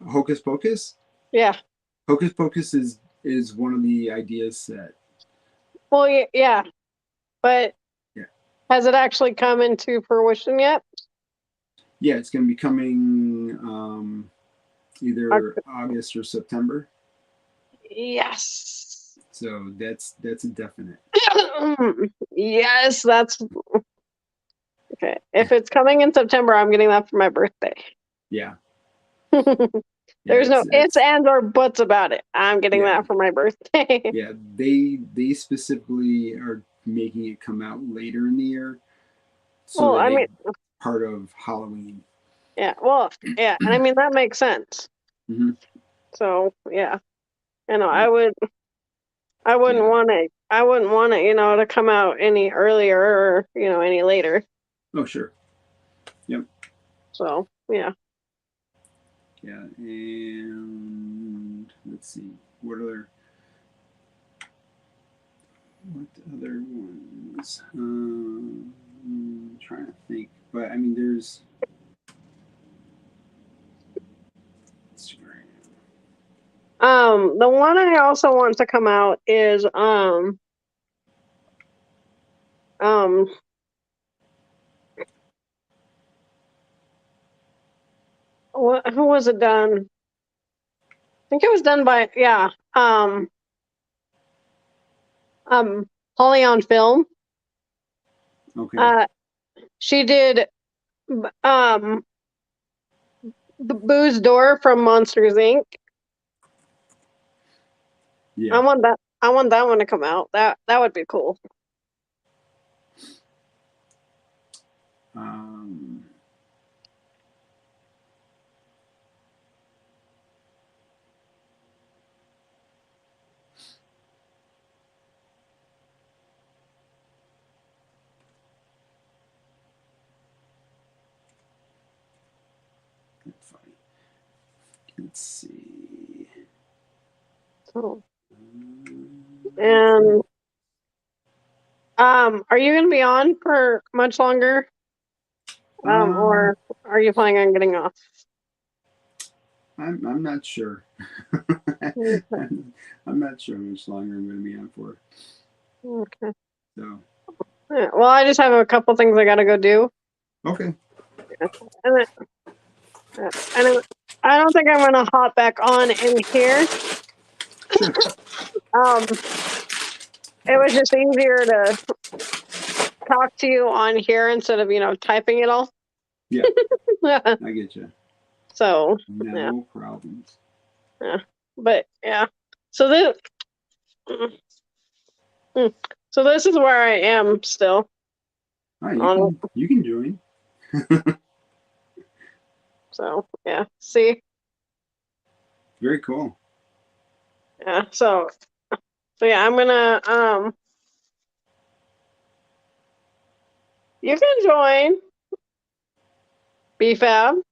S1: Hocus Pocus?
S3: Yeah.
S1: Hocus Pocus is one of the ideas set.
S3: Well, yeah, but has it actually come into fruition yet?
S1: Yeah, it's going to be coming happening either August or September.
S3: Yes.
S1: So that's a definite.
S3: Yes, that's okay. If it's coming in September, I'm getting that for my birthday.
S1: Yeah.
S3: There's no ifs, ands, or buts about it. I'm getting that for my birthday.
S1: Yeah, they specifically are making it come out later in the year. So
S3: well, I mean,
S1: part of Halloween.
S3: Yeah, well, yeah, and I mean that makes sense.
S1: Mm-hmm.
S3: So yeah, I wouldn't want it. I wouldn't want it, to come out any earlier or any later.
S1: Oh sure. Yep.
S3: So yeah.
S1: Yeah, and let's see what other ones. Trying to think, but I mean, there's Instagram.
S3: The one I also want to come out is who was it done? I think it was done by Polly Film.
S1: Okay.
S3: She did the Boo's Door from Monsters Inc.
S1: Yeah.
S3: I want that one to come out. That would be cool.
S1: That's funny. Let's see.
S3: Oh. And are you going to be on for much longer? Or are you planning on getting off?
S1: I'm not sure. I'm not sure how much longer I'm going to be on for.
S3: Okay.
S1: So.
S3: Yeah, well, I just have a couple things I got to go do.
S1: Okay.
S3: And I don't think I'm going to hop back on in here.
S1: Sure.
S3: It was just easier to talk to you on here instead of typing it all.
S1: Yeah. I get you.
S3: So
S1: no problems.
S3: Yeah, but yeah. So this is where I am still.
S1: All right, you can join.
S3: So yeah, see.
S1: Very cool.
S3: Yeah. So yeah, I'm gonna You can join BFAB.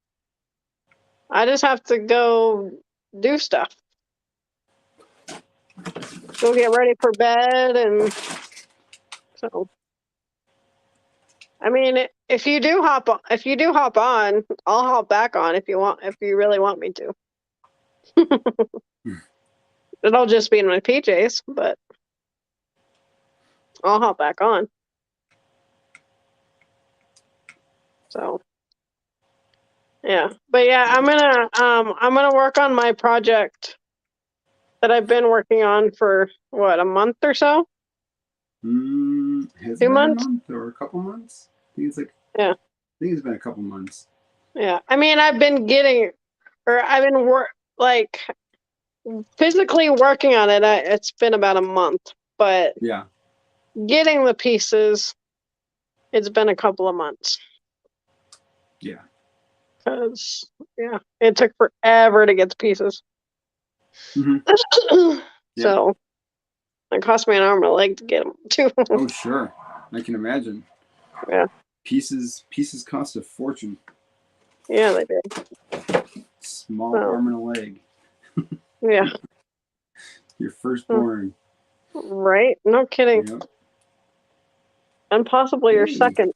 S3: I just have to go do stuff. Go get ready for bed, and so. I mean, if you do hop on, I'll hop back on if you really want me to. It'll just be in my PJs, but I'll hop back on. So, yeah, but yeah, I'm gonna work on my project that I've been working on for what, a month or so.
S1: Has
S3: 2 months?
S1: A month or a couple months? I think it's been a couple months.
S3: Yeah, I mean, I've been physically working on it. It's been about a month, but
S1: yeah,
S3: getting the pieces, it's been a couple of months.
S1: Yeah.
S3: Because it took forever to get the pieces.
S1: Mm-hmm.
S3: So it cost me an arm and a leg to get them too.
S1: Oh sure, I can imagine.
S3: Yeah.
S1: Pieces cost a fortune.
S3: Yeah, they did.
S1: Small arm and a leg.
S3: Yeah.
S1: Your firstborn.
S3: Right? No kidding.
S1: Yep.
S3: And possibly your second.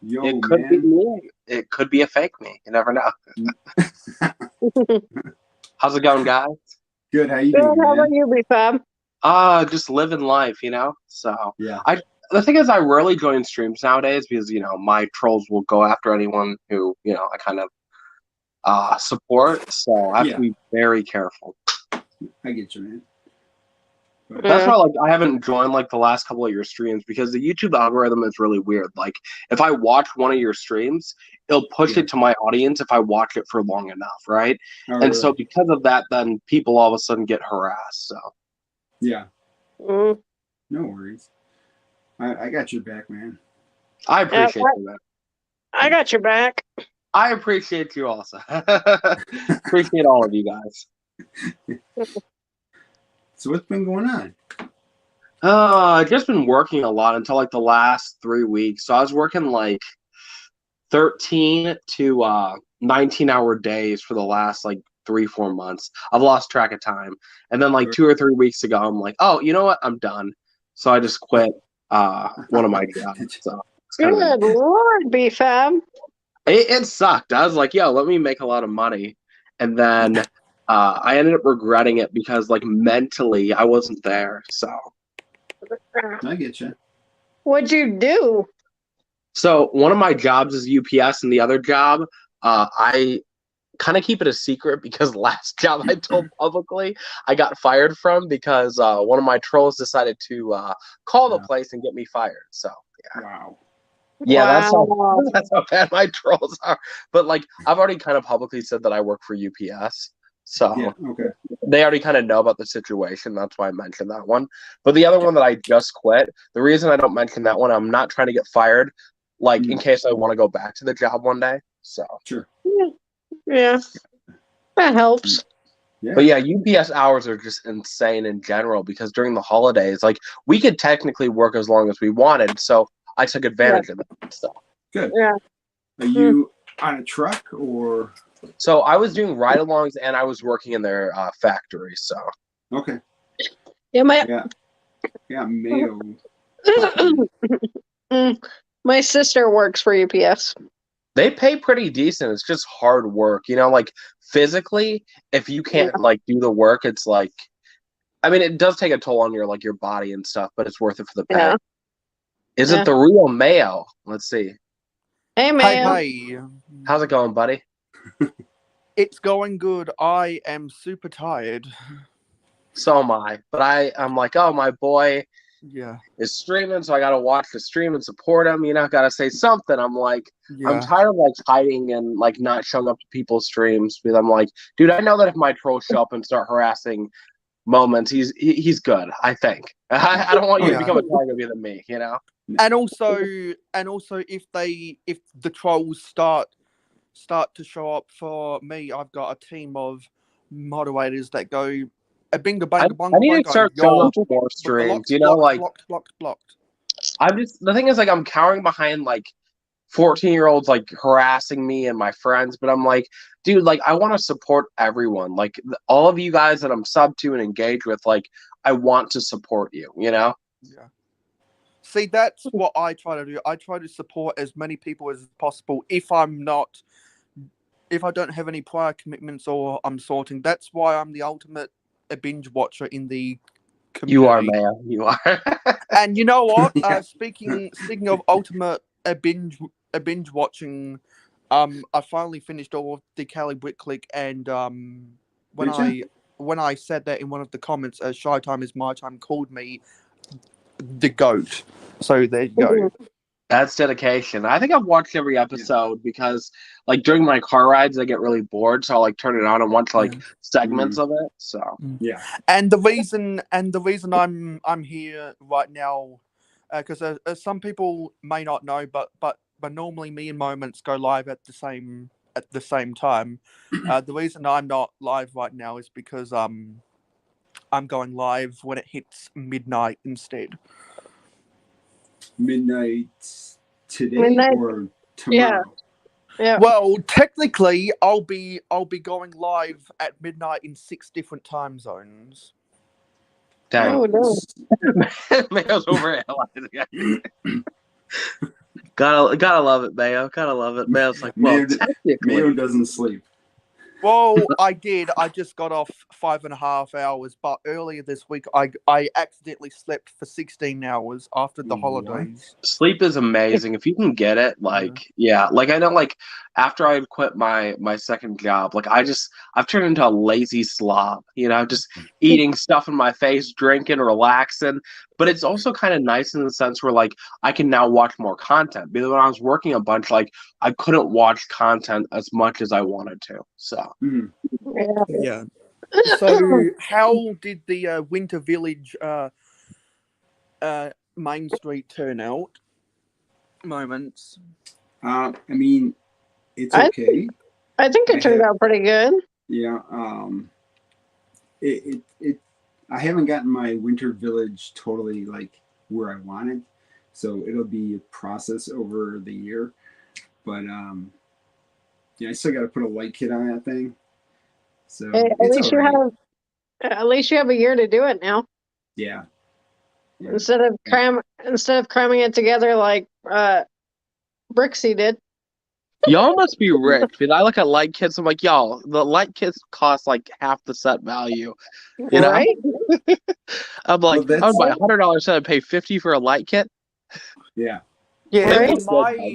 S1: Yo,
S4: it could be me. It could be a fake me. You never know. How's it going, guys?
S1: Good. How you doing,
S3: How
S1: man?
S3: about you, B-Fab?
S4: Just living life, So
S1: yeah.
S4: the thing is, I rarely join streams nowadays because my trolls will go after anyone who I kind of support. So I have to be very careful.
S1: I get you, man. But
S4: That's why I haven't joined the last couple of your streams because the YouTube algorithm is really weird. Like if I watch one of your streams, it'll push it to my audience if I watch it for long enough, right? And so because of that, then people all of a sudden get harassed. So
S1: yeah, no worries. I got your back, man.
S4: I appreciate you, man.
S3: I got your back.
S4: I appreciate you also. Appreciate all of you guys.
S1: So what's been going on?
S4: I've just been working a lot until the last 3 weeks. So I was working 13 to 19-hour days for the last 3-4 months. I've lost track of time. And then 2 or 3 weeks ago, I'm like, oh, you know what? I'm done. So I just quit one of my jobs. So
S3: Good Lord, BFAB.
S4: It sucked. I was like, yo, let me make a lot of money. And then I ended up regretting it because mentally I wasn't there. So
S1: I get you.
S3: What'd you do?
S4: So one of my jobs is UPS, and the other job, I kind of keep it a secret because last job I told publicly I got fired from because one of my trolls decided to call the place and get me fired. So yeah.
S1: Wow.
S4: Yeah,
S3: Wow.
S4: that's how bad my trolls are. But I've already kind of publicly said that I work for UPS. So they already kind of know about the situation. That's why I mentioned that one. But the other one that I just quit, the reason I don't mention that one, I'm not trying to get fired, in case I want to go back to the job one day. So
S1: sure.
S3: Yeah. That helps.
S1: Yeah.
S4: But yeah, UPS hours are just insane in general because during the holidays, we could technically work as long as we wanted. So I took advantage of that stuff.
S1: Good.
S3: Yeah.
S1: Are you on a truck or?
S4: So I was doing ride-alongs and I was working in their factory. So
S1: okay.
S3: Yeah,
S1: Mayo.
S3: My sister works for UPS.
S4: they pay pretty decent. It's just hard work, physically. If you can't do the work, it's it does take a toll on your body and stuff, but it's worth it for the pay.
S3: Yeah.
S4: Is it the real Mayo? Let's see.
S3: Hey, Mayo.
S5: Hey.
S4: How's it going, buddy?
S5: It's going good. I am super tired.
S4: So am I. But I'm like, oh, my boy is streaming, so I got to watch the stream and support him. Got to say something. I'm like, I'm tired of hiding and not showing up to people's streams. Because I'm like, dude, I know that if my trolls show up and start harassing moments, he's good, I think. I don't want you to become a target either than me,
S5: And also if the trolls start to show up for me, I've got a team of moderators that go binga banga bonga.
S4: I need to start showing up more streams,
S5: blocked.
S4: The thing is I'm cowering behind 14-year-olds harassing me and my friends, but I'm like, dude, I want to support everyone. All of you guys that I'm sub to and engage with, I want to support you,
S5: Yeah. See, that's what I try to do. I try to support as many people as possible. If I don't have any prior commitments or I'm sorting, that's why I'm the ultimate binge watcher in the community.
S4: You are, man. You are.
S5: And you know what? Speaking of ultimate binge watching, I finally finished all of the Cali Brick Click, and when I said that in one of the comments, Shy Time is My Time called me the GOAT. So there you go.
S4: That's dedication. I think I've watched every episode because, during my car rides, I get really bored, so I'll turn it on and watch segments of it. So
S1: yeah.
S5: And the reason I'm here right now, because some people may not know, but normally me and Moments go live at the same time. The reason I'm not live right now is because I'm going live when it hits midnight instead.
S1: Midnight today or tomorrow?
S3: Yeah.
S5: Well, technically, I'll be going live at midnight in 6 different time zones.
S4: Dang.
S3: Oh, no.
S4: Mayo's overanalyzing. Gotta love it, Mayo. Gotta love it. Mayo's like, well,
S1: Mayo doesn't sleep.
S5: Well, I did. I just got off 5.5 hours, but earlier this week I accidentally slept for 16 hours after the holidays.
S4: Sleep is amazing if you can get it. Like, yeah, like I know, like after I quit my second job, like I've turned into a lazy slob. Just eating stuff in my face, drinking, relaxing. But it's also kind of nice in the sense where like I can now watch more content. Because when I was working a bunch, like I couldn't watch content as much as I wanted to. So
S5: yeah. So how did the Winter Village Main Street turn out? Moments.
S1: I mean, it's okay.
S3: I think it turned out pretty good.
S1: Yeah. I haven't gotten my Winter Village totally like where I wanted, so it'll be a process over the year. But I still got to put a light kit on that thing. So
S3: at least you have a year to do it now.
S1: Yeah.
S3: Instead of cramming it together like Brixie did.
S4: y'all must be rich. Because I look at light kits, I'm like, y'all, the light kits cost like half the set value.
S3: Right?
S4: I'm like, I would buy $100 set and pay $50 for a light kit.
S1: Yeah.
S5: Yeah,
S3: Right?
S5: in my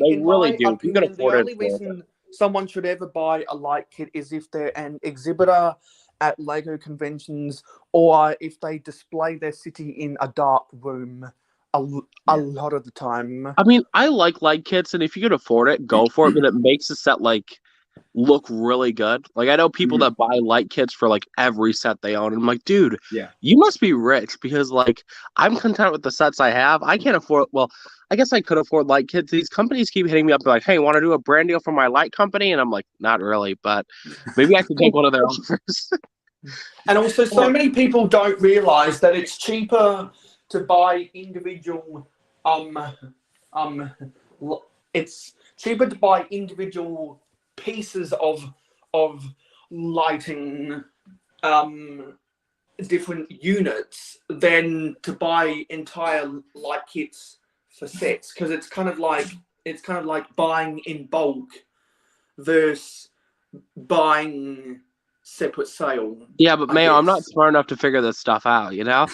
S4: do. If you can
S5: opinion, the
S4: afford it,
S5: only reason someone should ever buy a light kit is if they're an exhibitor at LEGO conventions or if they display their city in a dark room a lot of the time.
S4: I mean, I like light kits, and if you can afford it, go for it, but it makes the set like look really good. Like I know people that buy light kits for like every set they own, and I'm like, dude, you must be rich because like I'm content with the sets I have. I can't afford. Well, I guess I could afford light kits. These companies keep hitting me up like, hey, want to do a brand deal for my light company? And I'm like, not really, but maybe I could take one of their offers.
S5: And also, so many people don't realize that it's cheaper to buy individual it's cheaper to buy individual pieces of lighting different units than to buy entire light kits for sets, because it's kind of like buying in bulk versus buying separate sale.
S4: Yeah, but Mayo, I'm not smart enough to figure this stuff out,
S3: Yeah.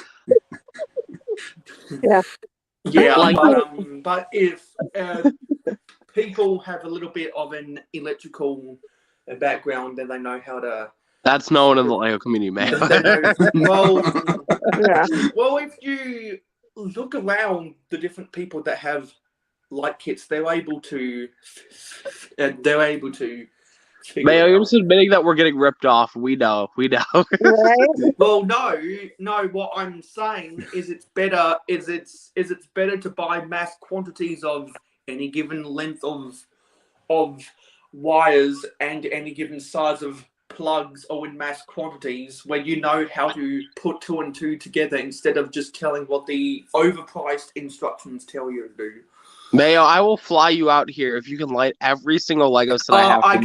S5: Yeah,
S4: Like-
S5: but if people have a little bit of an electrical background, then they know how to.
S4: That's no one in the LEGO community, Mayo.
S5: Well, if you look around the different people that have light kits, they're able to.
S4: Mayo, you're just admitting that we're getting ripped off. We know.
S3: Right?
S5: Well, no. What I'm saying is, it's better. It's better to buy mass quantities of any given length of wires and any given size of plugs, or in mass quantities, where you know how to put two and two together instead of just telling what the overpriced instructions tell you to do.
S4: Mayo, I will fly you out here if you can light every single Lego set I have.
S5: I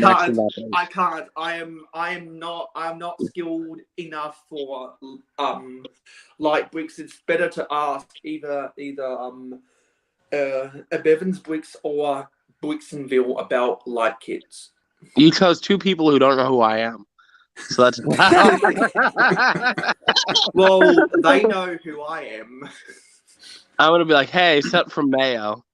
S5: can't. I'm not skilled enough for light bricks. It's better to ask either Bevan's Bricks or Brixonville about light kits.
S4: You chose two people who don't know who I am, so that's.
S5: Well, they know who I am.
S4: I'm gonna be like, hey, set from Mayo.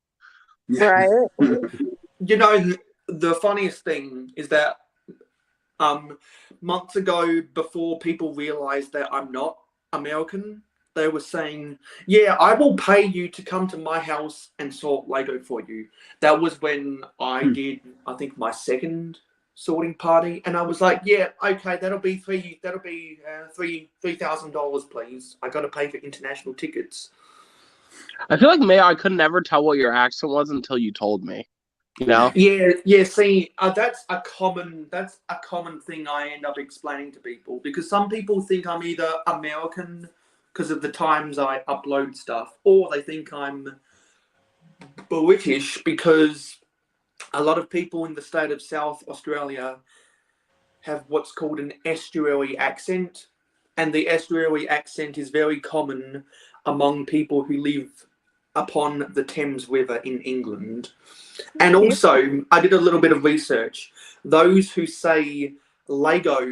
S3: Right.
S5: You know, the funniest thing is that months ago, before people realized that I'm not American, they were saying, yeah, I will pay you to come to my house and sort Lego for you. That was when I did, I think, my second sorting party, and I was like, yeah, okay, that'll be $3,000, please. I got to pay for international tickets.
S4: I feel like, Mayo, I could never tell what your accent was until you told me. You know?
S5: Yeah. See, that's a common thing I end up explaining to people, because some people think I'm either American because of the times I upload stuff, or they think I'm British because a lot of people in the state of South Australia have what's called an estuary accent, and the estuary accent is very common among people who live upon the Thames River in England. And also, I did a little bit of research. Those who say Lego,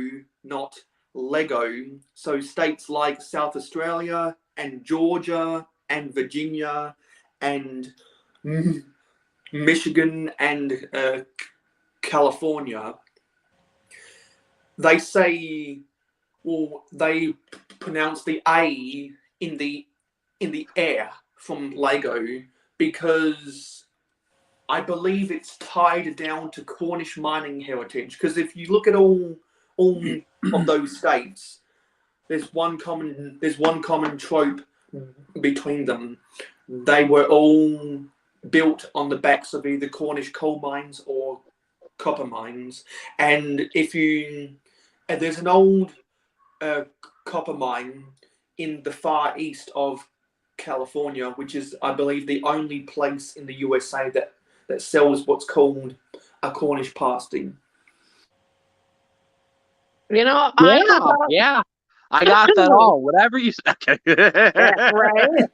S5: not Lego. So states like South Australia and Georgia and Virginia and Michigan and California, they say, well, they pronounce the A in the air from Lego because I believe it's tied down to Cornish mining heritage. Because if you look at all of those states, there's one common trope between them. They were all built on the backs of either Cornish coal mines or copper mines. And there's an old copper mine in the far east of California, which is, I believe, the only place in the USA that sells what's called a Cornish pasty.
S3: You know,
S4: yeah. I got that all. Whatever you say.
S3: Yeah, right?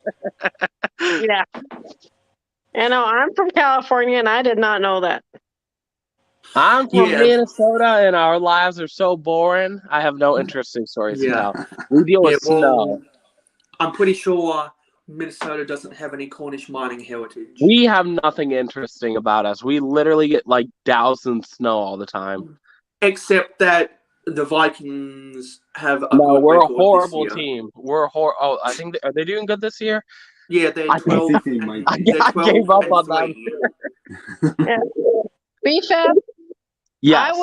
S3: Yeah. You know, I'm from California, and I did not know that.
S4: I'm from Minnesota, and our lives are so boring. I have no interesting stories to tell. We deal with snow.
S5: I'm pretty sure Minnesota doesn't have any Cornish mining heritage.
S4: We have nothing interesting about us. We literally get like doused in snow all the time.
S5: Except that the Vikings have a
S4: no,
S5: good
S4: we're a
S5: record
S4: horrible
S5: this year.
S4: team. We're Oh, I think are they doing good this year?
S5: Yeah, they're 12.
S1: I think they might be.
S5: They're 12
S4: gave up on
S5: 3.
S3: Yeah. BFAB?
S4: Yes.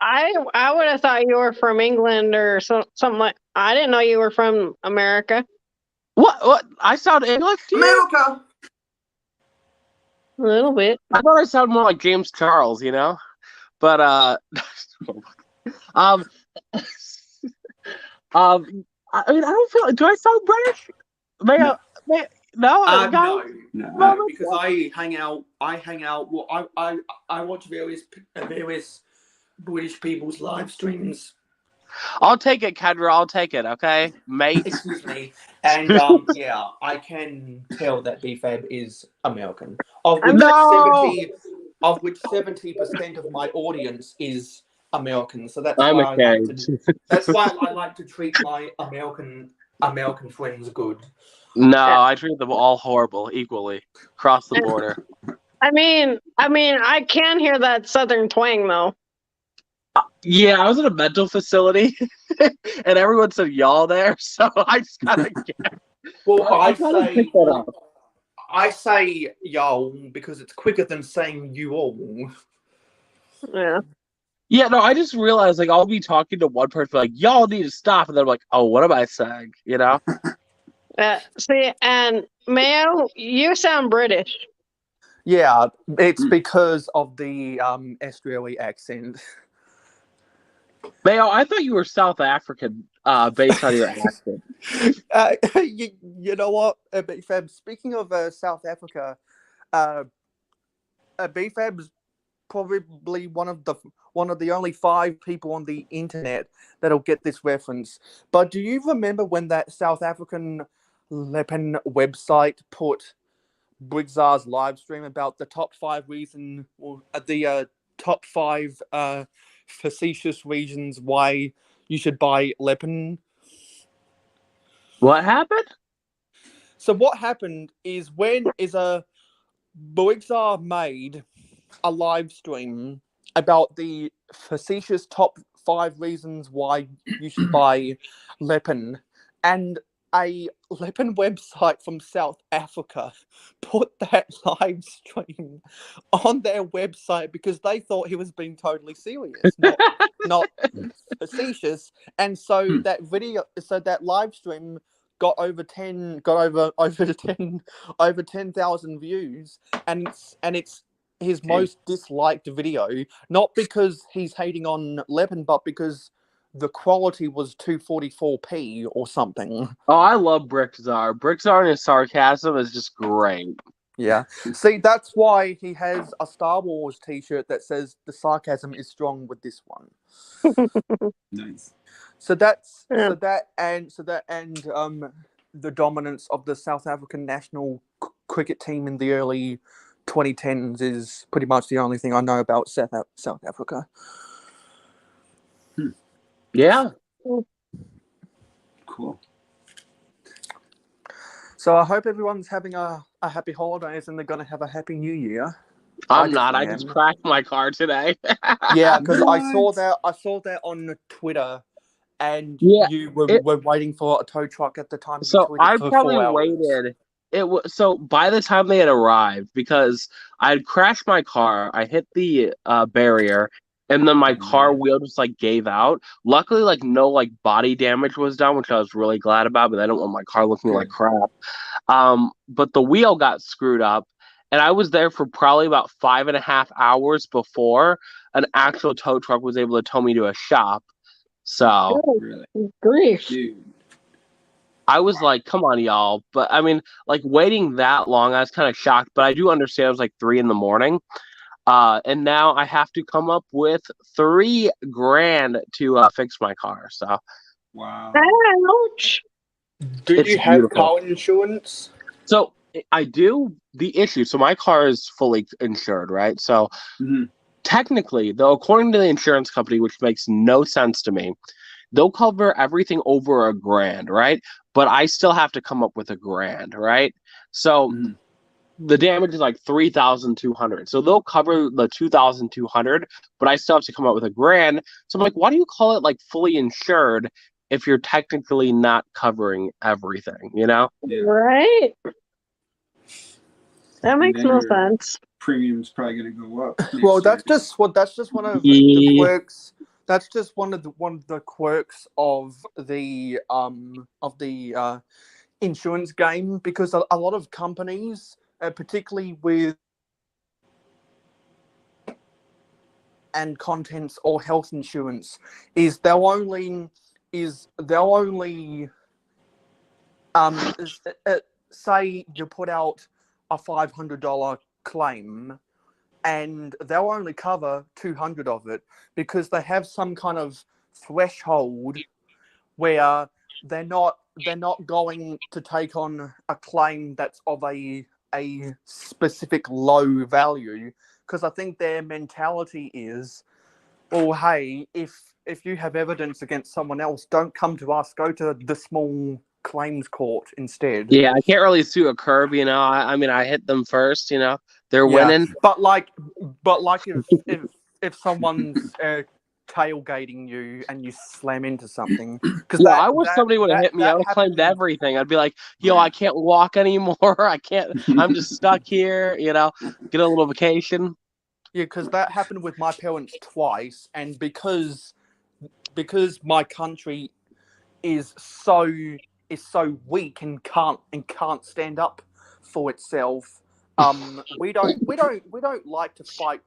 S3: I would have thought you were from England or something like. I didn't know you were from America.
S4: What? I sound English to you?
S5: America.
S3: A little bit.
S4: I thought I sounded more like James Charles, you know? But I mean, I don't feel. Do I sound British? No,
S5: because I hang out. Well, I watch various British people's live streams.
S4: I'll take it, Kendra. I'll take it. Okay, mate.
S5: Excuse me. And yeah, I can tell that BFAB is American. Of which 70% of my audience is American. So that's why I like to treat my American friends good.
S4: No, I treat them all horrible equally across the border.
S3: I mean, I can hear that southern twang though.
S2: Yeah,
S4: I was in a mental facility, and everyone said y'all there, so I just kind of get.
S5: Well, I say y'all because it's quicker than saying you all.
S3: Yeah.
S4: Yeah, no, I just realized, like, I'll be talking to one person, like, y'all need to stop, and then I'm like, oh, what am I saying, you know?
S3: See, and Mayo, you sound British.
S5: Yeah, it's because of the Australian accent.
S4: Mayo, I thought you were South African based on your accent.
S5: You know what, BFAB, speaking of South Africa, BFAB's probably one of the only 5 people on the internet that'll get this reference. But do you remember when that South African Lepen website put Briggsar's live stream about the top 5 top 5 facetious reasons why you should buy Lepen?
S4: What happened?
S5: So what happened is Briggsar made a live stream about the facetious top 5 reasons why you should buy Lepen, and a Lepen website from South Africa put that live stream on their website because they thought he was being totally serious, not facetious. And so that live stream got over 10,000 views, and it's his most disliked video, not because he's hating on Lepen, but because the quality was 244p or something.
S4: Oh, I love Briggsar. Briggsar and his sarcasm is just great.
S5: Yeah. See, that's why he has a Star Wars t-shirt that says the sarcasm is strong with this one.
S1: Nice.
S5: So the dominance of the South African national cricket team in the early 2010s is pretty much the only thing I know about South Africa.
S4: Yeah.
S1: Cool.
S5: So I hope everyone's having a happy holidays and they're going to have a happy new year.
S4: I'm not. I
S5: definitely
S4: just
S5: am.
S4: cracked my car today.
S5: Yeah, because I saw
S1: What?
S5: that. I saw that on Twitter, and
S4: Yeah,
S5: you were
S4: it-
S5: waiting for a tow truck at the time you
S4: So
S5: tweeted
S4: I
S5: for
S4: probably
S5: 4 hours.
S4: waited. It was so by the time they had arrived, because I had crashed my car, I hit the barrier, and then my car wheel just like gave out. Luckily, like no like body damage was done, which I was really glad about. But I don't want my car looking like crap. But the wheel got screwed up, and I was there for probably about 5.5 hours before an actual tow truck was able to tow me to a shop. So
S1: Really?
S3: Grief.
S1: Dude.
S4: I was like, come on, y'all. But I mean, like waiting that long, I was kind of shocked, but I do understand it was like 3 a.m. And now I have to come up with $3,000 to fix my car. So
S1: Wow.
S3: Ouch.
S5: Do
S4: it's
S5: you have
S4: beautiful.
S5: car insurance?
S4: So I do. The issue. So my car is fully insured, right? So technically, though, according to the insurance company, which makes no sense to me, they'll cover everything over $1,000, right? But I still have to come up with $1,000, right? So the damage is like 3,200. So they'll cover the 2,200, but I still have to come up with $1,000. So I'm like, why do you call it like fully insured if you're technically not covering everything? You know?
S1: Yeah.
S3: Right? That makes
S1: then
S3: no
S1: your
S3: sense.
S1: Premium's probably going to go up.
S5: Well,
S1: next year.
S5: that's just one of the
S4: Yeah.
S5: quirks. That's just one of the quirks of the insurance game, because a lot of companies, particularly with and contents or health insurance, is they'll only say you put out a $500 claim, and they'll only cover 200 of it, because they have some kind of threshold where they're not going to take on a claim that's of a specific low value, because I think their mentality is, well, hey, if you have evidence against someone else, don't come to us, go to the small claims court instead.
S4: Yeah, I can't really sue a curb, you know. I mean, I hit them first, you know. They're winning.
S5: But if someone's tailgating you and you slam into something, because
S4: Yeah, I wish somebody would have hit me. I would have claimed everything. I'd be like, yo, I can't walk anymore. I can't. I'm just stuck here, you know. Get a little vacation.
S5: Yeah, because that happened with my parents twice, and because my country is so weak and can't stand up for itself, we don't like to fight.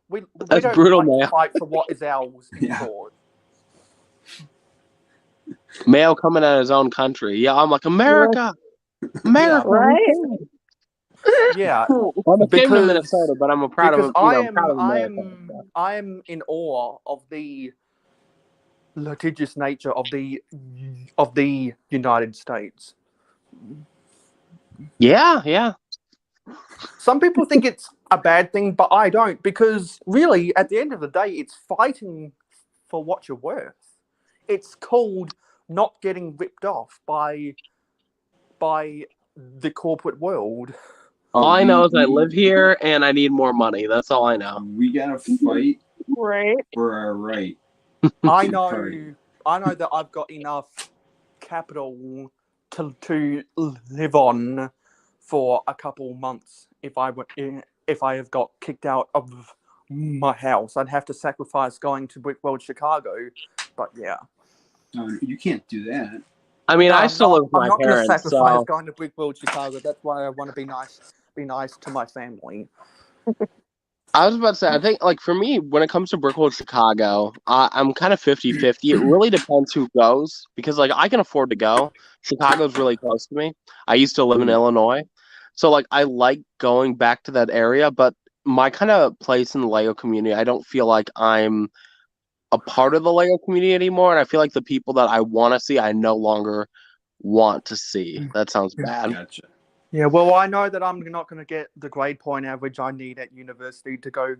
S5: We
S4: That's
S5: don't
S4: brutal,
S5: like
S4: man.
S5: to fight for what is ours in court.
S4: Male coming out of his own country. Yeah, I'm like, America. America.
S3: Right?
S5: Yeah.
S4: I'm ashamed of Minnesota, but I'm proud of
S5: I am in awe of the litigious nature of the United States.
S4: Yeah.
S5: Some people think it's a bad thing, but I don't, because really, at the end of the day, it's fighting for what you're worth. It's called not getting ripped off by the corporate world.
S4: All I know is I live here and I need more money. That's all I know.
S1: We gotta fight
S3: Right.
S1: for our right.
S5: I know that I've got enough capital to live on for a couple months. If I have got kicked out of my house, I'd have to sacrifice going to Brickworld Chicago. But yeah,
S1: you can't do that.
S4: I mean, I still live with my
S5: I'm not going to
S4: parents.
S5: sacrifice
S4: So
S5: going to Brickworld Chicago. That's why I want to be nice to my family.
S4: I was about to say, I think, like, for me, when it comes to Brickworld Chicago, I'm kind of 50-50. It really depends who goes, because, like, I can afford to go. Chicago's really close to me. I used to live in Illinois. So, like, I like going back to that area, but my kind of place in the LEGO community, I don't feel like I'm a part of the LEGO community anymore, and I feel like the people that I want to see, I no longer want to see. That sounds bad.
S1: Gotcha.
S5: Yeah, well, I know that I'm not going to get the grade point average I need at university to go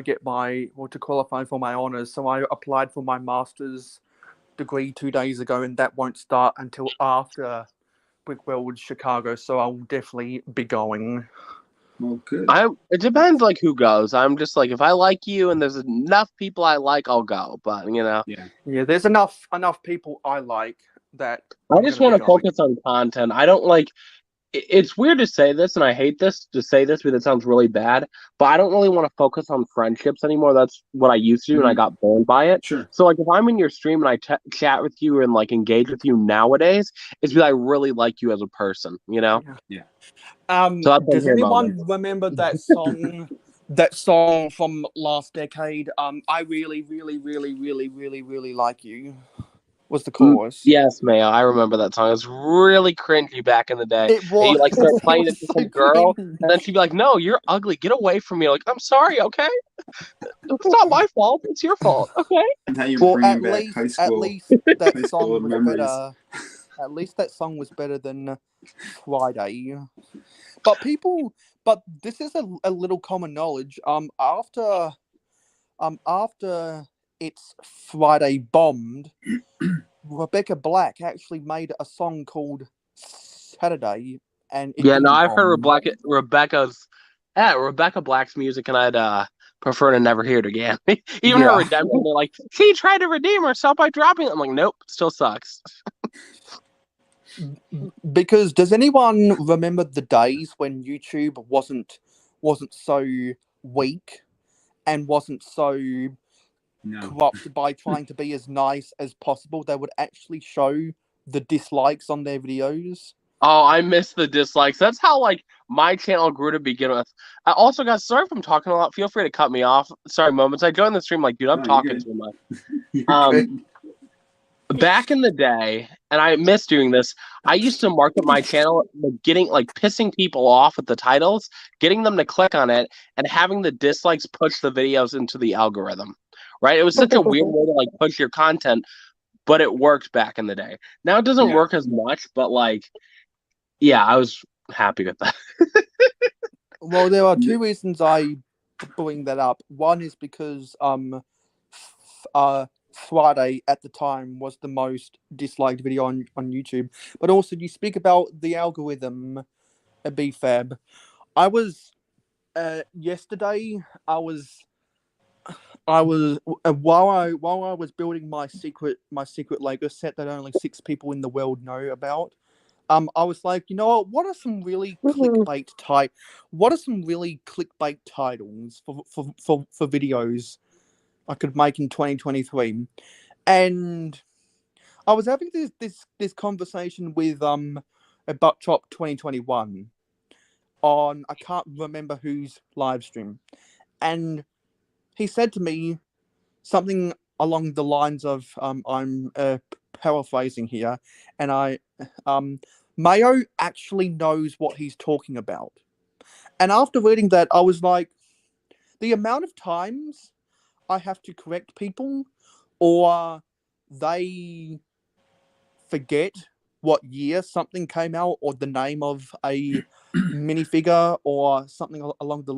S5: get to qualify for my honors. So I applied for my master's degree 2 days ago, and that won't start until after Brick World Chicago. So I'll definitely be going.
S1: Well, good.
S4: It depends, like, who goes. I'm just like, if I like you and there's enough people I like, I'll go. But
S5: yeah, there's enough people I like that
S4: I just want to focus on content. I don't like. It's weird to say this, and I hate to say this because it sounds really bad, but I don't really want to focus on friendships anymore. That's what I used to do, and I got burned by it.
S1: Sure.
S4: So, like, if I'm in your stream and I chat with you and, like, engage with you nowadays, it's because I really like you as a person,
S1: Yeah.
S4: So
S5: does anyone remember that song? That song from last decade? I really, really, really, really, really, really like you. Was the chorus?
S4: Yes, Mayo. I remember that song. It was really cringy back in the day.
S5: It was.
S4: And you like start playing it to
S5: So
S4: some girl,
S5: cringe.
S4: and then she'd be like, "No, you're ugly. Get away from me." Like, I'm sorry, okay? It's not my fault. It's your fault, okay?
S1: And how you're
S5: Well,
S1: bringing back high school.
S5: at least that
S1: high
S5: song
S1: school
S5: was
S1: memories.
S5: better. At least that song was better than Friday. But this is a little common knowledge. After It's Friday bombed, Rebecca Black actually made a song called Saturday, and it didn't
S4: I've heard
S5: bomb.
S4: Rebecca Black's music, and I'd prefer to never hear it again. Even her redemption, they're like, she tried to redeem herself by dropping it. I'm like, nope, still sucks.
S5: Because does anyone remember the days when YouTube wasn't so weak and wasn't so corrupt by trying to be as nice as possible? They would actually show the dislikes on their videos.
S4: Oh, I miss the dislikes. That's how, like, my channel grew to begin with. I also got sorry if I'm talking a lot. Feel free to cut me off. Sorry, moments. I joined the stream like, dude, I'm talking too much. Back in the day, and I miss doing this, I used to market my channel pissing people off with the titles, getting them to click on it, and having the dislikes push the videos into the algorithm. Right? It was such a weird way to, like, push your content, but it worked back in the day. Now it doesn't work as much, but, like, yeah, I was happy with that.
S5: Well, there are two reasons I bring that up. One is because Friday at the time was the most disliked video on YouTube, but also you speak about the algorithm, BFAB. I was yesterday. I was while I was building my secret Lego set that only 6 people in the world know about. I was like, you know what are some really clickbait titles for videos I could make in 2023? And I was having this conversation with about Top 2021 on, I can't remember whose live stream, and he said to me something along the lines of, I'm paraphrasing here, and Mayo actually knows what he's talking about. And after reading that, I was like, the amount of times I have to correct people, or they forget what year something came out, or the name of a minifigure, or something along the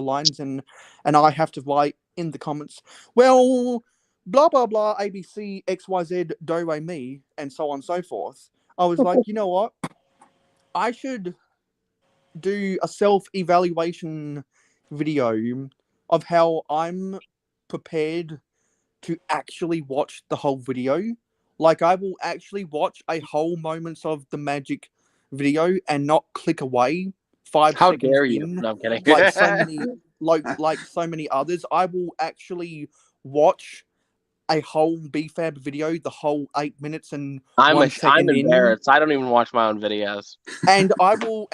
S5: lines, and I have to write in the comments, well, blah blah blah, ABC XYZ do re mi, and so on and so forth. I was like, you know what? I should do a self-evaluation video of how I'm prepared to actually watch the whole video. Like, I will actually watch a whole moments of the magic video and not click away 5
S4: How
S5: seconds
S4: dare you?
S5: in,
S4: No, I'm kidding.
S5: like so many others. I will actually watch a whole BFAB video, the whole 8 minutes and
S4: I'm
S5: 1 second
S4: embarrassed. I don't even watch my own videos.
S5: And I will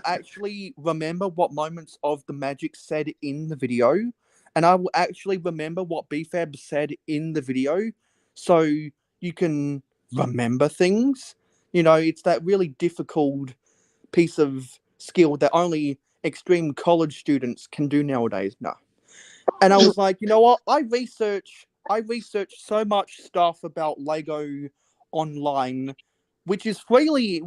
S5: actually remember what moments of the magic said in the video, and I will actually remember what BFAB said in the video, so you can remember things. You know, it's that really difficult piece of skill that only extreme college students can do nowadays. No. And I was like, you know what? I researched so much stuff about Lego online, which is freely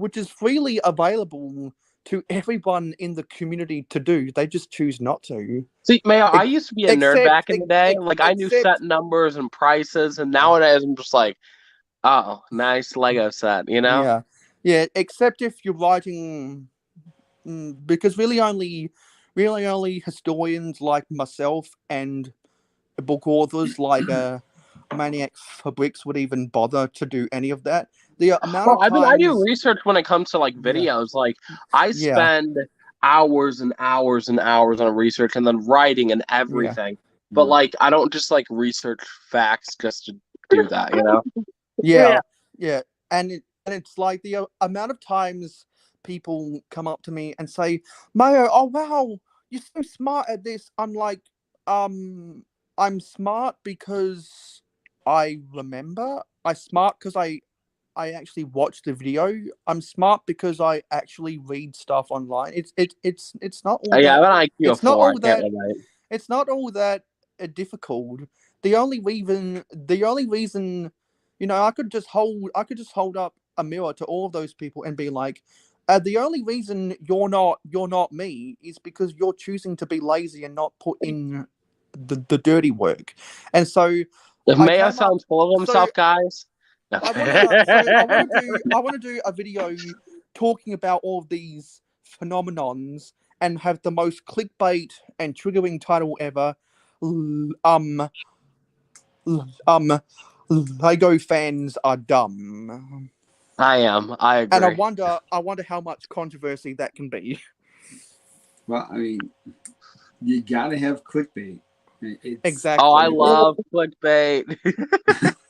S5: available to everyone in the community to do. They just choose not to.
S4: See, Mayo, I used to be a nerd back in the day. Like, I knew set
S5: except
S4: numbers and prices, and nowadays I'm just like, oh, nice Lego set, you know?
S5: yeah. Except if you're writing, because really only historians like myself and book authors like Maniac Fabrics would even bother to do any of that. The amount of
S4: I mean, I do
S5: times,
S4: research when it comes to like videos. Like, I
S5: Yeah.
S4: spend hours and hours and hours on research and then writing and everything. But like, I don't just like research facts just to do that, you know?
S5: Yeah. And it's like the amount of times people come up to me and say, Mayo, oh wow, you're so smart at this. I'm like, I'm smart because I remember. I'm smart because I actually watched the video. I'm smart because I actually read stuff online. It's not all
S4: Yeah, I
S5: that.
S4: have an IQ of
S5: It's not
S4: 4. I
S5: all
S4: can't
S5: that.
S4: relate.
S5: It's not all that difficult. The only reason, you know, I could just hold up a mirror to all of those people and be like, the only reason you're not me is because you're choosing to be lazy and not put in the dirty work. And so
S4: If
S5: I
S4: Mayo
S5: came up.
S4: sounds full of himself, guys.
S5: I want to do a video talking about all of these phenomenons and have the most clickbait and triggering title ever. Lego fans are dumb.
S4: I am. I agree.
S5: And I wonder how much controversy that can be.
S1: Well, I mean, you gotta have clickbait.
S5: Exactly.
S4: Oh, I love clickbait.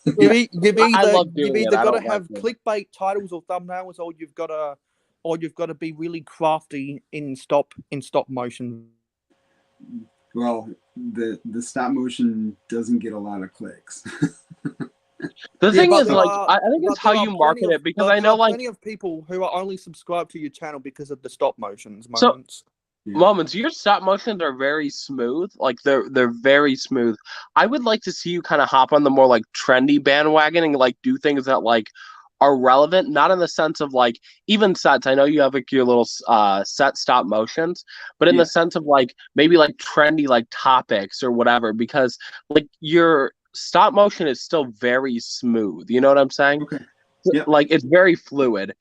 S5: You've either got to have
S4: clickbait.
S5: clickbait titles or thumbnails, or you've got to be really crafty in stop motion.
S1: Well, the stop motion doesn't get a lot of clicks.
S4: The thing is, like, I think it's how you market it, because I know, like,
S5: plenty of people who are only subscribed to your channel because of the stop motions moments.
S4: Your stop motions are very smooth. Like, they're very smooth. I would like to see you kind of hop on the more like trendy bandwagon and like do things that like are relevant, not in the sense of like even sets. I know you have like your little set stop motions, but in the sense of like maybe like trendy like topics or whatever, because like your stop motion is still very smooth. You know what I'm saying?
S1: Okay.
S4: Like, it's very fluid.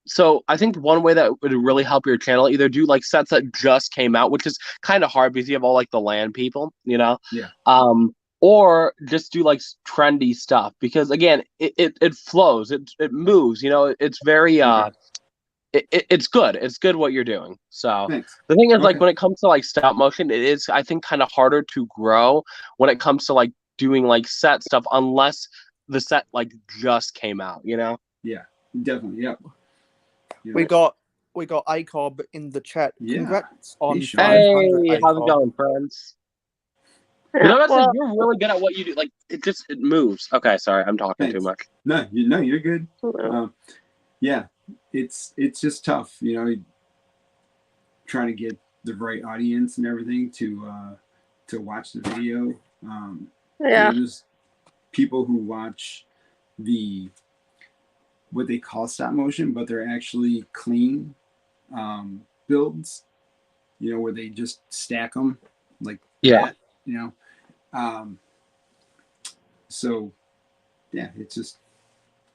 S4: So I think one way that would really help your channel, either do like sets that just came out, which is kind of hard because you have all like the land people, you know?
S1: Yeah.
S4: Or just do like trendy stuff, because again, it flows, it moves, you know, it's very it's good. It's good what you're doing. So
S1: Thanks.
S4: The thing is, like, when it comes to like stop motion, it is, I think, kind of harder to grow when it comes to like doing like set stuff, unless the set like just came out, you know?
S1: Yeah, definitely. Yep.
S5: We got ACOB in the chat.
S1: Yeah.
S5: Congrats on 500.
S4: Hey, how's it going, friends? You're really good at what you do. Like, it moves. Okay, sorry, I'm talking too much.
S1: No, you're good. Yeah, it's just tough, you know, trying to get the right audience and everything to watch the video. There's people who watch what they call stop motion, but they're actually clean builds, you know, where they just stack them like that, you know. So yeah, it's just,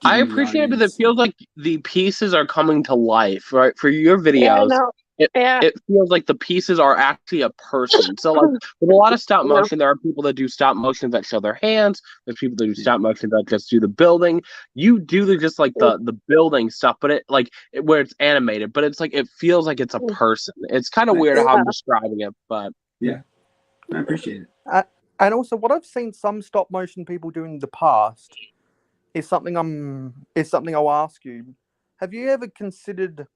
S4: I appreciate it because it feels like the pieces are coming to life, right? For your videos, it feels like the pieces are actually a person. So, like, with a lot of stop motion, there are people that do stop motions that show their hands. There's people that do stop motion that just do the building. You do just like the building stuff, but where it's animated, but it's like it feels like it's a person. It's kind of weird how I'm describing it, but
S1: yeah, I appreciate it.
S5: And also, what I've seen some stop motion people do in the past is something I'll ask you. Have you ever considered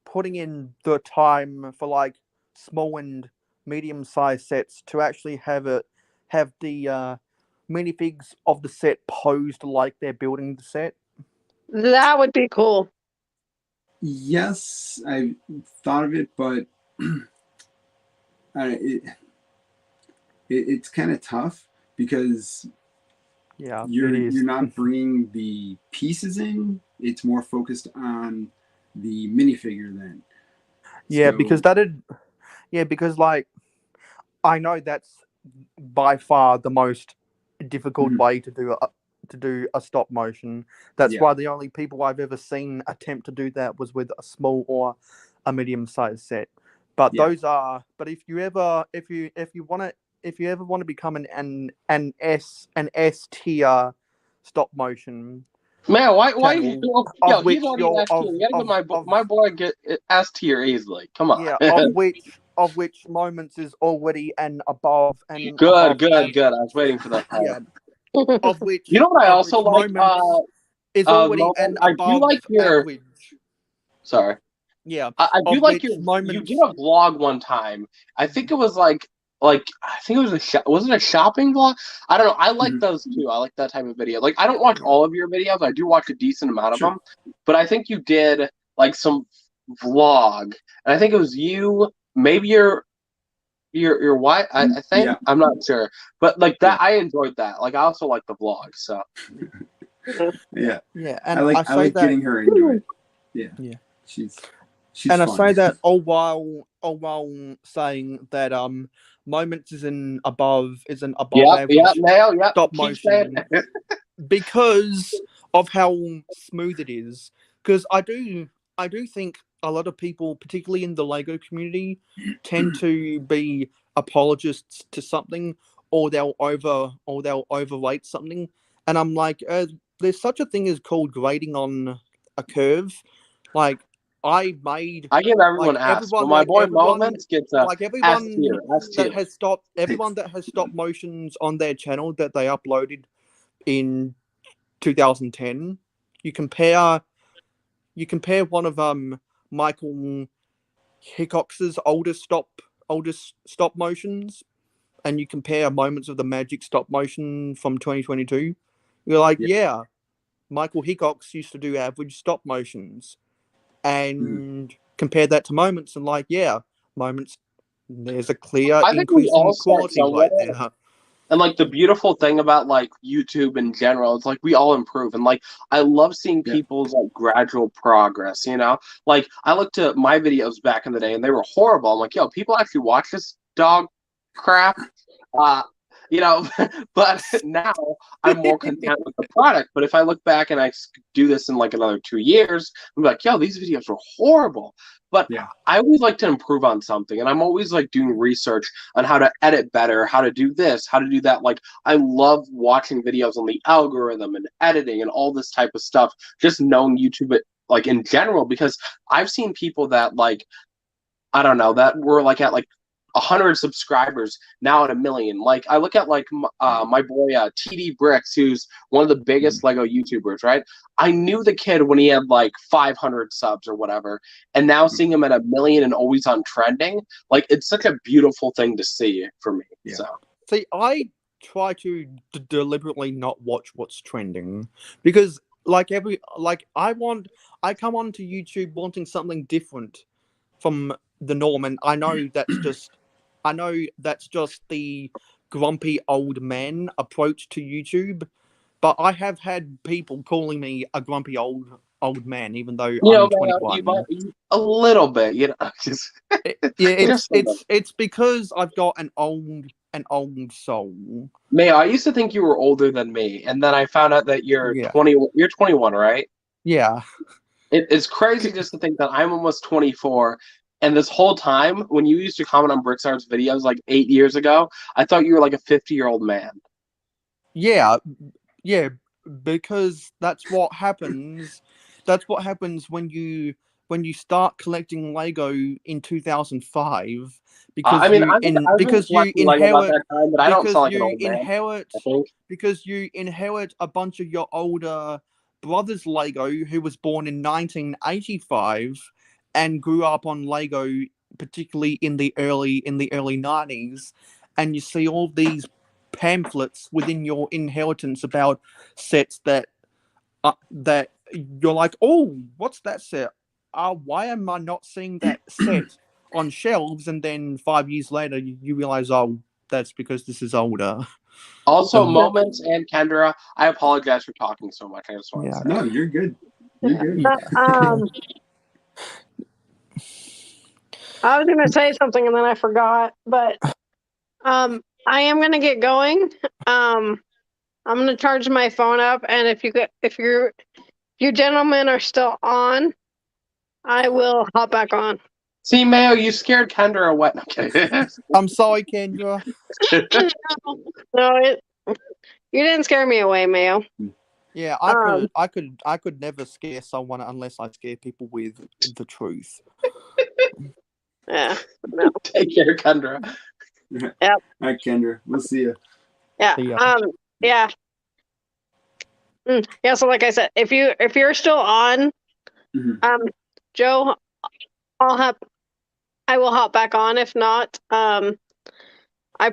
S5: putting in the time for like small and medium-sized sets to actually have the minifigs of the set posed like they're building the set?
S3: That would be cool.
S1: Yes, I thought of it, but it's kind of tough because you're not bringing the pieces in. It's more focused on the minifigure then.
S5: Yeah,
S1: So,
S5: because because like I know that's by far the most difficult way to do a stop motion. That's
S1: Yeah.
S5: why the only people I've ever seen attempt to do that was with a small or a medium sized set. But
S1: Yeah.
S5: but if you ever want to become an S tier stop motion
S4: Man, why
S5: channel,
S4: yo,
S5: of
S4: he's
S5: which
S4: already
S5: you're
S4: S tier. You gotta get my boy get S tier easily. Come on.
S5: yeah, of which Moments is already an above
S4: Good.
S5: average.
S4: I was waiting for that part.
S5: Yeah, of which
S4: You know what I also like?
S5: Moments is already an
S4: Moment. I do
S5: above
S4: like your.
S5: average.
S4: Sorry.
S5: Yeah,
S4: I do
S5: of
S4: like
S5: which
S4: your. You
S5: Moments.
S4: did a vlog one time. I think it was like I think it was was it a shopping vlog? I don't know. I like those too. I like that type of video. Like I don't watch all of your videos. I do watch a decent amount of them, but I think you did like some vlog, and I think it was you. Maybe your wife. I think
S1: Yeah.
S4: I'm not sure, but like that, I enjoyed that. Like I also like the vlog. So
S1: Yeah.
S5: Yeah, and
S1: I
S5: say
S1: like
S5: that,
S1: getting her into it. Yeah.
S5: Yeah.
S1: She's
S5: and
S1: fun.
S5: I say that all while saying that Moments is an above average stop motion because of how smooth it is. Because I do think a lot of people, particularly in the Lego community, tend to be apologists to something, or they'll overrate something. And I'm like, there's such a thing as called grading on a curve. Like I
S4: give everyone S, but my boy Moments gets a S tier.
S5: that has stopped motions on their channel that they uploaded in 2010. You compare one of Michael Hickox's oldest stop motions, and you compare Moments of the Magic stop motion from 2022. You're like, yeah, Michael Hickox used to do average stop motions, and compare that to Moments, and like, yeah, Moments, there's a clear
S4: I think we
S5: increase
S4: all
S5: in
S4: start
S5: quality
S4: somewhere.
S5: right there.
S4: And like the beautiful thing about like YouTube in general, it's like we all improve. And like I love seeing people's like gradual progress, you know? Like I looked at my videos back in the day and they were horrible. I'm like, yo, people actually watch this dog crap. You know, but now I'm more content with the product. But if I look back and I do this in like another 2 years, I'm like, yo, these videos were horrible. But I always like to improve on something, and I'm always like doing research on how to edit better, how to do this, how to do that. Like I love watching videos on the algorithm and editing and all this type of stuff, just knowing YouTube like in general, because I've seen people that like, I don't know, that were like at like 100 subscribers now at 1 million. Like I look at like my boy TD Bricks, who's one of the biggest Lego YouTubers, right? I knew the kid when he had like 500 subs or whatever, and now seeing him at 1 million and always on trending, like it's such a beautiful thing to see for me. So
S5: see, I try to deliberately not watch what's trending because I come onto YouTube wanting something different from the norm, and I know that's just the grumpy old man approach to YouTube. But I have had people calling me a grumpy old man, even though I'm 21.
S4: A little bit, you know.
S5: It's because I've got an old soul.
S4: Mayo, I used to think you were older than me, and then I found out that you're 20. You're 21, right?
S5: Yeah.
S4: It's crazy just to think that I'm almost 24. And this whole time, when you used to comment on Brickstar's videos like 8 years ago, I thought you were like a 50-year-old man.
S5: Yeah, because that's what happens. That's what happens when you start collecting Lego in 2005. Because
S4: I mean, because you inherit
S5: a bunch of your older brother's Lego who was born in 1985 and grew up on Lego, particularly in the early 90s, and you see all these pamphlets within your inheritance about sets that you're like, oh, what's that set? Why am I not seeing that set on shelves? And then 5 years later, you realize, oh, that's because this is older.
S4: Also, Moments and Kendra, I apologize for talking so much. I just want to say.
S1: No, you're good. You're good.
S3: I was gonna say something and then I forgot, but I am gonna get going. I'm gonna charge my phone up, and if you gentlemen are still on, I will hop back on.
S4: See, Mayo, you scared Kendra away. Okay.
S5: I'm sorry, Kendra.
S3: No, you didn't scare me away, Mayo.
S5: Yeah, I could never scare someone unless I scare people with the truth.
S3: Yeah. No.
S4: Take care, Kendra.
S3: Yep.
S1: All right, Kendra. We'll see you.
S3: Yeah.
S5: See ya.
S3: Yeah. Yeah. So, like I said, if you're still on, Joe, I will hop back on. If not, I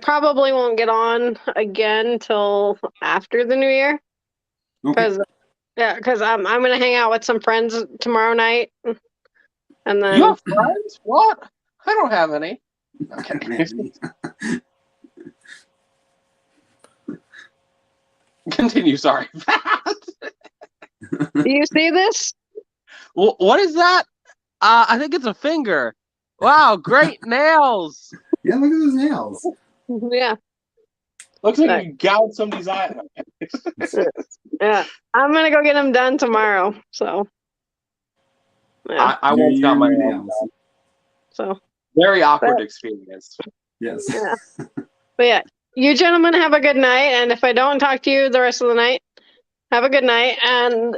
S3: probably won't get on again till after the new year.
S1: Okay.
S3: Because I'm gonna hang out with some friends tomorrow night, and then
S4: You have friends? What? I don't have any. Okay. Continue. Sorry.
S3: do you see this?
S4: Well, what is that? I think it's a finger. Wow, great nails.
S1: Yeah, look at those nails.
S3: Yeah.
S4: Looks like you gouged somebody's eye.
S3: Yeah. I'm gonna go get them done tomorrow. So. Yeah.
S4: I once got my
S1: nails.
S4: nails.
S3: So.
S4: Very awkward experience.
S1: Yes.
S3: Yeah. But yeah, you gentlemen have a good night, and if I don't talk to you the rest of the night, have a good night, and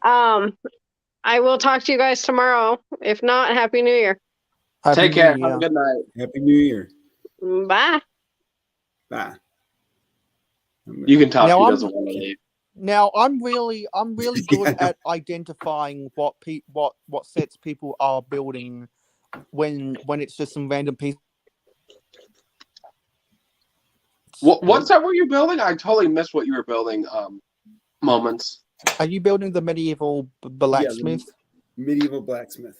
S3: I will talk to you guys tomorrow. If not, Happy New Year.
S4: Take care. Have a good night.
S1: Happy New Year.
S3: Bye.
S1: Bye.
S4: You can talk.
S5: Now
S4: He
S5: I'm-
S4: doesn't want to leave.
S5: Now I'm really good at identifying what sets people are building when it's just some random piece.
S4: What set were you building? I totally missed what you were building. Moments.
S5: Are you building the medieval blacksmith?
S1: Yeah, medieval blacksmith.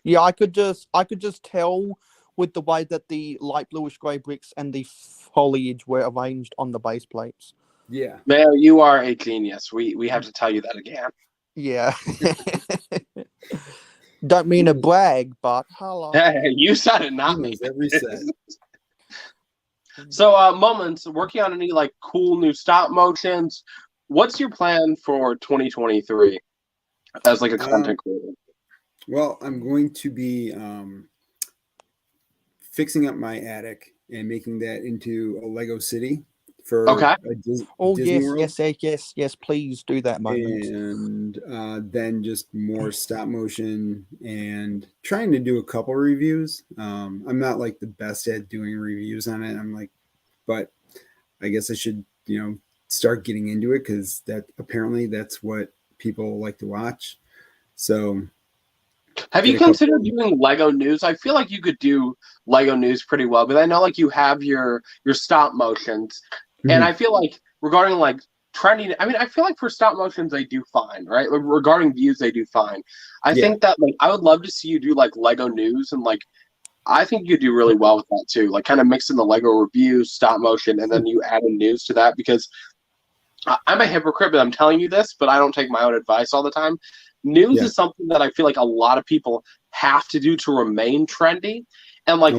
S5: Yeah, I could just tell with the way that the light bluish grey bricks and the foliage were arranged on the base plates.
S1: Yeah.
S4: Mayo, you are a genius. We have to tell you that again.
S5: Yeah. Don't mean to brag, but hello.
S4: Hey, you said it, not me.
S1: Every set.
S4: So, Moments, working on any like cool new stop motions. What's your plan for 2023 as like a content creator?
S1: Well, I'm going to be fixing up my attic and making that into a Lego city for Disney World.
S5: Yes, please do that, Moment.
S1: And then just more stop motion and trying to do a couple reviews. I'm not like the best at doing reviews on it. I'm like, but I guess I should, start getting into it because apparently that's what people like to watch. So
S4: have you considered doing Lego news? I feel like you could do Lego news pretty well, but I know like you have your stop motions, and I feel like regarding like trending, I mean, I feel like for stop motions they do fine, right? Like, regarding views, they do fine. I think that like I would love to see you do like Lego news, and like I think you do really well with that too. Like kind of mix in the Lego reviews, stop motion, and then you add in news to that because I'm a hypocrite, but I'm telling you this, but I don't take my own advice all the time. News is something that I feel like a lot of people have to do to remain trendy. And like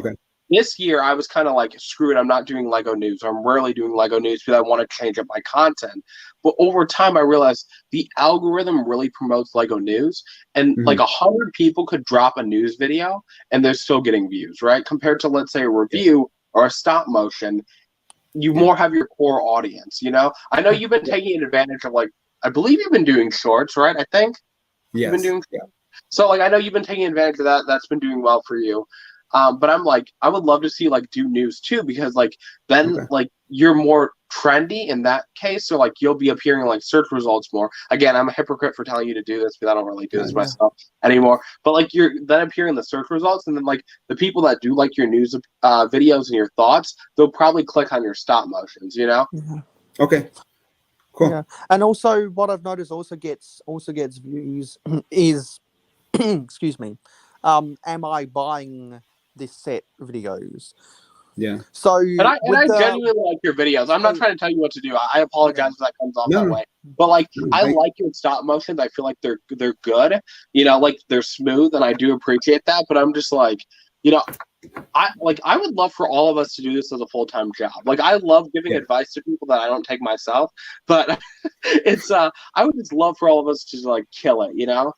S4: this year, I was kind of like, screw it, I'm not doing Lego news. I'm rarely doing Lego news because I want to change up my content. But over time, I realized the algorithm really promotes Lego news. And like 100 people could drop a news video and they're still getting views, right? Compared to, let's say, a review or a stop motion, you more have your core audience, I know you've been taking advantage of like, I believe you've been doing shorts, right? I think.
S1: Yes.
S4: You've been doing so like I know you've been taking advantage of that. That's been doing well for you. But I'm like, I would love to see like do news too, because like then like you're more trendy in that case. So like you'll be appearing in like search results more. Again, I'm a hypocrite for telling you to do this because I don't really do this myself anymore. But like you're then appearing in the search results, and then like the people that do like your news videos and your thoughts, they'll probably click on your stop motions,
S1: Okay. Cool.
S5: Yeah. And also what I've noticed also gets views is excuse me, am I buying this set videos?
S1: Yeah.
S5: So
S4: And I genuinely like your videos. I'm not trying to tell you what to do. I apologize if that comes off that way. But like, I like your stop motions. I feel like they're good. You know, like they're smooth, and I do appreciate that. But I'm just like, you know, I would love for all of us to do this as a full-time job. Like, I love giving advice to people that I don't take myself, but it's I would just love for all of us to just like kill it, you know?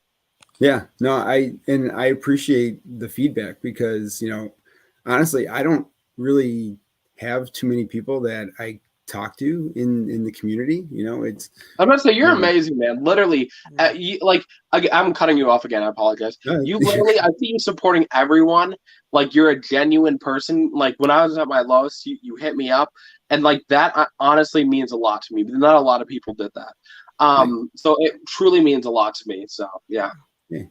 S1: Yeah, no, I appreciate the feedback because, you know, honestly, I don't really have too many people that I talk to in the community. You know, it's.
S4: I'm gonna say you're amazing, man. Literally, I'm cutting you off again. I apologize. You literally, I see you supporting everyone. Like, you're a genuine person. Like, when I was at my lowest, you hit me up, and like that honestly means a lot to me. But not a lot of people did that. So it truly means a lot to me. So yeah.
S1: Yeah.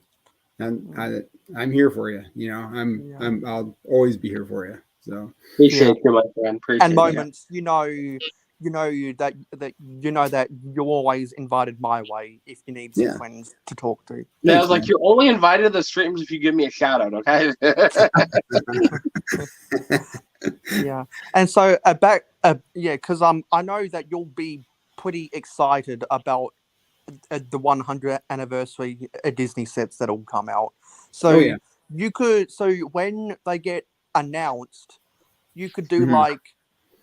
S1: And I'm here for you. You know, I'll always be here for you. So
S4: appreciate you, my friend. Appreciate
S5: and moments, you know that you're always invited my way if you need some friends to talk to.
S4: Yeah, I was like, you're only invited to the streams if you give me a shout out, okay?
S5: Yeah, and so because I know that you'll be pretty excited about the 100th anniversary Disney sets that'll come out. So you could, when they get announced, you could do like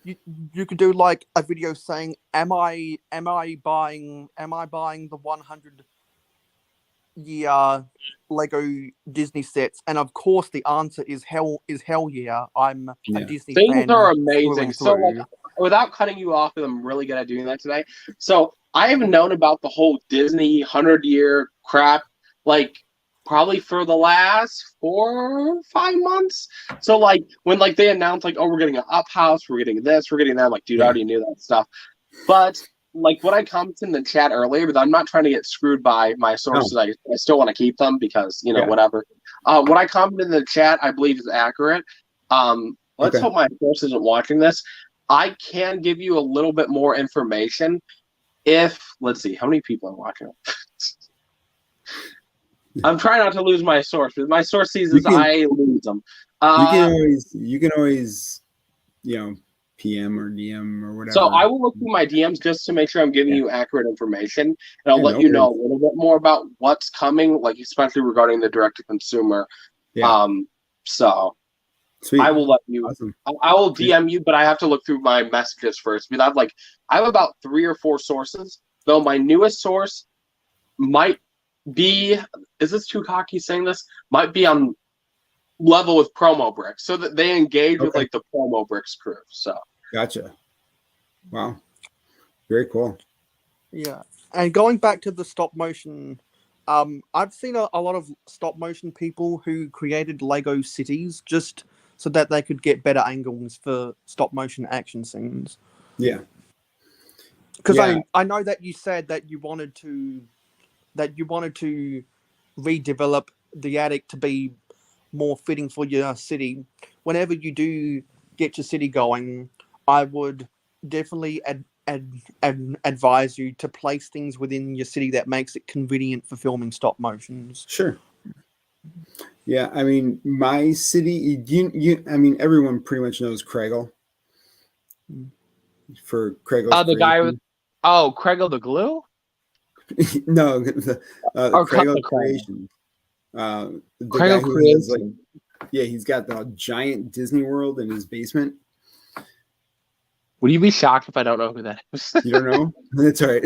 S5: you could do like a video saying, am I buying the 100-year Lego Disney sets? And of course the answer is hell yeah. I'm a Disney fan.
S4: Things are amazing. So like, without cutting you off, because I'm really good at doing that today. So I have known about the whole Disney 100-year crap like probably for the last 4 or 5 months. So like when like they announced like, oh, we're getting an up house, we're getting this, we're getting that, I'm like, dude, I already knew that stuff. But like what I commented in the chat earlier, but I'm not trying to get screwed by my sources. I still want to keep them because, you know, whatever. What I commented in the chat, I believe is accurate. Let's hope my source isn't watching this. I can give you a little bit more information if, let's see, how many people are watching? I'm trying not to lose my source. But my source sees this, I lose them.
S1: You can always, you know, PM or DM or whatever.
S4: So I will look through my DMs just to make sure I'm giving you accurate information, and I'll let you know a little bit more about what's coming, like especially regarding the direct-to-consumer. So sweet. I will let you. Awesome. I will DM you, but I have to look through my messages first because I have about 3 or 4 sources. Though my newest source might be, is this too cocky saying this? Might be on level with Promo Bricks, so that they engage with like the Promo Bricks crew. So
S1: gotcha. Wow, very cool.
S5: Yeah, and going back to the stop motion, I've seen a lot of stop motion people who created Lego cities just so that they could get better angles for stop motion action scenes.
S1: Yeah,
S5: because I know that you said that you wanted to redevelop the attic to be more fitting for your city. Whenever you do get your city going, I would definitely advise you to place things within your city that makes it convenient for filming stop motions.
S1: Sure. Yeah, I mean, my city, I mean, everyone pretty much knows Craigle. For Craigle's
S4: the guy with, Craigle the glue?
S1: No, Craigle Creation. The guy who has, like, he's got the giant Disney World in his basement.
S4: Would you be shocked if I don't know who that is?
S1: You don't know? That's all right.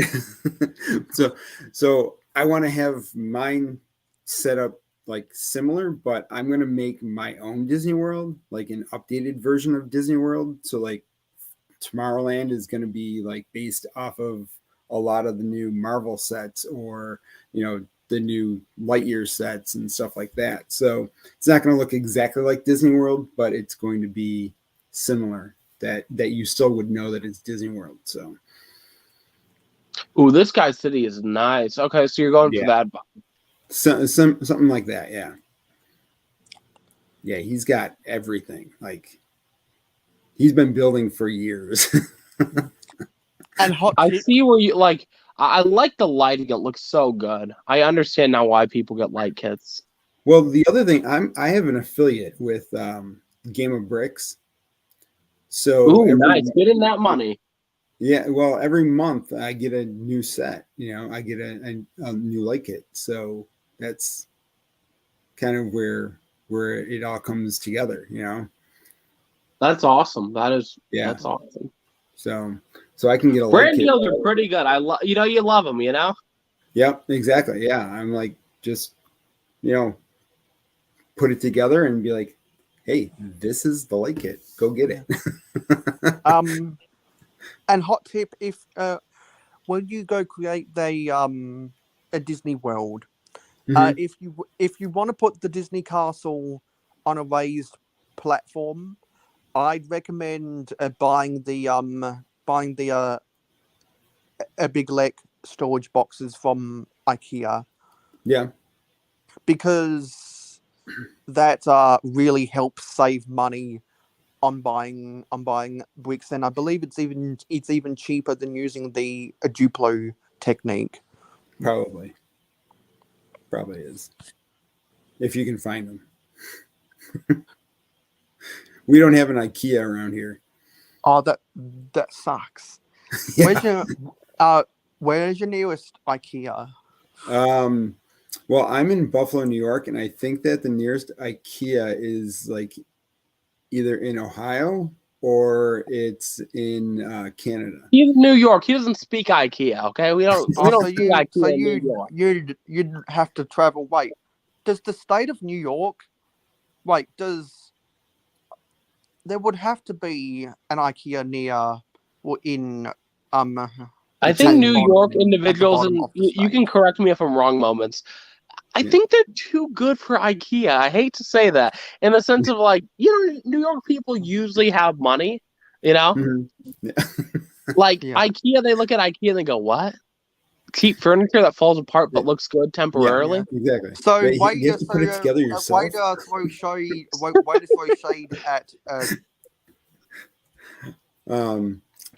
S1: So I want to have mine set up like similar, but I'm going to make my own Disney World, like an updated version of Disney World. So like Tomorrowland is going to be like based off of a lot of the new Marvel sets, or, you know, the new Lightyear sets and stuff like that. So it's not going to look exactly like Disney World, but it's going to be similar, that you still would know that it's Disney World. So,
S4: ooh, this guy's city is nice. Okay, so you're going for that.
S1: Something like that, yeah. Yeah, he's got everything. Like, he's been building for years.
S4: And I see where you like. I like the lighting; it looks so good. I understand now why people get light kits.
S1: Well, the other thing, I have an affiliate with Game of Bricks, So
S4: Ooh, nice. Getting that money.
S1: Yeah, well, every month I get a new set. I get a new light kit. So that's kind of where it all comes together.
S4: That's awesome.
S1: Yeah.
S4: That's awesome.
S1: So I can get a light
S4: Brand
S1: kit.
S4: deals are pretty good. You love them.
S1: Yep, exactly. Yeah, I'm like just put it together and be like, hey, this is the light kit. Go get it.
S5: And hot tip: if when you go create a Disney World,
S1: Mhm.
S5: if you want to put the Disney Castle on a raised platform, I'd recommend buying the a big leg storage boxes from IKEA,
S1: Yeah.
S5: because that really helps save money on buying bricks, and I believe it's even cheaper than using the Duplo technique.
S1: Probably is, if you can find them. We don't have an IKEA around here.
S5: Oh, that sucks.
S1: Yeah.
S5: Where's your nearest IKEA?
S1: Well, I'm in Buffalo, New York, and I think that the nearest IKEA is like either in Ohio or it's in Canada.
S4: He's in New York. He doesn't speak IKEA. Okay, we don't speak IKEA in New York.
S5: You'd have to travel. Wait, does the state of New York? Wait, there would have to be an IKEA near or in
S4: I think New York individuals, and you can correct me if I'm wrong, moments. I think they're too good for IKEA. I hate to say that, in the sense of New York people usually have money,
S1: Mhm. Yeah.
S4: IKEA. They look at IKEA and they go, "What? Cheap furniture that falls apart but looks good temporarily."
S1: Yeah, exactly.
S5: So
S1: you have to put it together yourself.
S5: Why to throw shade at?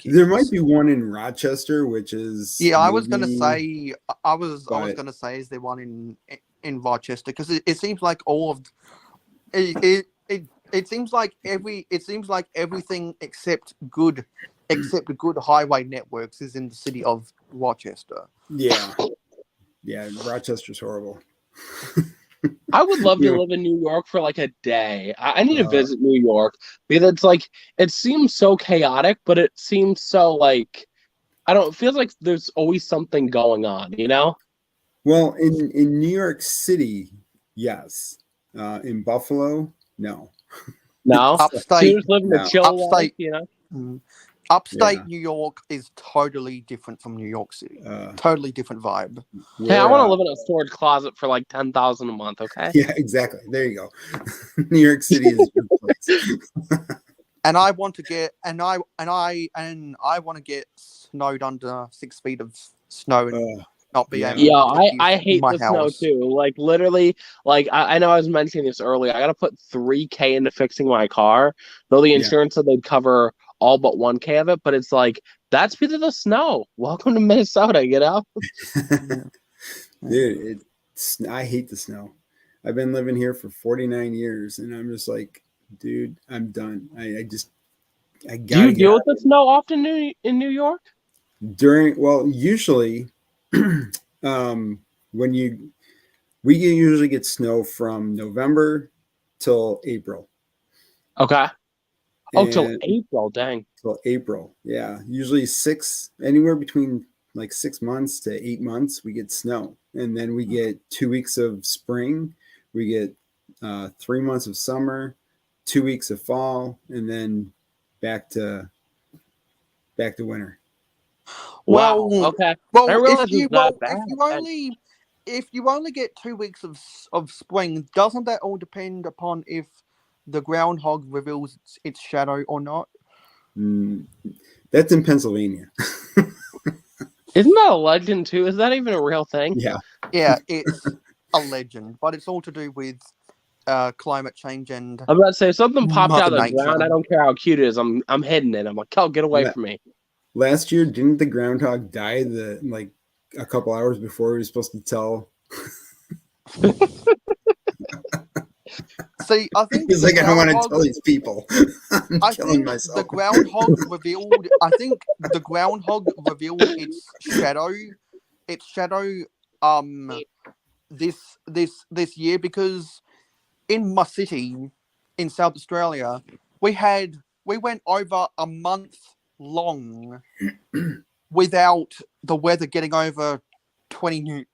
S1: There might be one in Rochester, which is
S5: I was gonna say. I was gonna say, is there one in Rochester? Because it seems like all of it seems like everything except good highway networks is in the city of Rochester.
S1: Yeah, Rochester's horrible.
S4: I would love to live in New York for like a day. I need to visit New York, because it seems so chaotic, but it seems so it feels like there's always something going on,
S1: Well, in New York City, yes. In Buffalo, no.
S4: No.
S5: Upstate,
S4: So living the chill life,
S5: Upstate New York is totally different from New York City. Totally different vibe.
S4: Hey, I want to live in a storage closet for like $10,000 a month. Okay.
S1: Yeah, exactly. There you go. New York City is your place.
S5: And I want to get I want to get snowed under 6 feet of snow and not be able.
S4: Yeah, I hate the snow too. Like literally, I know I was mentioning this earlier. I got to put $3,000 into fixing my car, though the insurance said they'd cover all but $1,000 of it. But it's like, that's because of the snow. Welcome to Minnesota,
S1: Dude, I hate the snow. I've been living here for 49 years, and I'm just like, dude, I'm done. I gotta.
S4: Do you deal with the snow often in New York?
S1: Usually, we usually get snow from November till April.
S4: Okay. Till April, dang.
S1: Till April, yeah. Usually anywhere between like 6 months to 8 months, we get snow, and then we get 2 weeks of spring. We get 3 months of summer, 2 weeks of fall, and then back to winter.
S4: Wow. Okay.
S5: Well, if you only get 2 weeks of spring, doesn't that all depend upon if the groundhog reveals its shadow or not?
S1: That's in Pennsylvania.
S4: Isn't that a legend too? Is that even a real thing?
S1: Yeah.
S5: Yeah, it's a legend, but it's all to do with climate change and.
S4: I'm about to say, if something popped out of the
S5: nature.
S4: ground, I don't care how cute it is. I'm hitting it. I'm like, oh, get away from me.
S1: Last year, didn't the groundhog die a couple hours before he was supposed to tell?
S5: See, I think
S1: He's
S5: the
S1: like, I don't want to
S5: groundhog.
S1: tell these people. I'm
S5: I
S1: killing
S5: think
S1: myself.
S5: the groundhog revealed. I think the groundhog revealed its shadow. Its shadow. This year, because in my city in South Australia, we went over a month long without the weather getting over 20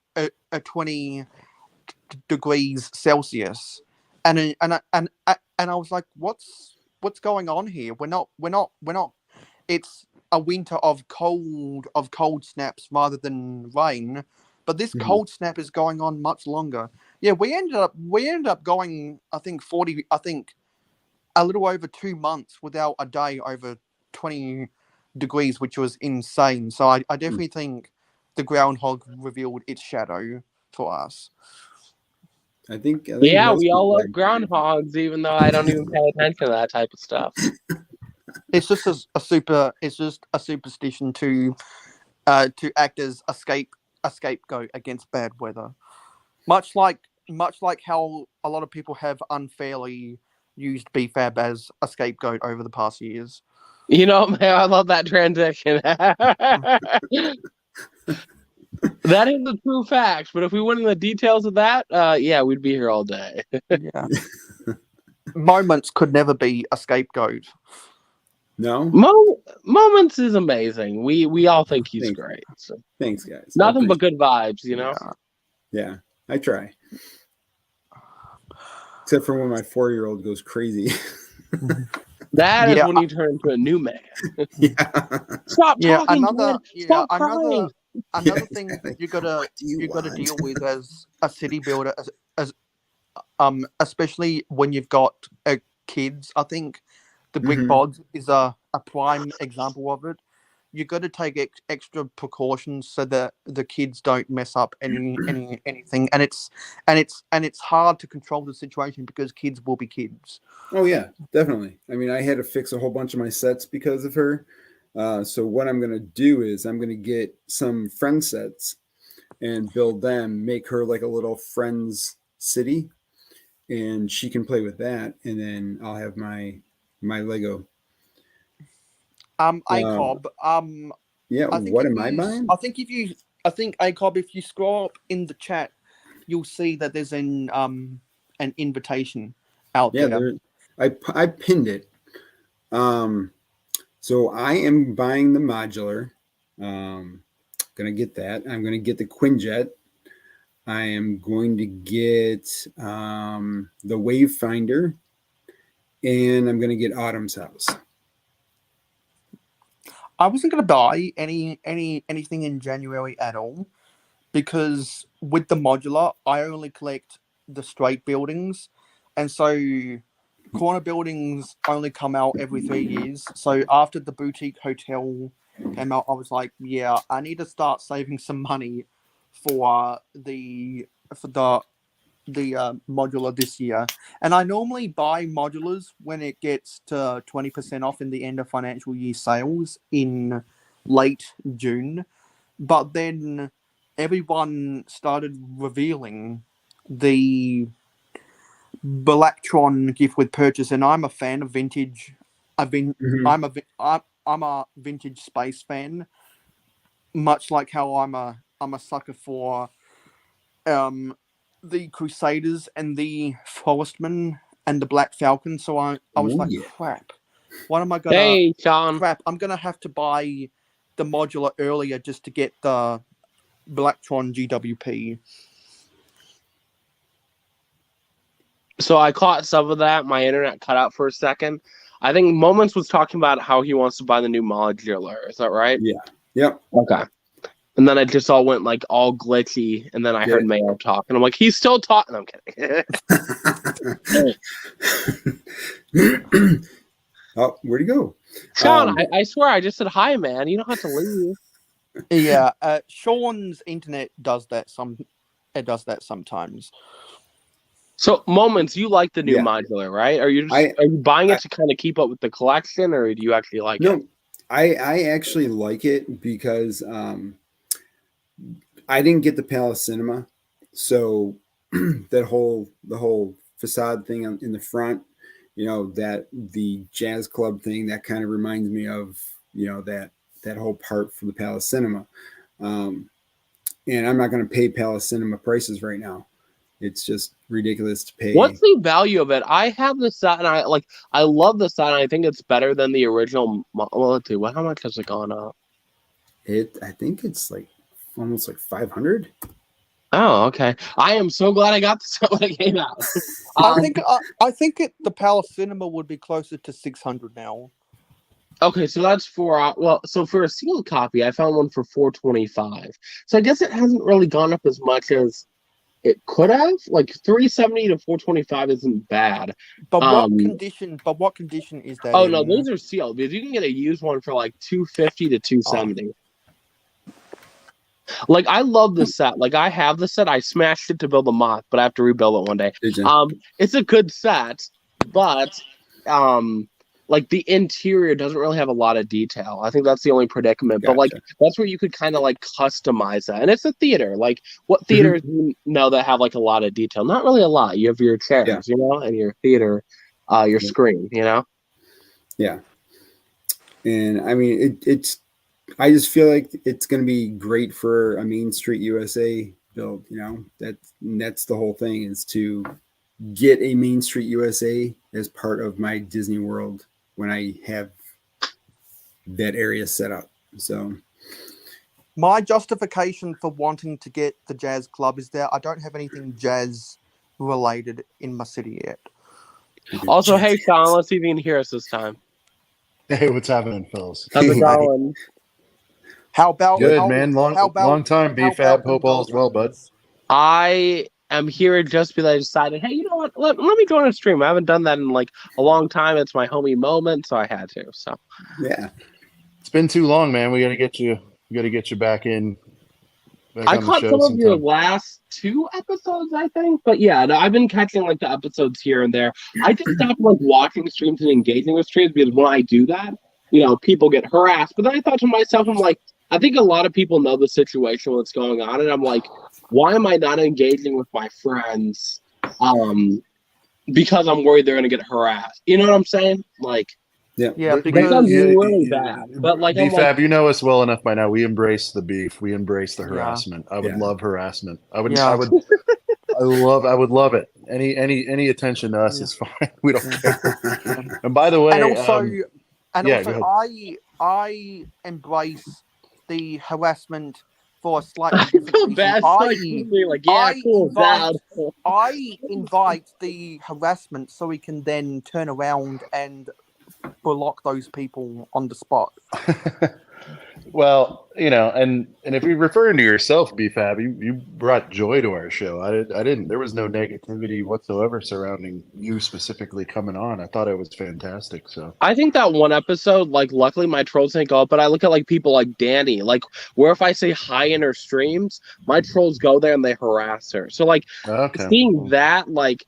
S5: degrees Celsius, and I was like, what's going on here? We're not. It's a winter of cold snaps rather than rain, but this
S1: Mhm.
S5: cold snap is going on much longer. Yeah, we ended up going, I think 40, I think a little over 2 months without a day over 20 degrees, which was insane. So I definitely think the groundhog revealed its shadow for us.
S1: I think
S4: Yeah,
S1: most
S4: we all
S1: people
S4: love
S1: are.
S4: groundhogs, even though I don't even pay attention to that type of stuff.
S5: It's just it's just a superstition to act as a scapegoat against bad weather. Much like how a lot of people have unfairly used BFAB as a scapegoat over the past years.
S4: You know, man, I love that transition. That is a true fact, but if we went in the details of that, yeah, we'd be here all day.
S5: Yeah. Moments could never be a scapegoat.
S1: No?
S4: Moments is amazing. We all think he's
S1: Thanks.
S4: great. So.
S1: Thanks, guys.
S4: Nothing but good vibes, you know?
S1: Yeah, I try. Except for when my 4-year-old goes crazy.
S4: That is when you turn into a new man.
S1: Yeah.
S4: Stop talking, kid. Stop
S5: another
S1: Yeah,
S5: thing
S1: exactly.
S5: you gotta
S1: What do you
S5: gotta
S1: want?
S5: deal with as a city builder, as especially when you've got kids. I think the brick
S1: Mhm.
S5: bods is a prime example of it. You got to take extra precautions so that the kids don't mess up anything, and it's hard to control the situation because kids will be kids.
S1: Oh yeah, definitely. I mean, I had to fix a whole bunch of my sets because of her. So what I'm gonna do is I'm gonna get some friend sets and build them, make her like a little friends city, and she can play with that, and then I'll have my Lego.
S5: ACOB.
S1: Yeah,
S5: I think
S1: what
S5: if
S1: am I
S5: you,
S1: buying?
S5: I think ACOB, if you scroll up in the chat, you'll see that there's an invitation out
S1: Yeah,
S5: there.
S1: I pinned it. So I am buying the modular. Gonna get that. I'm gonna get the Quinjet. I am going to get the Wavefinder, and I'm gonna get Autumn's house.
S5: I wasn't going to buy anything in January at all because with the modular, I only collect the straight buildings, and so corner buildings only come out every 3 years. So after the boutique hotel came out, I was like, yeah, I need to start saving some money for the modular this year. And I normally buy modulars when it gets to 20% off in the end of financial year sales in late June. But then everyone started revealing the Blacktron gift with purchase, and I'm a fan of vintage. I'm a vintage space fan, much like how I'm a sucker for the Crusaders and the Forestmen and the Black Falcon. So I was like,
S1: yeah.
S5: crap. What am I gonna?
S4: Hey, Sean.
S5: Crap! I'm gonna have to buy the modular earlier just to get the Blacktron GWP.
S4: So I caught some of that. My internet cut out for a second. I think Moments was talking about how he wants to buy the new modular. Is that right?
S1: Yeah. Yep.
S4: Okay. And then I just all went like all glitchy, and then I heard Mayo talk, and I'm like, he's still talking. I'm kidding.
S1: Oh, where'd he go?
S4: Sean, I swear I just said hi, man. You don't have to leave.
S5: Yeah, Sean's internet does that sometimes.
S4: So, Moments, you like the new modular, right? Are you buying it to kind of keep up with the collection, or do you actually like it?
S1: No, I actually like it because I didn't get the Palace Cinema, so the whole facade thing in the front, that the jazz club thing, that kind of reminds me of, that whole part for the Palace Cinema. And I'm not going to pay Palace Cinema prices right now. It's just ridiculous to pay.
S4: What's the value of it? I have the set, and I love the set, and I think it's better than the original. Well, let's see, how much has it gone up?
S1: I think it's like almost like 500.
S4: Oh, okay. I am so glad I got the set when it came out.
S5: I think the Palace Cinema would be closer to 600 now.
S4: Okay, so that's so for a sealed copy, I found one for $425. So I guess it hasn't really gone up as much as it could have. Like $370 to $425 isn't bad.
S5: But what condition? But what condition is that?
S4: Oh no, those are sealed because you can get a used one for like $250 to $270. Oh. Like I love this set. Like I have the set. I smashed it to build a moth, but I have to rebuild it one day. It's a good set, but like the interior doesn't really have a lot of detail. I think that's the only predicament. Gotcha. But like that's where you could kind of like customize that. And it's a theater. Like what theaters you know that have like a lot of detail? Not really a lot. You have your chairs, and your theater, your screen,
S1: Yeah. And I mean I just feel like it's going to be great for a Main Street USA build, that's the whole thing, is to get a Main Street USA as part of my Disney World when I have that area set up. So
S5: my justification for wanting to get the jazz club is that I don't have anything jazz related in my city yet.
S4: Also, hey Sean, let's see if you can hear us this time.
S6: Hey, what's happening, Phils?
S4: How's it going?
S5: How about
S6: good, man? Long time, BFAB. Hope all's well, bud.
S4: I am here just because I decided, hey, you know what? Let me join a stream. I haven't done that in like a long time. It's my homie moment, so I had to. So
S1: yeah,
S6: it's been too long, man. We got to get you. We got to get you back in.
S4: I caught some of your last 2 episodes, I think, but yeah, no, I've been catching like the episodes here and there. I just stopped like watching streams and engaging with streams because when I do that, people get harassed. But then I thought to myself, I'm like, I think a lot of people know the situation, what's going on, and I'm like, why am I not engaging with my friends? Because I'm worried they're gonna get harassed. You know what I'm saying? Like,
S5: yeah,
S4: because really bad. But like,
S6: BFAB, you know us well enough by now. We embrace the beef. We embrace the harassment. I would love harassment. I would love it. Any attention to us is fine. We don't care. And by the way,
S5: I embrace the harassment for a slightly different reason. I invite the harassment so we can then turn around and block those people on the spot.
S6: Well, and if you're referring to yourself, BFAB, you brought joy to our show. I didn't. There was no negativity whatsoever surrounding you specifically coming on. I thought it was fantastic. So
S4: I think that one episode, like, luckily my trolls didn't go up, but I look at like people like Danny, like where if I say hi in her streams, my trolls go there and they harass her. So like seeing that, like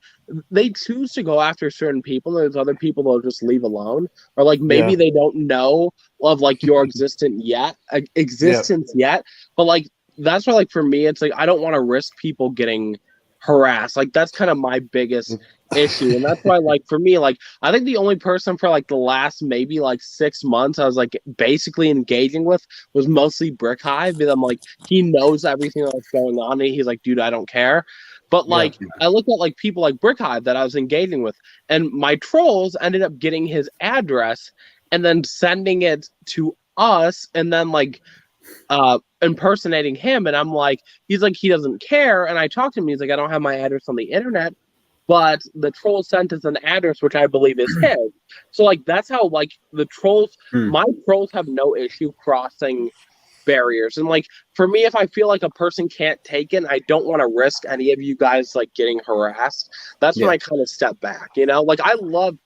S4: they choose to go after certain people. There's other people they'll just leave alone, or like maybe they don't know of like your existence yet. But like that's why, like for me, it's like I don't want to risk people getting harassed. Like that's kind of my biggest issue, and that's why, like for me, like I think the only person for like the last maybe like 6 months I was like basically engaging with was mostly Brick Hive, because I'm like he knows everything that's going on, and he's like, dude, I don't care. But like I look at like people like Brick Hive that I was engaging with, and my trolls ended up getting his address and then sending it to us, and then like impersonating him, and I'm like, he's like, he doesn't care. And I talked to him, he's like, I don't have my address on the internet, but the troll sent us an address which I believe is his. So like that's how like the trolls, my trolls have no issue crossing barriers. And like for me, if I feel like a person can't take it, I don't want to risk any of you guys like getting harassed. That's when I kind of step back, like I love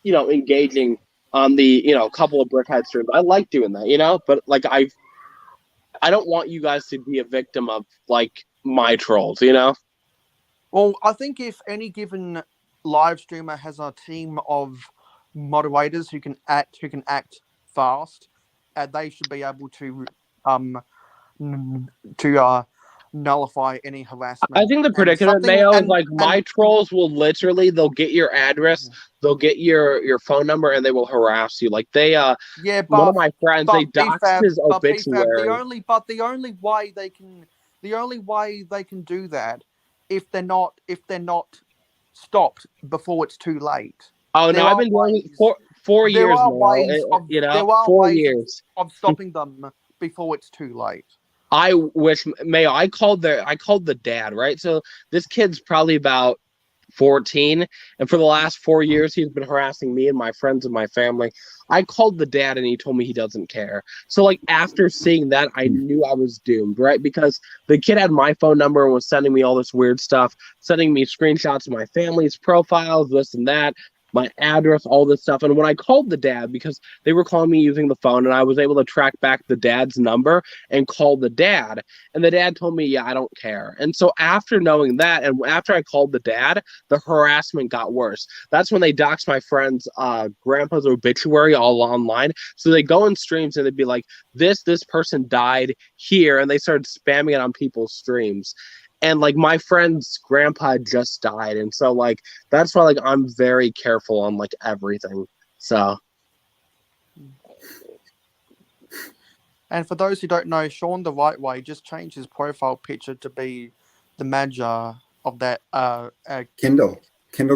S4: engaging on the couple of Brick Hive streams. I like doing that, but like I don't want you guys to be a victim of like my trolls,
S5: Well, I think if any given live streamer has a team of moderators who can act fast, they should be able to nullify any harassment.
S4: I think the predicament, Mayo, is like my trolls will literally, they'll get your address, they'll get your phone number, and they will harass you. Like they, one of my friends, they doxed his obituary.
S5: The only way they can do that if they're not stopped before it's too late.
S4: Oh no, I've been doing it 4 years now. 4 years
S5: of stopping them before it's too late.
S4: I wish, Mayo, I called the dad, right? So this kid's probably about 14, and for the last 4 years he's been harassing me and my friends and my family. I called the dad and he told me he doesn't care. So like after seeing that, I knew I was doomed, right? Because the kid had my phone number and was sending me all this weird stuff, sending me screenshots of my family's profiles, this and that, my address, all this stuff. And when I called the dad, because they were calling me using the phone, and I was able to track back the dad's number and call the dad, and the dad told me, yeah, I don't care. And so after knowing that, and after I called the dad, the harassment got worse. That's when they doxed my friend's grandpa's obituary all online. So they go in streams and they'd be like, this person died here, and they started spamming it on people's streams. And like my friend's grandpa just died, and so like that's why like I'm very careful on like everything. So,
S5: and for those who don't know, Sean the Right Way just changed his profile picture to be the manager of that
S1: Kendall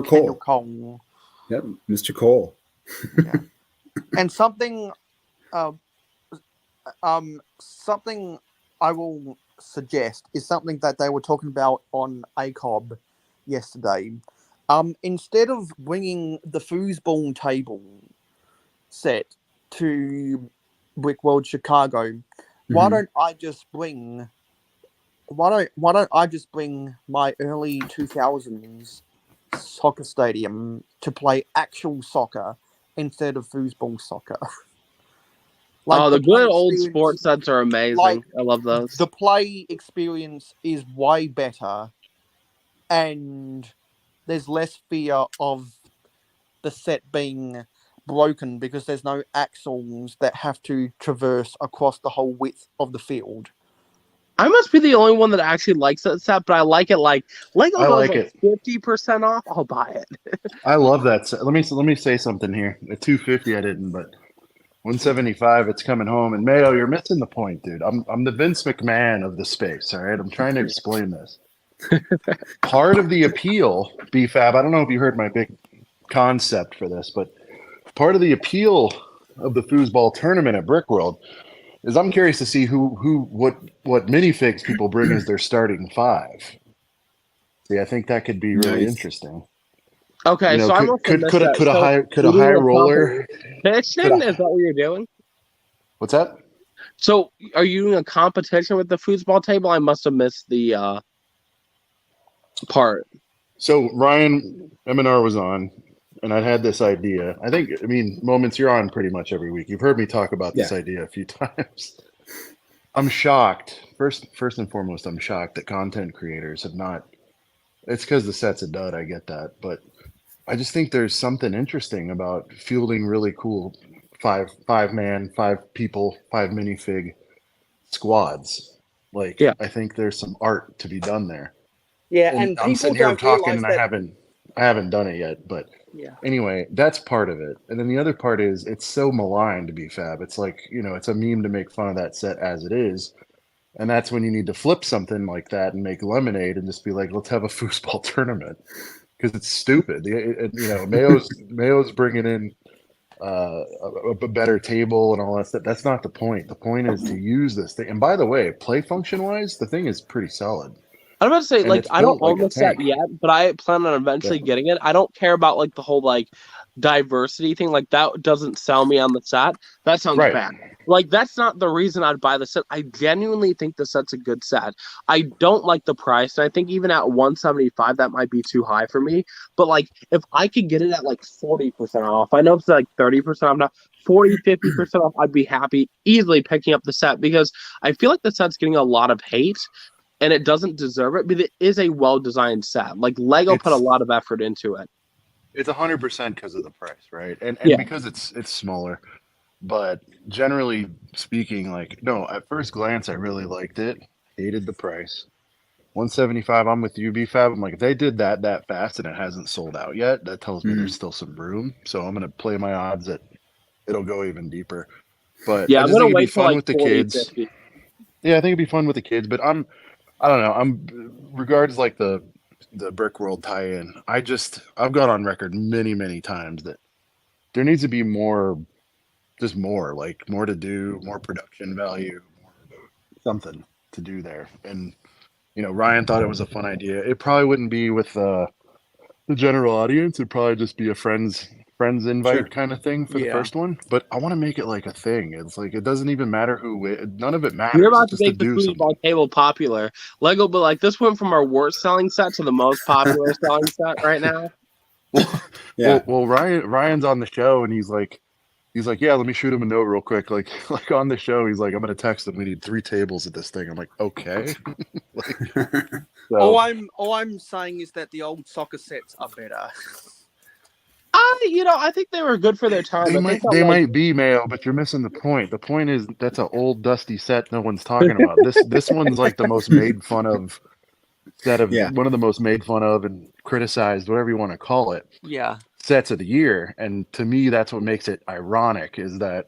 S5: Cole.
S1: Yep, Mr. Cole.
S5: Yeah. And something I will suggest is something that they were talking about on ACOB yesterday. Instead of bringing the foosball table set to Brick World Chicago, why don't I just bring my early 2000s soccer stadium to play actual soccer instead of foosball soccer?
S4: Like the good old sports sets are amazing. Like, I love those.
S5: The play experience is way better, and there's less fear of the set being broken because there's no axles that have to traverse across the whole width of the field.
S4: I must be the only one that actually likes that set, but I like it like Lego goes like 50% off. I'll buy it.
S6: I love that set. Let me say something here. At $250 I didn't, but $175 it's coming home. And Mayo, you're missing the point, dude. I'm the Vince McMahon of the space, all right? I'm trying to explain this. Part of the appeal, BFAB, I don't know if you heard my big concept for this, but part of the appeal of the foosball tournament at Brick World is I'm curious to see what minifigs people bring as their starting five. See, I think that could be really interesting.
S4: Okay, so I'm
S6: could a high roller
S4: competition? Is that what you're doing?
S6: What's that?
S4: So are you doing a competition with the foosball table? I must have missed the part.
S6: So Ryan Eminar was on, and I had this idea. I mean, Moments, you're on pretty much every week. You've heard me talk about this idea a few times. I'm shocked. First and foremost, I'm shocked that content creators have not. It's because the set's a dud. I get that, but I just think there's something interesting about fielding really cool five man, 5 people, 5 minifig squads. Like, I think there's some art to be done there.
S5: Yeah,
S6: and I'm sitting here talking, and I haven't done it yet, but anyway, that's part of it. And then the other part is it's so maligned to be fab. It's like, it's a meme to make fun of that set as it is. And that's when you need to flip something like that and make lemonade and just be like, let's have a foosball tournament. Because it's stupid. Mayo's bringing in a better table and all that stuff. That's not the point. The point is to use this thing. And by the way, play function wise, the thing is pretty solid.
S4: I'm about to say, like, I don't own the set yet, but I plan on eventually getting it. I don't care about like the whole like diversity thing. Like that doesn't sell me on the set. That sounds bad. Like that's not the reason I'd buy the set. I genuinely think the set's a good set. I don't like the price, and I think even at $175 that might be too high for me. But like if I could get it at like 40% off, I know it's like 30% off now, 40-50% off, I'd be happy easily picking up the set because I feel like the set's getting a lot of hate. And it doesn't deserve it, but it is a well-designed set. Like Lego put a lot of effort into it.
S6: It's 100% because of the price, right? And because it's smaller. But generally speaking, like, no, at first glance, I really liked it. Hated the price. 175. I'm with you, BFAB. I'm like, if they did that fast and it hasn't sold out yet, that tells me there's still some room. So I'm gonna play my odds that it'll go even deeper. But
S4: Yeah,
S6: I
S4: I'm
S6: just
S4: gonna
S6: think it'd be
S4: wait for
S6: fun
S4: like
S6: with the
S4: 40,
S6: kids.
S4: 50.
S6: Yeah, I think it'd be fun with the kids. But I don't know. Regards like the Brick World tie-in. I've gone on record many times that there needs to be more, just more, like more to do, more production value, more something to do there. And Ryan thought it was a fun idea. It probably wouldn't be with the general audience. It'd probably just be a friends invite kind of thing for the first one. But I want to make it like a thing. It's like it doesn't even matter none of it matters.
S4: You're about
S6: It's
S4: to
S6: just to
S4: make the
S6: do something.
S4: foosball table popular. Lego, but like this went from our worst selling set to the most popular selling set right now.
S6: Well, Ryan's on the show and he's like, yeah, let me shoot him a note real quick. Like on the show, he's like, I'm gonna text him. We need 3 tables at this thing. I'm like, okay. So,
S5: all I'm saying is that the old soccer sets are better.
S4: I think they were good for their time.
S6: They might be, Mayo, but you're missing the point. The point is that's an old dusty set no one's talking about. This one's like the most made fun of set of one of the most made fun of and criticized, whatever you want to call it.
S5: Yeah.
S6: Sets of the year. And to me, that's what makes it ironic is that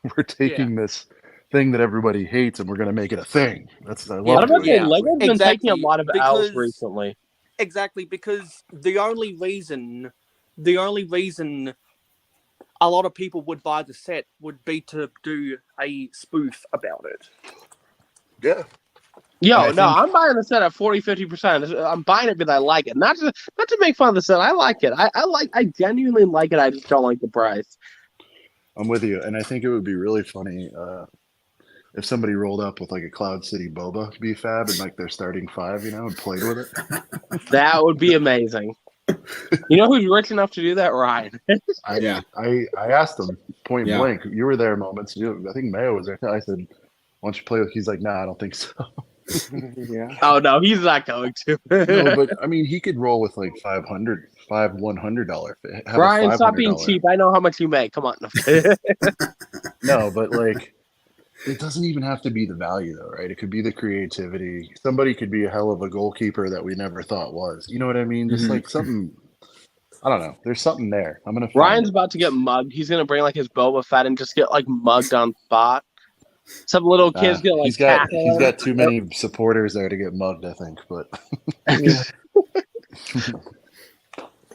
S6: we're taking this thing that everybody hates and we're going to make it a thing. That's I love doing it.
S4: Lego's been taking a lot of L's recently.
S5: Exactly, because the only reason a lot of people would buy the set would be to do a spoof about it.
S6: Yeah.
S4: I'm buying the set at 40-50%. I'm buying it because I like it, not to make fun of the set. I like it. I genuinely like it. I just don't like the price.
S6: I'm with you, and I think it would be really funny if somebody rolled up with like a Cloud City Boba BFAB and like their starting 5, and played with it.
S4: That would be amazing. You know who's rich enough to do that? Ryan.
S6: I asked him point blank. You were there moments. I think Mayo was there. I said, "Why don't you play with?" He's like, "Nah, I don't think so."
S4: Oh no, he's not going to.
S6: No, but I mean, he could roll with like $100.
S4: Ryan, stop being cheap. I know how much you make. Come on.
S6: No, but like, it doesn't even have to be the value though, right? It could be the creativity. Somebody could be a hell of a goalkeeper that we never thought was. You know what I mean? Just like something. I don't know. There's something there. I'm gonna.
S4: Ryan's about to get mugged. He's gonna bring like his Boba Fett and just get like mugged on spot. Some little kids get like.
S6: He's got too many supporters there to get mugged, I think. But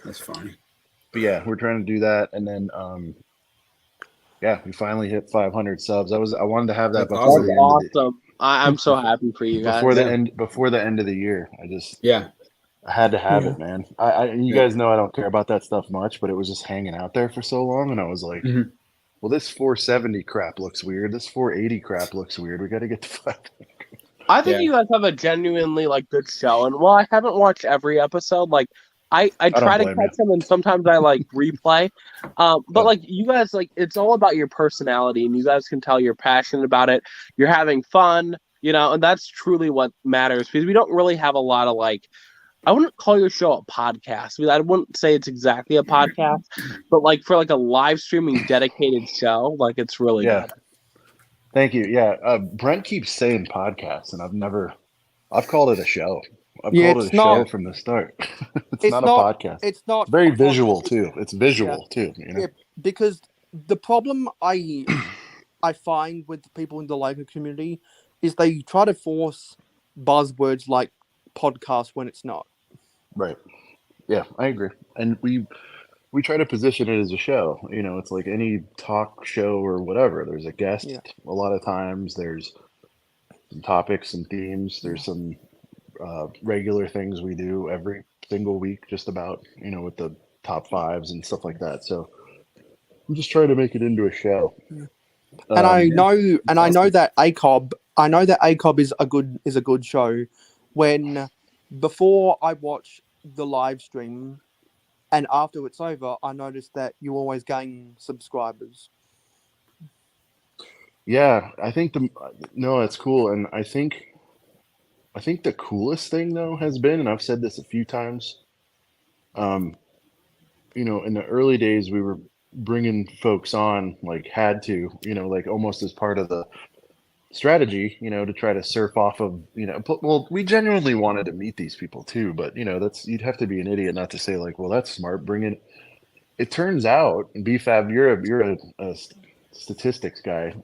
S1: that's funny.
S6: But yeah, we're trying to do that, and then we finally hit 500 subs. I wanted to have that before the end.
S4: Awesome! I'm so happy for you guys.
S6: Before the end of the year, I had to have it, man. You guys know I don't care about that stuff much, but it was just hanging out there for so long, and I was like. Well, this 470 crap looks weird. This 480 crap looks weird. We got to get to 500.
S4: I think you guys have a genuinely like good show, and I haven't watched every episode. Like, I try to catch them, and sometimes I like replay. But like you guys, like it's all about your personality, and you guys can tell you're passionate about it. You're having fun, and that's truly what matters because we don't really have a lot of like. I wouldn't call your show a podcast. I mean, I wouldn't say it's exactly a podcast, but like for like a live streaming dedicated show, like it's really good.
S6: Thank you. Yeah, Brent keeps saying podcast, and I've called it a show. I've called it a show from the start. it's not a podcast.
S5: It's not
S6: it's very visual too. It's visual too.
S5: Yeah, because the problem I find with the people in the Lego community is they try to force buzzwords like podcast when it's not.
S6: Right. Yeah, I agree. And we try to position it as a show. It's like any talk show or whatever. There's a guest. Yeah. A lot of times there's some topics and themes. There's some regular things we do every single week, just about, with the top 5s and stuff like that. So I'm just trying to make it into a show.
S5: Yeah. And I know that ACOB is a good show. Before I watch the live stream and after it's over, I noticed that you always gain subscribers.
S6: Yeah, I think it's cool. And I think the coolest thing though has been, and I've said this a few times, in the early days, we were bringing folks on, like had to, like almost as part of the strategy, to try to surf off of, well, we genuinely wanted to meet these people too, but you'd have to be an idiot not to say like, well, that's smart. Bring it. It turns out, and BFAB, you're a statistics guy.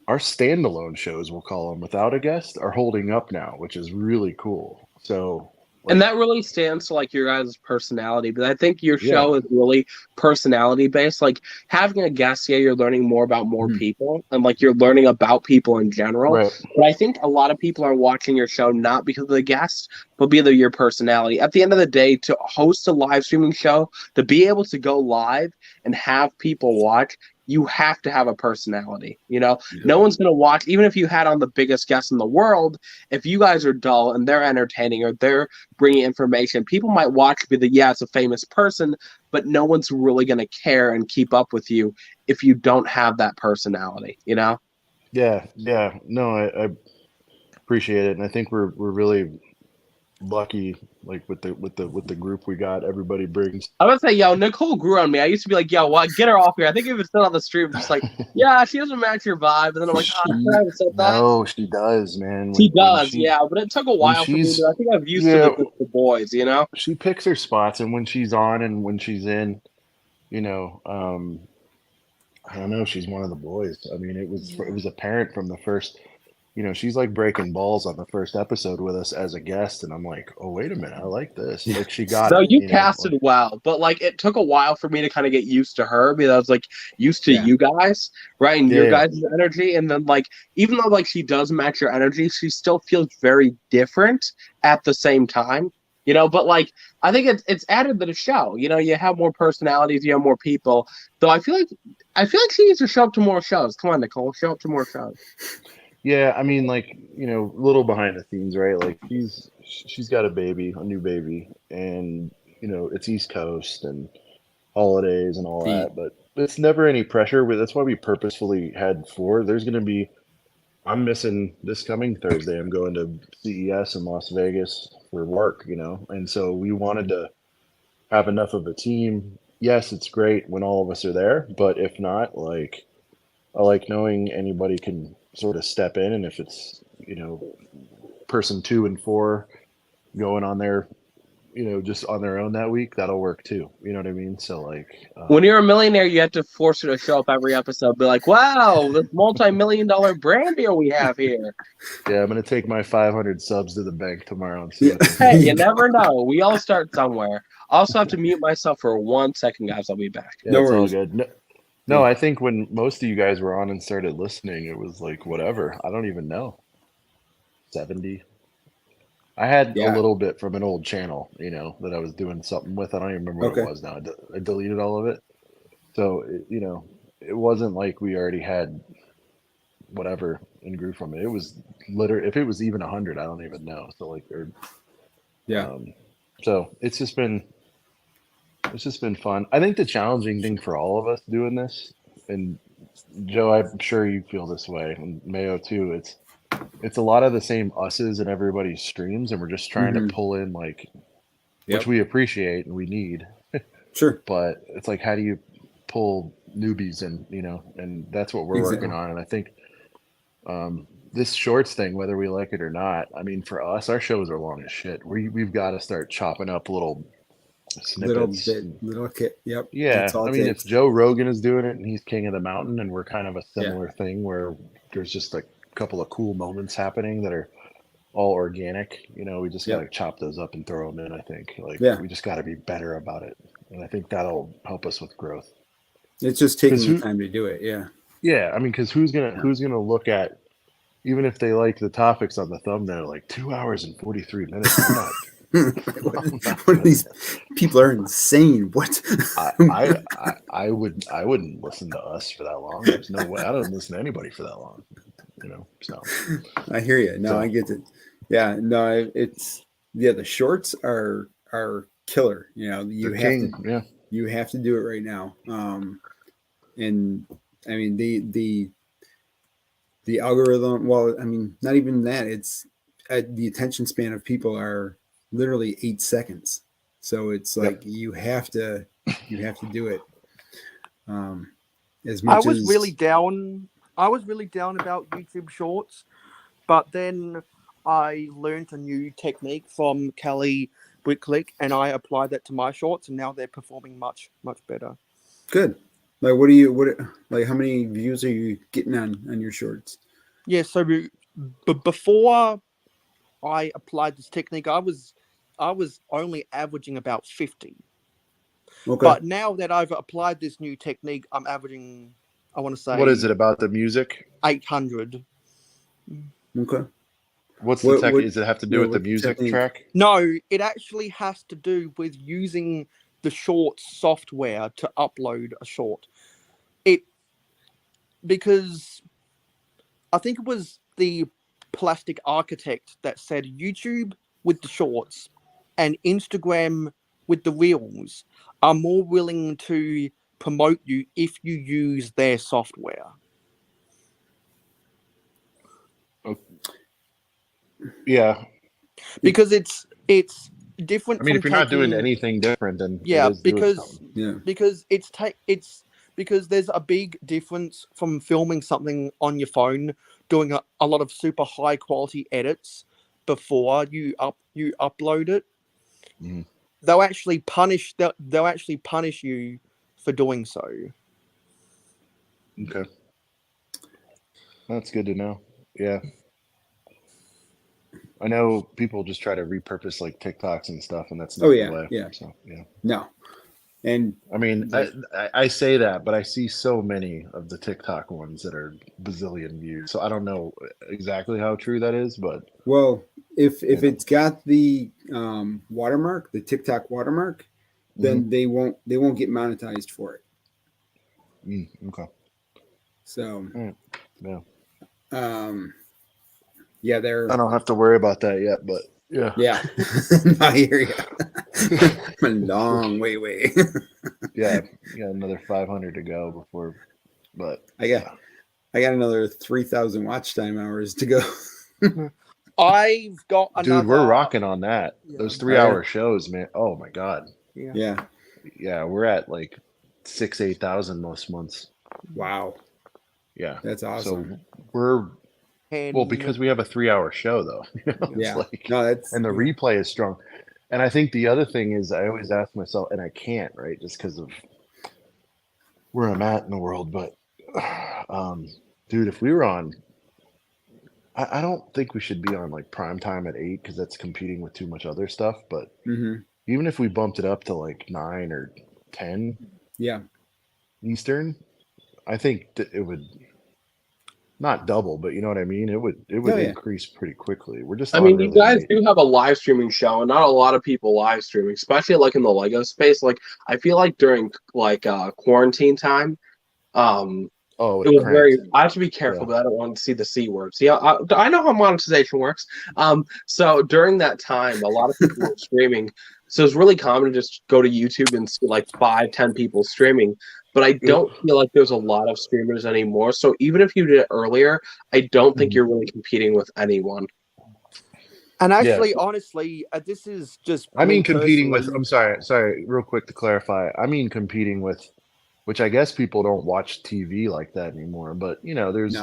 S6: Our standalone shows, we'll call them, without a guest, are holding up now, which is really cool. So,
S4: and that really stands to like your guys' personality. But I think your
S6: Yeah.
S4: show is really personality based. Like having a guest, you're learning more about more people, and like you're learning about people in general.
S6: Right.
S4: But I think a lot of people are watching your show not because of the guest, but because of your personality. At the end of the day, to host a live streaming show, to be able to go live and have people watch, you have to have a personality. No one's going to watch, even if you had on the biggest guest in the world. If you guys are dull and they're entertaining or they're bringing information, people might watch because, it's a famous person, but no one's really going to care and keep up with you if you don't have that personality,
S6: Yeah. No, I appreciate it. And I think we're really lucky, like with the group we got. Everybody brings.
S4: I would say, Nicole grew on me. I used to be like, what? Get her off here. I think if it's still on the stream, just like, she doesn't match your vibe. And then I'm like, I haven't said that.
S6: No, she does, man.
S4: She does, but it took a while for me. I think I've used to the boys,
S6: She picks her spots, and when she's on and when she's in, I don't know. She's one of the boys. I mean, it was apparent from the first. She's like breaking balls on the first episode with us as a guest, and I'm like, oh, wait a minute, I like this. Like she got it.
S4: You casted well, but like it took a while for me to kind of get used to her because I was like used to you guys, right? And your guys' energy, and then like even though like she does match your energy, she still feels very different at the same time. But like I think it's added to the show. You have more personalities, you have more people. Though I feel like she needs to show up to more shows. Come on, Nicole, show up to more shows.
S6: Yeah, I mean, like, a little behind the scenes, right? Like she's got a new baby, and it's East Coast and holidays and all that, but it's never any pressure. That's why we purposefully had 4. I'm missing this coming Thursday. I'm going to CES in Las Vegas for work, and so we wanted to have enough of a team. Yes, it's great when all of us are there, but if not, like, I like knowing anybody can sort of step in, and if it's person 2 and 4 going on there, just on their own that week, that'll work too. You know what I mean? So like,
S4: when you're a millionaire, you have to force her to show up every episode. Be like, wow, this multi-million-dollar brand deal we have here.
S6: Yeah, I'm gonna take my 500 subs to the bank tomorrow and see.
S4: Hey, you never know. We all start somewhere. I also have to mute myself for 1 second, guys. I'll be back.
S6: Yeah, no worries. All good. No, I think when most of you guys were on and started listening, it was like whatever. I don't even know. 70. I had a little bit from an old channel, that I was doing something with. I don't even remember what it was now. I deleted all of it. So, it wasn't like we already had whatever and grew from it. It was literally, if it was even 100, I don't even know. So like, so it's just been fun. I think the challenging thing for all of us doing this, and Joe, I'm sure you feel this way, and Mayo too, it's a lot of the same us's in everybody's streams, and we're just trying to pull in like, which we appreciate and we need.
S1: Sure.
S6: But it's like, how do you pull newbies in, and that's what we're working on. And I think this shorts thing, whether we like it or not, I mean, for us, our shows are long as shit. We've got to start chopping up little snippets.
S1: Little kit. Yep.
S6: Yeah. I mean, if Joe Rogan is doing it and he's king of the mountain, and we're kind of a similar thing where there's just a couple of cool moments happening that are all organic, we just got to chop those up and throw them in. I think we just got to be better about it. And I think that'll help us with growth.
S1: It's just taking the time to do it. Yeah.
S6: Yeah. I mean, cause who's going to look at, even if they like the topics on the thumbnail, like 2 hours and 43 minutes.
S1: What these people are insane. What?
S6: I wouldn't listen to us for that long. There's no way. I don't listen to anybody for that long. So
S1: I hear you. No, I get it. Yeah, no, the shorts are killer. You have to do it right now. And I mean the algorithm. Well, I mean, not even that. It's the attention span of people are literally 8 seconds. So it's like you have to do it.
S5: I was really down I was really down about YouTube Shorts, but then I learned a new technique from Kelly Bricklick, and I applied that to my shorts, and now they're performing much better.
S1: Good. Like, like, how many views are you getting on your shorts?
S5: Yeah. So, before I applied this technique, I was only averaging about 50.
S1: Okay.
S5: But now that I've applied this new technique, I'm averaging, I want to say,
S6: What is it about the music?
S5: 800.
S1: Okay.
S6: What's the tech? Does it have to do with the music track?
S5: No, it actually has to do with using the short software to upload a short. Because I think it was the Plastic Architect that said YouTube with the shorts and Instagram with the reels are more willing to promote you if you use their software.
S6: Yeah.
S5: Because it's different.
S6: I mean, if you're not doing anything different, then
S5: because there's a big difference from filming something on your phone, doing a lot of super high quality edits before you upload it.
S6: Mm-hmm.
S5: They'll actually punish you for doing so.
S6: Okay, that's good to know. Yeah. I know people just try to repurpose like TikToks and stuff, and that's not the way.
S1: Yeah.
S6: So, yeah.
S1: No. And
S6: I mean, I say that, but I see so many of the TikTok ones that are bazillion views. So I don't know exactly how true that is, but
S1: if it's got the watermark, the TikTok watermark, then they won't get monetized for it.
S6: Okay.
S1: So
S6: yeah.
S1: Yeah,
S6: I don't have to worry about that yet, but yeah.
S1: Yeah. I hear you. I'm a long way.
S6: Yeah, got another 500 to go before, but
S1: I got another 3,000 watch time hours to go.
S5: I've got another.
S6: Dude, we're rocking on that. Yeah. Those 3-hour shows, man. Oh my god.
S1: Yeah.
S6: We're at like 8,000 most months.
S1: Wow.
S6: Yeah,
S1: that's awesome.
S6: So we're because we have a 3-hour show though.
S1: Yeah.
S6: And the replay is strong. And I think the other thing is I always ask myself, and I can't, right, just because of where I'm at in the world. But dude, if we were on, I don't think we should be on like prime time at 8 because that's competing with too much other stuff. But even if we bumped it up to like 9 or 10, Eastern, I think that it would not double, but you know what I mean? It would increase pretty quickly. We're just
S4: you guys do have a live streaming show, and not a lot of people live streaming, especially like in the Lego space. Like I feel like during like quarantine time, it was very. I have to be careful, but I don't want to see the C word. See, I know how monetization works. So during that time, a lot of people were streaming. So it's really common to just go to YouTube and see like 5-10 people streaming. But I don't feel like there's a lot of streamers anymore. So even if you did it earlier, I don't think you're really competing with anyone.
S5: And actually, honestly, this is just.
S6: I mean, competing with. I'm sorry, real quick to clarify. I mean, competing with, which I guess people don't watch TV like that anymore. But you know, there's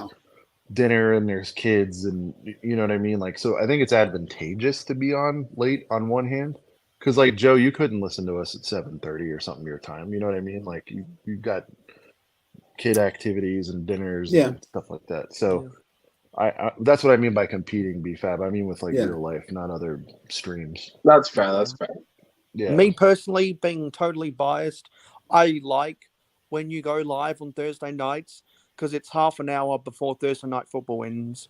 S6: dinner and there's kids, and you know what I mean. Like, so I think it's advantageous to be on late on one hand. Because like Joe, you couldn't listen to us at 7:30 or something your time. You know what I mean? Like you've got kid activities and dinners and stuff like that. So I that's what I mean by competing, BFAB. I mean with like real life, not other streams.
S4: That's fair. That's fair.
S6: Yeah.
S5: Me personally, being totally biased, I like when you go live on Thursday nights because it's half an hour before Thursday night football ends.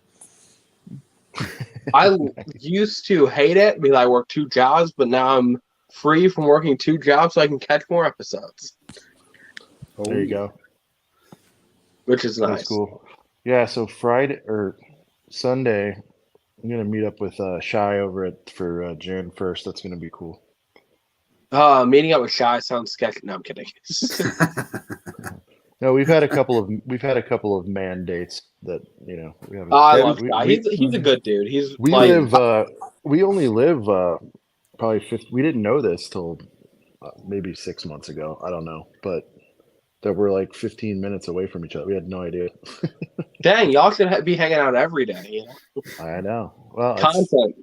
S4: I used to hate it because I work 2 jobs, but now I'm free from working 2 jobs, so I can catch more episodes.
S6: There you go.
S4: Which is nice.
S6: That's cool. Yeah, so Friday or Sunday, I'm gonna meet up with Shy over for Jan 1st. That's gonna be cool.
S4: Meeting up with Shy sounds sketchy. No, I'm kidding.
S6: No, we've had a couple of mandates that we haven't.
S4: I love Shy. He's a good dude. We
S6: only live probably 50. We didn't know this till maybe 6 months ago. I don't know, but that were like 15 minutes away from each other. We had no idea.
S4: Dang, y'all should be hanging out every day. You know?
S6: I know. Well, it's
S4: Content.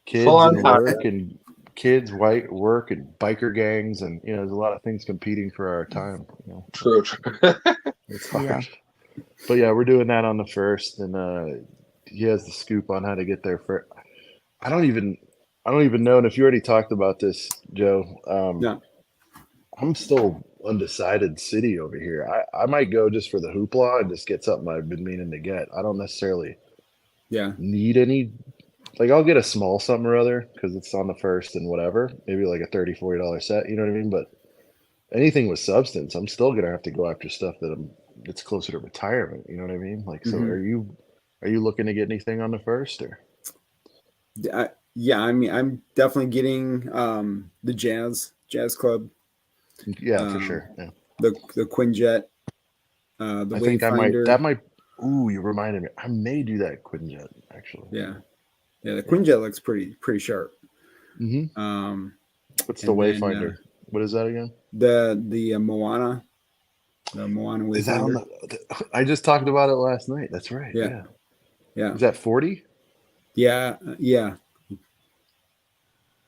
S6: kids
S4: Full-on
S6: and
S4: content.
S6: work and kids, white work and biker gangs, and there's a lot of things competing for our time.
S4: True.
S6: It's hard. But yeah, we're doing that on the 1st, and he has the scoop on how to get there for. I don't even know. And if you already talked about this, Joe,
S1: No.
S6: I'm still undecided city over here. I might go just for the hoopla and just get something I've been meaning to get. I don't necessarily need any. Like, I'll get a small something or other because it's on the 1st and whatever. Maybe like a $30-$40 set. You know what I mean? But anything with substance, I'm still gonna have to go after stuff that's closer to retirement. You know what I mean? Like, so are you looking to get anything on the 1st or?
S1: Yeah, I mean, I'm definitely getting the jazz club.
S6: Yeah, for sure. Yeah.
S1: The Quinjet. The
S6: I think
S1: Wayfinder.
S6: that might. Ooh, you reminded me. I may do that Quinjet actually.
S1: Yeah. The Quinjet looks pretty sharp.
S6: Mm-hmm. What's the Wayfinder? What is that again?
S1: The Moana. The Moana Wayfinder.
S6: Is that on the? I just talked about it last night. That's right. Yeah. Is that 40?
S1: Yeah.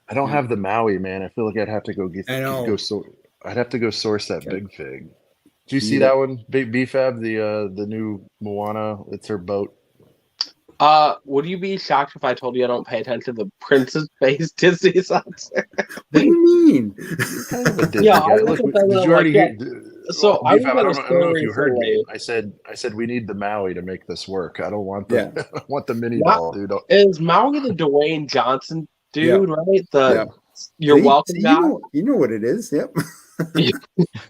S1: I
S6: don't have the Maui, man. I feel like I'd have to go get. I'd have to go source that big fig. Did you see that one? BFAB, the new Moana. It's her boat.
S4: Would you be shocked if I told you I don't pay attention to the princess-based Disney songs?
S1: What do you mean?
S6: Kind of a Disney guy. Look, did you already hear?
S4: So
S6: I don't know if you heard me. I said we need the Maui to make this work. I don't want the I want the mini doll, dude.
S4: Is Maui the Dwayne Johnson dude, right? You're welcome guy.
S1: You know what it is. Yep.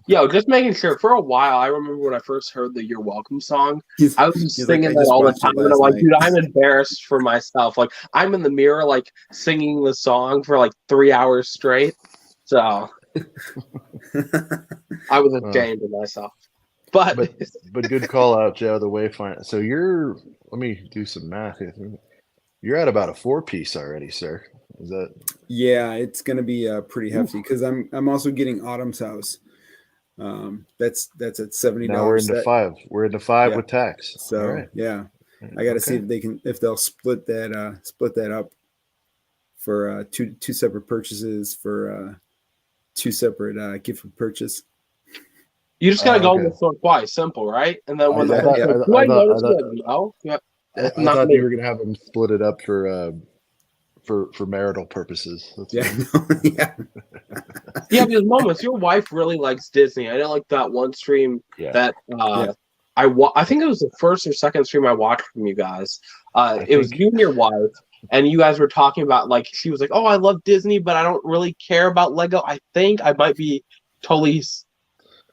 S4: Yo, just making sure. For a while, I remember when I first heard the "You're Welcome" song, I was just singing that all the time, and I'm like, dude, I'm embarrassed for myself. Like, I'm in the mirror, like singing the song for like 3 hours straight. So I was ashamed of myself. But
S6: good call out, Joe. The Wayfinder. So let me do some math here. You're at about a 4-piece already, sir. Is that?
S1: Yeah, it's gonna be pretty hefty because I'm also getting Autumn's House. That's at $70.
S6: Now we're into 5. We're into 5 with tax.
S1: So
S6: right.
S1: Yeah, I got to see if they'll split that up for two separate purchases for 2 separate gift purchase.
S4: You just gotta go in the store twice, simple, right? And then when
S6: I thought you were gonna have them split it up for marital purposes.
S1: Yeah.
S4: Because moments. Your wife really likes Disney. I know, like that one stream that I think it was the first or second stream I watched from you guys. It was you and your wife, and you guys were talking about, like, she was like, "Oh, I love Disney, but I don't really care about Lego." I think I might be totally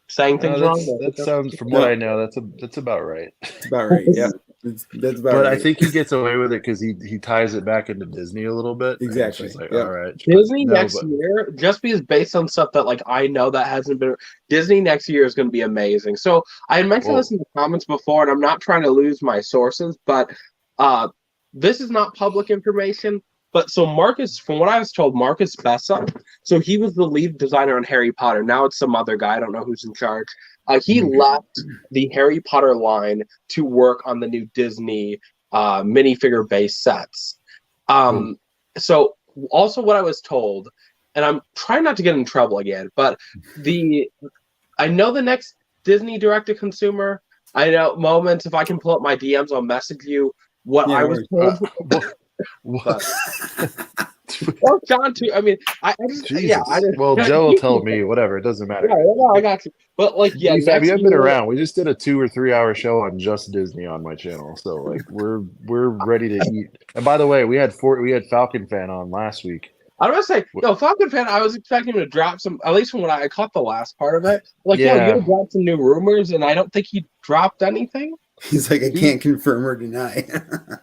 S4: saying things wrong.
S6: That sounds, from what I know, that's about right.
S1: It's about right. Yeah. That's about
S6: but
S1: right.
S6: I think he gets away with it because he ties it back into Disney a little bit.
S1: Exactly.
S6: She's like, all right.
S4: Disney next year, just because based on stuff that, like, I know that hasn't been, Disney next year is going to be amazing. So I had mentioned this in the comments before, and I'm not trying to lose my sources, but this is not public information. But so Marcus, from what I was told, Marcus Bessa, so he was the lead designer on Harry Potter. Now it's some other guy. I don't know who's in charge. He left the Harry Potter line to work on the new Disney minifigure-based sets. So also what I was told, and I'm trying not to get in trouble again, but I know the next Disney direct-to-consumer, I know moments, if I can pull up my DMs, I'll message you what I was told.
S6: What?
S4: Or John too. I mean, I just
S6: Jesus. Well, Joe will tell me whatever. It doesn't matter.
S4: Yeah, I got you. But like,
S6: you haven't been around. We just did a 2 or 3 hour show on just Disney on my channel, so like we're ready to eat. And by the way, we had Falcon Fan on last week.
S4: I was gonna say, no, Falcon Fan. I was expecting him to drop some. At least from what I caught the last part of it. Like, you're gonna drop some new rumors, and I don't think he dropped anything.
S1: He's like, I can't confirm or deny.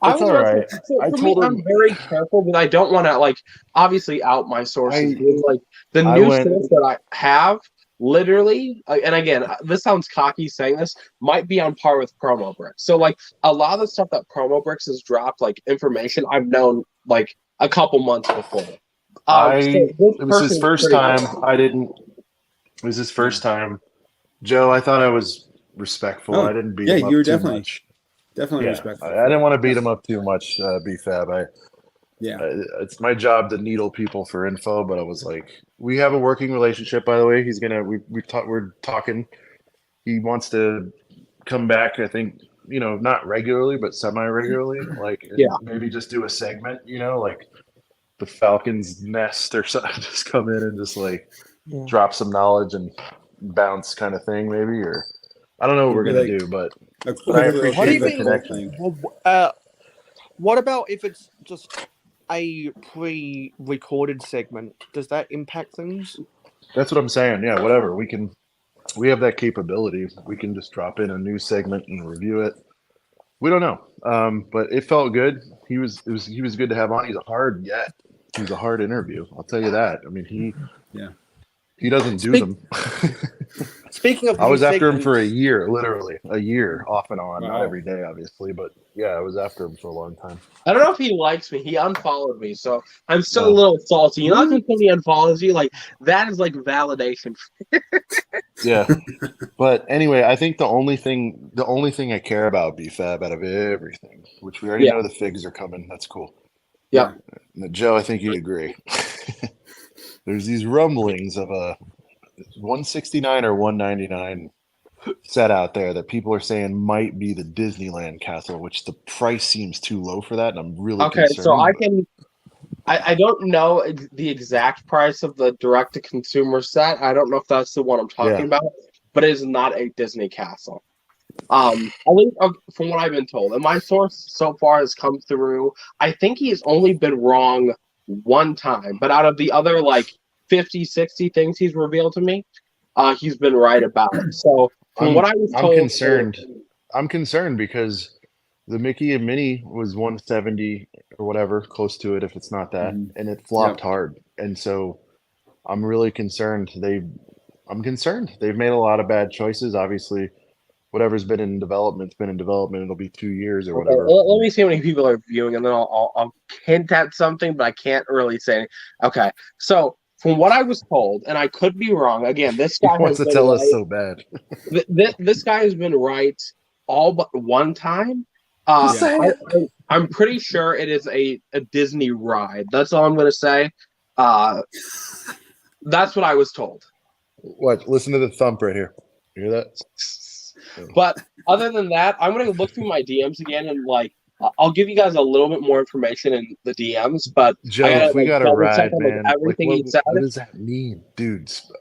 S6: That's all right.
S4: I'm very careful because I don't want to, like, obviously out my sources. Like the new source that I have, literally, and again, this sounds cocky saying this, might be on par with Promo Bricks. So like a lot of the stuff that Promo Bricks has dropped, like information, I've known like a couple months before.
S6: It was his first time. It was his first time Joe, I thought I was respectful.
S1: Oh,
S6: I didn't beat
S1: yeah,
S6: him up
S1: you were
S6: too
S1: definitely
S6: much.
S1: definitely
S6: Yeah,
S1: respectful.
S6: I didn't want to beat him up too much, BFAB.
S1: Yeah.
S6: It's my job to needle people for info, but I was like, we have a working relationship, by the way. We're talking. He wants to come back, I think, not regularly, but semi-regularly, like
S4: Yeah.
S6: maybe just do a segment, like the Falcons nest or something, just come in and just like drop some knowledge and bounce kind of thing, maybe, or I don't know what we're going to do, but I appreciate the connection.
S5: What about if it's just a pre-recorded segment? Does that impact things?
S6: That's what I'm saying. Yeah, whatever. We have that capability. We can just drop in a new segment and review it. We don't know, but it felt good. He was good to have on. He's a hard interview. I'll tell you that. I mean, he doesn't do them.
S5: Speaking of,
S6: I was after him for a year, literally a year, off and on.
S1: Wow.
S6: Not every day, obviously, but yeah, I was after him for a long time.
S4: I don't know if he likes me. He unfollowed me, so I'm still a little salty. You know, when somebody unfollows you, like that is like validation.
S6: Yeah, but anyway, I think the only thing I care about BFAB out of everything, which we already know the figs are coming. That's cool.
S4: Yeah,
S6: Joe, I think you agree. There's these rumblings of a 169 or 199 set out there that people are saying might be the Disneyland castle, which the price seems too low for that, and I'm really concerned.
S4: So I don't know the exact price of the direct-to-consumer set. I don't know if that's the one I'm talking about, but it is not a Disney castle. At least from what I've been told, and my source so far has come through. I think he's only been wrong one time, but out of the other like 50, 60 things he's revealed to me, he's been right about it. So from what I was told,
S6: I'm concerned because the Mickey and Minnie was 170 or whatever, close to it if it's not that, and it flopped hard. And so I'm really concerned. I'm concerned. They've made a lot of bad choices. Obviously, whatever's been in development's been in development. It'll be 2 years or whatever.
S4: Let me see how many people are viewing, and then I'll hint at something, but I can't really say. Okay, so from what I was told, and I could be wrong. Again, this guy
S6: wants to tell us so bad.
S4: This guy has been right all but one time. I'm pretty sure it is a Disney ride. That's all I'm going to say. That's what I was told.
S6: What? Listen to the thump right here. You hear that?
S4: But other than that, I'm going to look through my DMs again and I'll give you guys a little bit more information in the DMs. But
S6: Joe, if we got a ride, man,
S4: everything he said.
S6: What does that mean, dudes?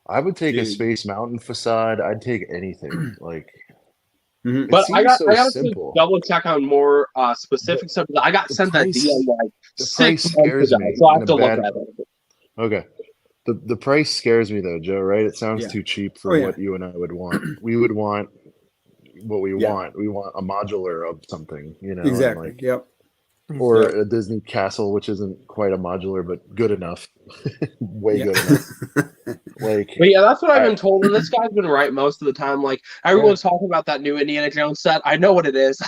S6: I would take a Space Mountain facade. I'd take anything.
S4: But I got to double check on more specific stuff. I got sent that DM
S6: the price scares me.
S4: So I have to look at it.
S6: Okay. The price scares me though, Joe, right? It sounds too cheap for what you and I would want. We would want what we want. We want a modular of something,
S1: Exactly. Yep.
S6: Or a Disney castle, which isn't quite a modular, but good enough. Way good enough.
S4: But yeah, that's what I've been told, and this guy's been right most of the time. Everyone's talking about that new Indiana Jones set. I know what it is.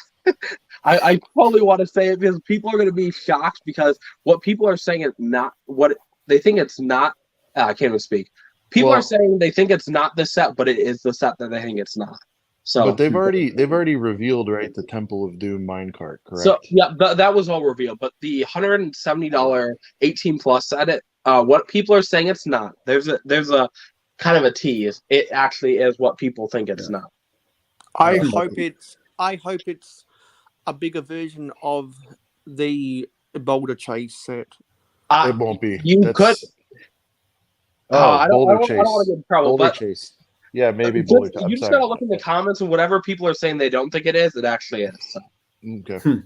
S4: I totally want to say it because people are going to be shocked because what people are saying is not what they think it's not. I can't even speak. People are saying they think it's not the set, but it is the set that they think it's not. So,
S6: but they've already revealed, right, the Temple of Doom minecart, correct?
S4: So yeah, that was all revealed. But the $170 18+ set, what people are saying it's not. There's a kind of a tease. It actually is what people think it's not.
S5: I hope it's a bigger version of the Boulder Chase set.
S6: It won't be.
S4: Could. I don't want to get in trouble.
S6: Boulder Chase. Yeah, maybe Boulder Chase.
S4: You just gotta look in the comments, and whatever people are saying they don't think it is, it actually is. So.
S6: Okay.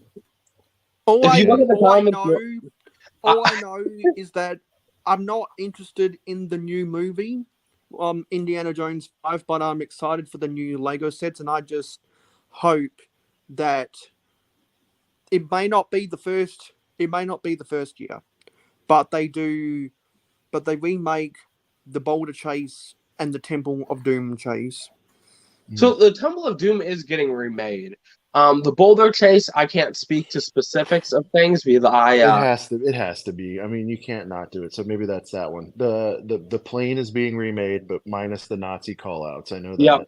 S5: All I know is that I'm not interested in the new movie, Indiana Jones 5, but I'm excited for the new Lego sets, and I just hope that it may not be the first year, but they remake the Boulder Chase and the Temple of Doom chase.
S4: So the Temple of Doom is getting remade. The boulder chase, I can't speak to specifics of things because
S6: It has to be. I mean, you can't not do it. So maybe that's that one. The plane is being remade, but minus the Nazi callouts. I know that.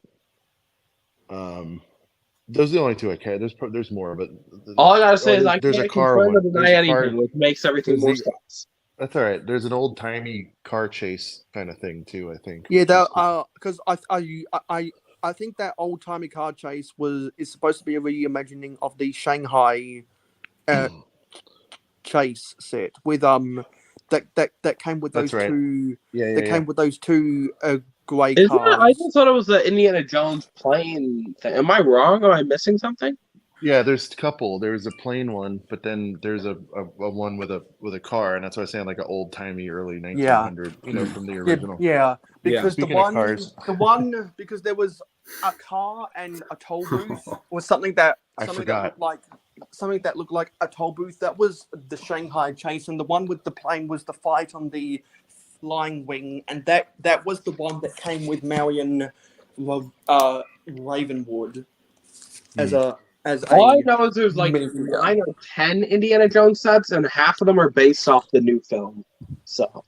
S6: Those are the only two I care. There's more, but
S4: all I gotta say is I
S6: there's a
S4: can't
S6: car
S4: confirm or
S6: one.
S4: deny anything, which makes everything more sense.
S6: That's all right. There's an old timey car chase kind of thing too. I think.
S5: Yeah, that because I think that old timey car chase is supposed to be a reimagining of the Shanghai chase set with that came with those two.
S6: Yeah,
S5: came with those two grey
S4: cars. I just thought it was the Indiana Jones plane thing. Am I wrong? Am I missing something?
S6: Yeah, there's a couple. There's a plain one, but then there's a one with a car, and that's why I was saying like an old timey early 1900, from the original.
S5: Yeah, because
S6: Speaking of cars.
S5: because there was a car and a toll booth was something that looked like a toll booth. That was the Shanghai chase, and the one with the plane was the fight on the flying wing, and that was the one that came with Marion Ravenwood as
S4: all I know is there's like 9 or 10 Indiana Jones sets, and half of them are based off the new film. So,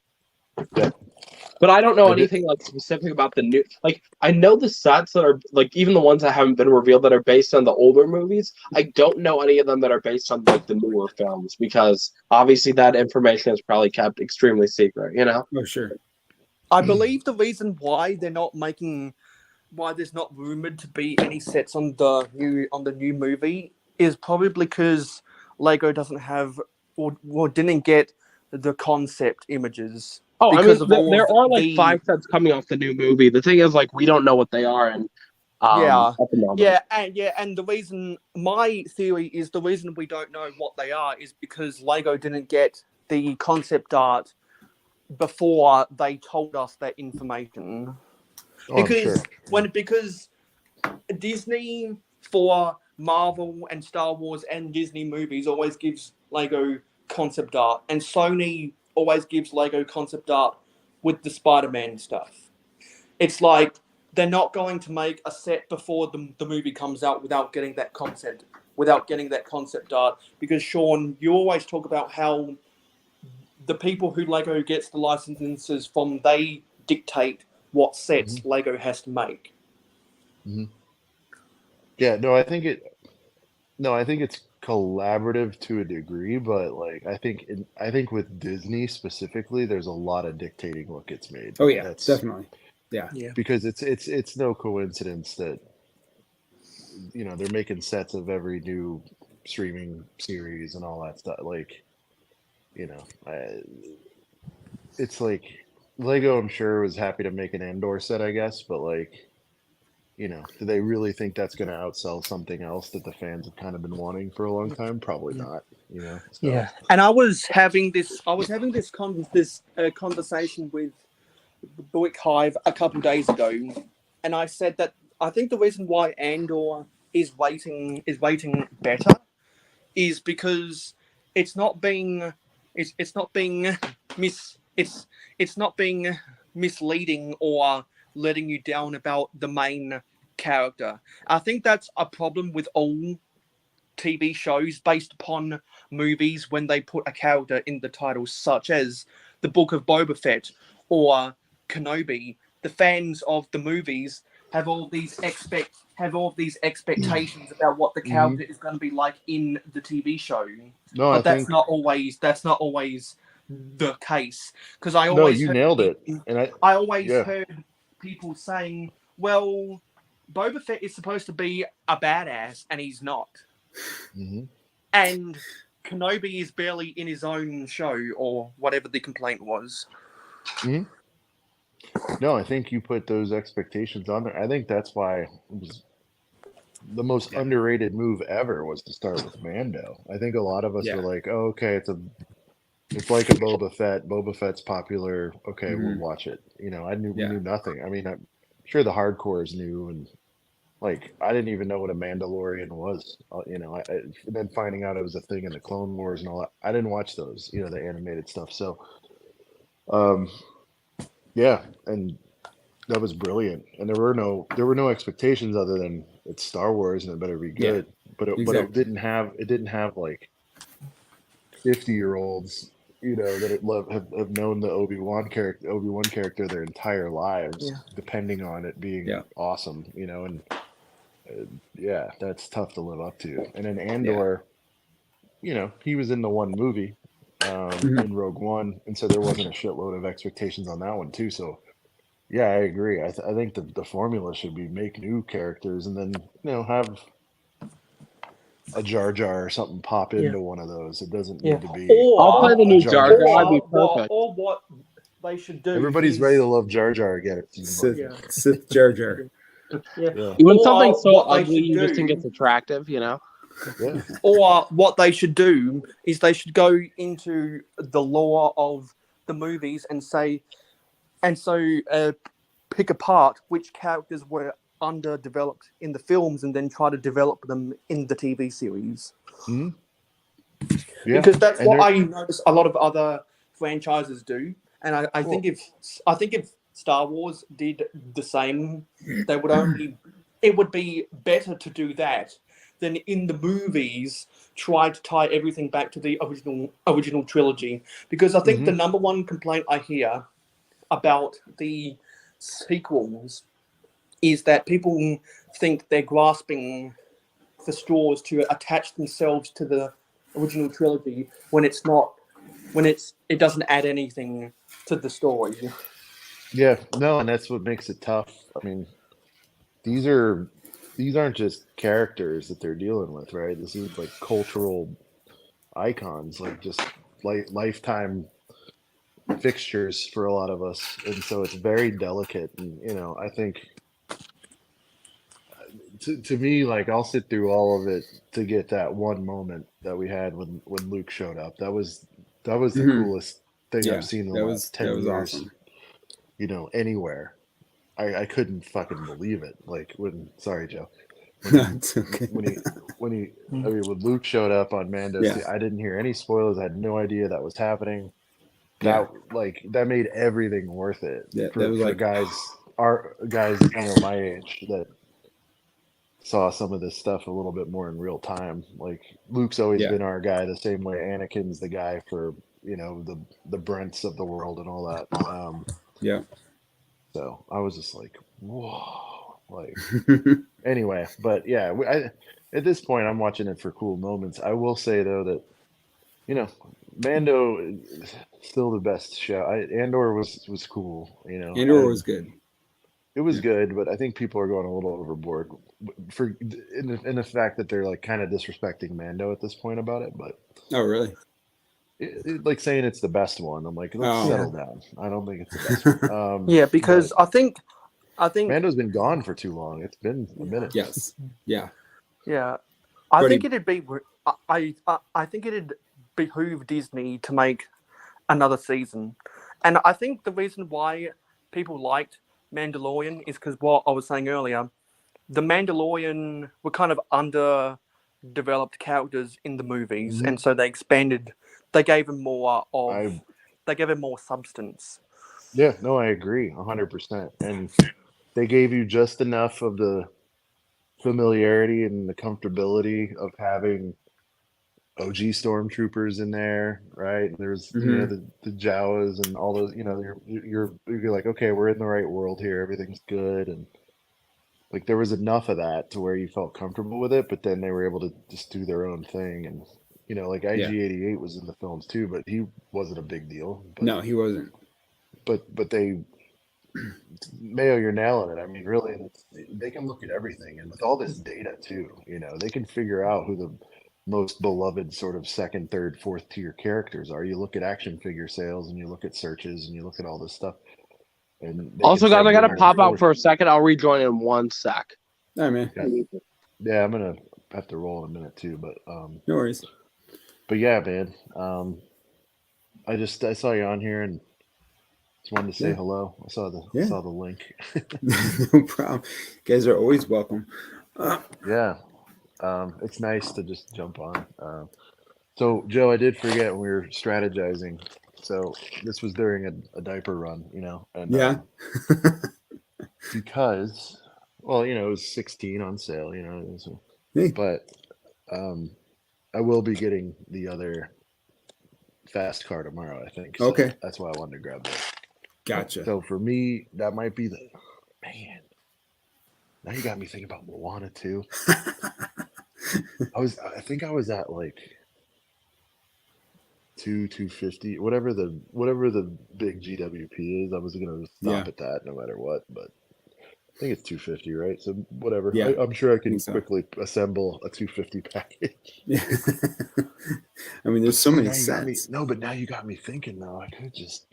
S4: but I don't know anything like specific about the new. Like, I know the sets that are like even the ones that haven't been revealed that are based on the older movies. I don't know any of them that are based on like the newer films because obviously that information is probably kept extremely secret.
S1: Oh, sure.
S5: I believe the reason why they're not making. Why there's not rumored to be any sets on the new movie is probably because Lego doesn't have or didn't get the concept images.
S4: Oh, I mean, there are like 5 sets coming off the new movie. The thing is, like, we don't know what they are, and
S5: and the reason my theory is the reason we don't know what they are is because Lego didn't get the concept art before they told us that information. Because Disney for Marvel and Star Wars and Disney movies always gives Lego concept art, and Sony always gives Lego concept art with the Spider-Man stuff. It's like they're not going to make a set before the movie comes out without getting that concept art. Because Sean, you always talk about how the people who Lego gets the licenses from, they dictate what sets Lego has to make.
S6: Mm-hmm. Yeah, no, I think it's collaborative to a degree, but like I think with Disney specifically, there's a lot of dictating what gets made.
S1: Oh yeah, definitely. Yeah.
S6: Because it's no coincidence that they're making sets of every new streaming series and all that stuff. Like, it's like Lego, I'm sure, was happy to make an Andor set, I guess, but like, do they really think that's going to outsell something else that the fans have kind of been wanting for a long time? Probably not. So.
S5: Yeah, and I was having this conversation with Buick Hive a couple days ago, and I said that I think the reason why Andor is rating better is because it's not being misleading or letting you down about the main character. I think that's a problem with all TV shows based upon movies when they put a character in the title, such as the Book of Boba Fett or Kenobi. The fans of the movies have all these expectations about what the character is going to be like in the TV show.
S6: No,
S5: but that's not always the case, because I always
S6: nailed it, and
S5: I always heard people saying, "Well, Boba Fett is supposed to be a badass, and he's not." And Kenobi is barely in his own show, or whatever the complaint was.
S6: No, I think you put those expectations on there. I think that's why it was the most underrated move ever was to start with Mando. I think a lot of us were like, "Oh, okay, it's like a Boba Fett. Boba Fett's popular. Okay, we'll watch it." We knew nothing. I mean, I'm sure the hardcores knew, and like I didn't even know what a Mandalorian was. And then finding out it was a thing in the Clone Wars and all that. I didn't watch those, the animated stuff. So, yeah, and that was brilliant. And there were no expectations other than it's Star Wars and it better be good. but it
S7: Exactly.
S6: didn't have like 50-year-olds, that have known the Obi-Wan character their entire lives,
S5: Yeah.
S6: depending on it being awesome, and yeah, that's tough to live up to. And then Andor, he was in the one movie, in Rogue One, and so there wasn't a shitload of expectations on that one too. So yeah, I agree. I think the formula should be make new characters and then have a Jar Jar or something pop into one of those. It doesn't need to be.
S4: I'll play the new
S6: Jar
S4: Jar
S6: Jar.
S4: Jar. I'd be perfect.
S5: Or what they should do.
S6: Everybody's ready to love Jar Jar again. It seems like.
S7: Sith Jar Jar.
S5: Yeah.
S4: When
S5: Or,
S4: something's so
S5: what they
S4: ugly,
S5: should
S4: you just
S5: do-
S4: think it's attractive,
S6: Yeah.
S5: Or what they should do is they should go into the lore of the movies and pick apart which characters were underdeveloped in the films and then try to develop them in the TV series.
S6: Mm-hmm. Yeah.
S5: Because that's what I notice a lot of other franchises do. And I think if Star Wars did the same, it would be better to do that than in the movies try to tie everything back to the original trilogy. Because I think the number one complaint I hear about the sequels is that people think they're grasping for straws to attach themselves to the original trilogy when it's not, it doesn't add anything to the story.
S6: Yeah, no, and that's what makes it tough. I mean, these aren't just characters that they're dealing with, right? This is like cultural icons, like just lifetime fixtures for a lot of us, and so it's very delicate. And I think to me, like I'll sit through all of it to get that one moment that we had when Luke showed up. That was the coolest thing I've seen in the last 10 years.
S7: Awesome.
S6: Anywhere. I couldn't fucking believe it. Like sorry, Joe.
S7: It's okay.
S6: When Luke showed up on Mando, I didn't hear any spoilers. I had no idea that was happening. That made everything worth it.
S7: Yeah,
S6: for
S7: like
S6: guys, my age that saw some of this stuff a little bit more in real time. Like Luke's always been our guy, the same way Anakin's the guy for the Brents of the world and all that. So I was just like, whoa, like anyway. But yeah, at this point, I'm watching it for cool moments. I will say though that Mando is still the best show. Andor was cool.
S7: Andor was good.
S6: It was good, but I think people are going a little overboard in the fact that they're like kind of disrespecting Mando at this point about it. But
S7: oh, really?
S6: Like saying it's the best one. I'm like, let's settle down. I don't think it's the best one.
S5: Yeah, because I think
S6: Mando's been gone for too long. It's been a minute.
S7: Yes. Yeah.
S5: Yeah, I think it'd behoove Disney to make another season, and I think the reason why people liked Mandalorian is because what I was saying earlier, the Mandalorian were kind of underdeveloped characters in the movies, and so they expanded. They gave him more substance.
S6: Yeah, no, I agree 100%. And they gave you just enough of the familiarity and the comfortability of having OG stormtroopers in there, right? There's the Jawas and all those. You're like, okay, we're in the right world here. Everything's good, and like there was enough of that to where you felt comfortable with it. But then they were able to just do their own thing, and like IG-88 was in the films too, but he wasn't a big deal. But,
S7: no, he wasn't.
S6: But they, Mayo, you're nailing it. I mean, really, they can look at everything, and with all this data too, they can figure out who the most beloved sort of second, third, fourth tier characters are. You look at action figure sales, and you look at searches, and you look at all this stuff. And
S4: also, guys, I gotta pop out for a second. I'll rejoin in 1 sec.
S7: All right, man.
S6: Yeah, I'm gonna have to roll in a minute too, but
S7: no worries.
S6: But yeah, man, I saw you on here and just wanted to say hello. I saw the link.
S7: No problem. You guys are always welcome.
S6: Yeah, it's nice to just jump on. So Joe, I did forget when we were strategizing. So this was during a diaper run, and because it was 16 on sale,
S7: Hey.
S6: but I will be getting the other fast car tomorrow, I think. So
S7: Okay.
S6: that's why I wanted to grab that.
S7: Gotcha.
S6: So for me, that might be man. Now you got me thinking about Moana too. I think I was at like 250, whatever the big GWP is. I was gonna stop at that no matter what, but I think it's 250, right? So whatever.
S7: Yeah,
S6: I'm sure I can
S7: so.
S6: quickly assemble a 250 package.
S7: Yeah. I mean, there's so many sets.
S6: But now you got me thinking. Though I could just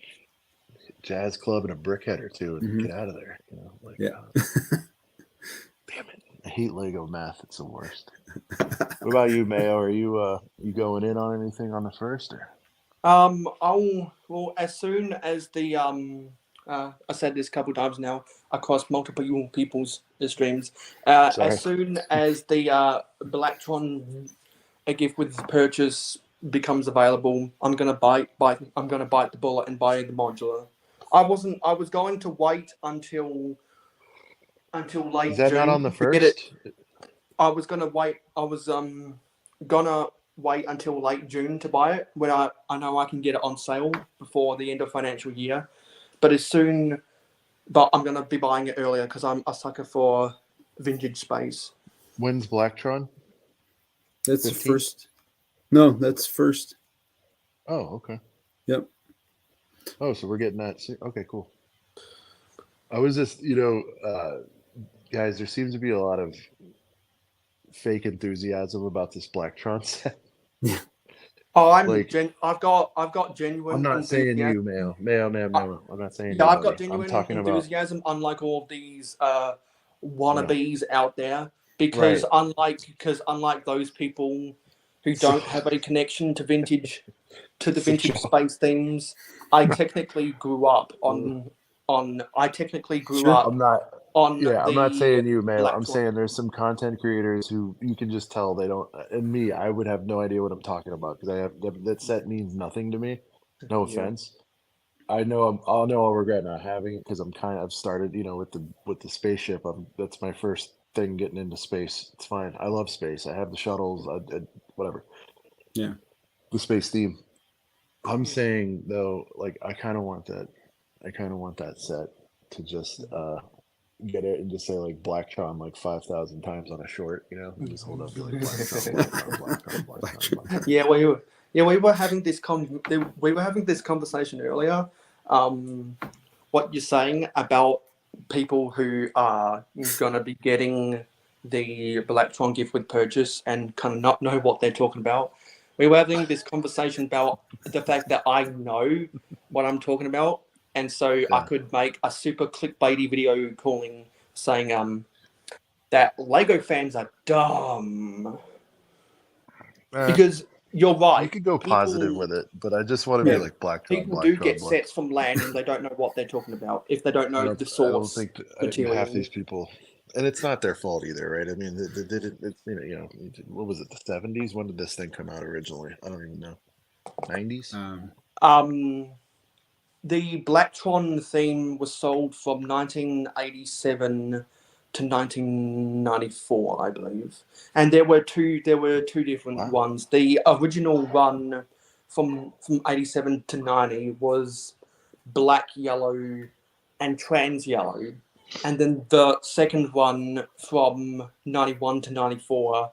S6: jazz club and a brickhead or two and get out of there. You know, like damn it! I hate Lego math. It's the worst. What about you, Mayo? Are you going in on anything on the first? Or?
S5: Well, as soon as the I said this a couple times now across multiple people's streams. As soon as the Blacktron a gift with purchase becomes available, I'm gonna bite the bullet and buy the modular. I was going to wait until late
S6: Is that
S5: June
S6: not on the
S5: to get it.
S6: first?
S5: I was gonna wait. I was gonna wait until late June to buy it when I know I can get it on sale before the end of financial year. But I'm gonna be buying it earlier because I'm a sucker for vintage space.
S6: When's Blacktron?
S7: That's
S6: 15th?
S7: the first. No, that's first.
S6: Oh, okay.
S7: Yep.
S6: Oh, so we're getting that soon. Okay, cool. I was just, guys, there seems to be a lot of fake enthusiasm about this Blacktron set.
S7: Yeah.
S5: Oh, I've got genuine.
S6: I'm not saying you, Mayo. I'm not saying you.
S5: I've got genuine
S6: I'm talking
S5: enthusiasm, unlike all of these wannabes out there.
S6: Right.
S5: Unlike those people who don't have a connection to vintage space themes, I technically grew up on. I'm not
S6: saying you, Mayo. I'm
S5: Blacktron.
S6: saying there's some content creators who you can just tell they don't. And me, I would have no idea what I'm talking about because that set means nothing to me. No offense. I know I'll regret not having it because I've started, with the spaceship. That's my first thing getting into space. It's fine. I love space. I have the shuttles. Whatever.
S7: Yeah.
S6: The space theme. I'm saying though, like I kind of want that set to just get it and just say like Blacktron like 5,000 times on a short, and just hold up, be like Blacktron.
S5: Yeah, we were having this conversation earlier. What you're saying about people who are gonna be getting the Blacktron gift with purchase and kind of not know what they're talking about. We were having this conversation about the fact that I know what I'm talking about. And so I could make a super clickbaity video saying that Lego fans are dumb. Because you're right.
S6: You could go positive with it, but I just want to be like Blacktron.
S5: People do get sets from land and they don't know what they're talking about if they don't know the source material.
S6: Half these people, and it's not their fault either, right? I mean, they didn't. What was it? The 70s? When did this thing come out originally? I don't even know. 90s.
S5: The Blacktron theme was sold from 1987 to 1994, I believe, and there were two different ones. The original run from 87 to 90 was black, yellow, and trans yellow, and then the second one from 91 to 94,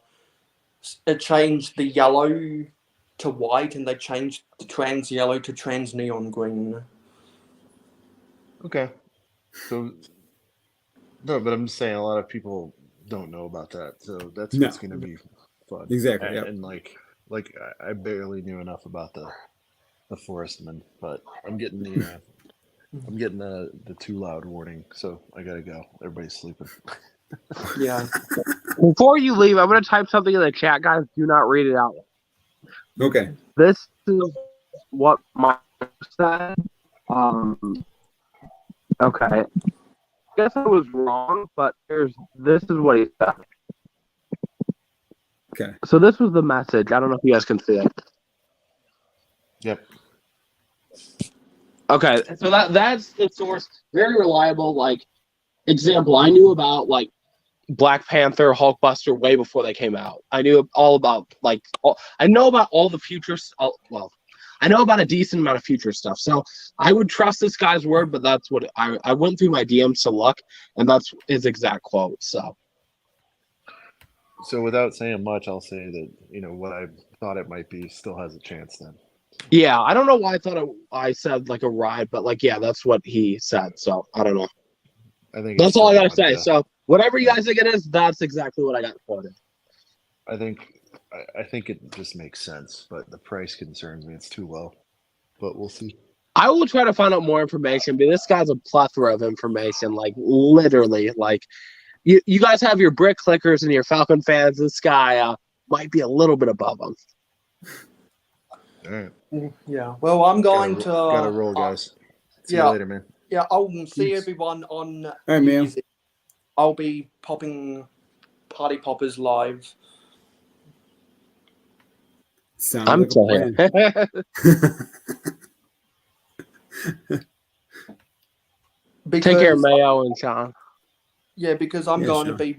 S5: it changed the yellow to white, and they changed the trans yellow to trans neon green.
S6: Okay. So, no, but I'm just saying a lot of people don't know about that. So that's what's going to be fun.
S7: Exactly.
S6: And like I barely knew enough about the Forestman, but I'm getting the too loud warning. So I got to go. Everybody's sleeping.
S5: Yeah.
S4: Before you leave, I'm going to type something in the chat, guys. Do not read it out.
S7: Okay.
S4: This is what Mike said. Okay. I guess I was wrong, but this is what he said.
S7: Okay.
S4: So this was the message. I don't know if you guys can see it.
S6: Yep.
S4: Okay. So that's the source. Very reliable. Like, example, I knew about, like, Black Panther, Hulkbuster way before they came out. I knew all about I know about all the future. Well, I know about a decent amount of future stuff. So I would trust this guy's word, but that's what I went through my DMs to look, and that's his exact quote. So
S6: without saying much, I'll say that what I thought it might be still has a chance then.
S4: yeah, I don't know why I thought I said like a ride, but yeah, that's what he said. So I don't know.
S6: I think
S4: that's all I gotta say. So whatever you guys think it is, that's exactly what I got quoted.
S6: I think it just makes sense, but the price concerns me. It's too low, but we'll see.
S4: I will try to find out more information, but this guy's a plethora of information. Like literally, like you guys have your brick clickers and your Falcon fans. This guy might be a little bit above them.
S6: All right.
S5: Yeah. Well, I'm going to
S6: gotta roll, guys. See you later, man.
S5: Yeah, I'll see everyone on
S7: All right, man.
S5: I'll be popping Party Poppers live.
S7: Sounds
S4: I'm
S7: like a plan.
S4: Take care, Mayo and Sean.
S5: Yeah, because I'm going
S7: Sean.
S5: to